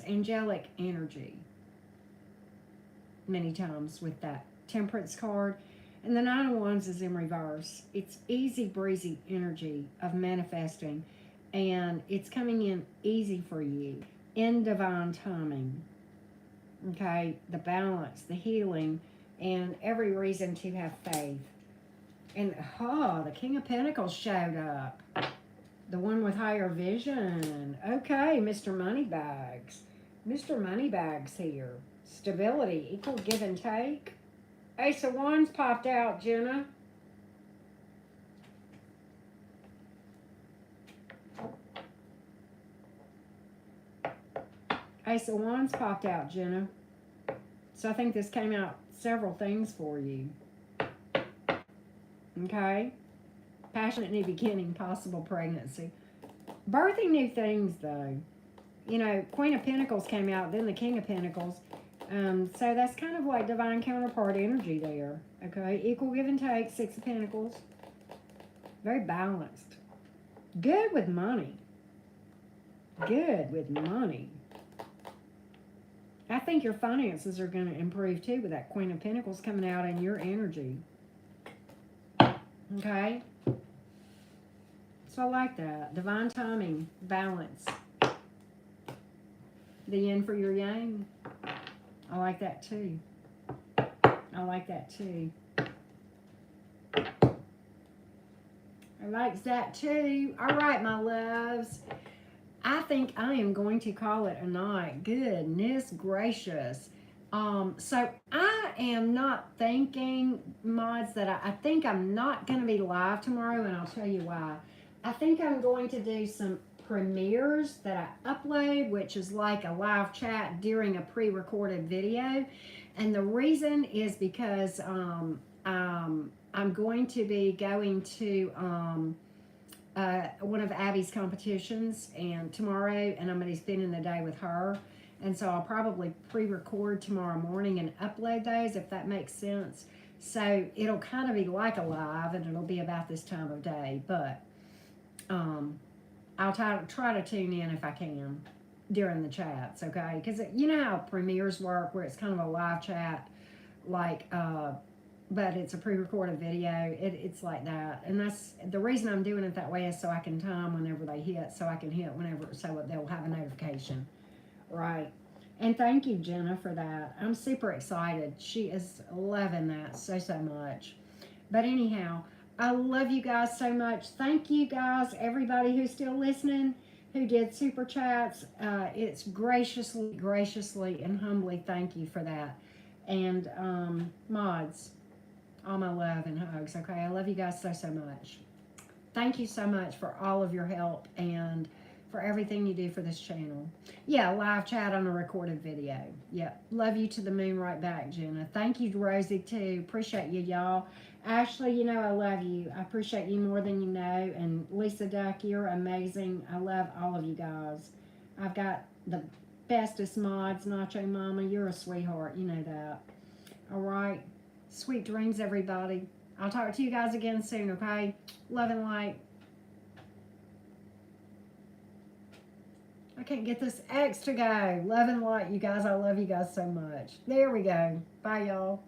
angelic energy. Many times with that Temperance card. And the Nine of Wands is in reverse. It's easy breezy energy of manifesting. And it's coming in easy for you. In divine timing. Okay? The balance, the healing, and every reason to have faith. And, the King of Pentacles showed up. The one with higher vision. Okay, Mr. Moneybags. Mr. Moneybags here. Stability, equal give and take. Ace of Wands popped out, Jenna. Ace of Wands popped out, Jenna. So I think this came out several things for you. Okay? Passionate new beginning, possible pregnancy. Birthing new things, though. You know, Queen of Pentacles came out, then the King of Pentacles. So that's kind of like divine counterpart energy there. Okay? Equal give and take, Six of Pentacles. Very balanced. Good with money. Good with money. I think your finances are going to improve too with that Queen of Pentacles coming out in your energy. Okay? So I like that. Divine timing, balance. The yin for your yang. I like that too. I like that too. I like that too. All right, my loves. I think I am going to call it a night. Goodness gracious. So I am not thinking, mods, that I think I'm not going to be live tomorrow, and I'll tell you why. I think I'm going to do some premieres that I upload, which is like a live chat during a pre-recorded video. And the reason is because I'm going to be going to one of Abby's competitions and tomorrow, and I'm going to be spending the day with her. And so I'll probably pre-record tomorrow morning and upload those, if that makes sense. So it'll kind of be like a live, and it'll be about this time of day. But I'll try to tune in if I can during the chats, okay? Because you know how premieres work, where it's kind of a live chat, like, but it's a pre-recorded video. It's like that. And that's the reason I'm doing it that way, is so I can time whenever they hit, so I can hit whenever, so they'll have a notification. Right. And thank you, Jenna, for that. I'm super excited. She is loving that so much. But anyhow, I love you guys so much. Thank you guys, everybody who's still listening, who did super chats. It's graciously and humbly thank you for that. And mods, all my love and hugs, okay? I love you guys so much. Thank you so much for all of your help and for everything you do for this channel. Yeah, live chat on a recorded video. Yep. Love you to the moon right back, Jenna. Thank you, Rosie, too. Appreciate you, y'all. Ashley, you know I love you. I appreciate you more than you know. And Lisa Duck, you're amazing. I love all of you guys. I've got the bestest mods. Nacho Mama, you're a sweetheart. You know that. All right. Sweet dreams, everybody. I'll talk to you guys again soon, okay? Love and light. I can't get this X to go. Love and light, you guys. I love you guys so much. There we go. Bye, y'all.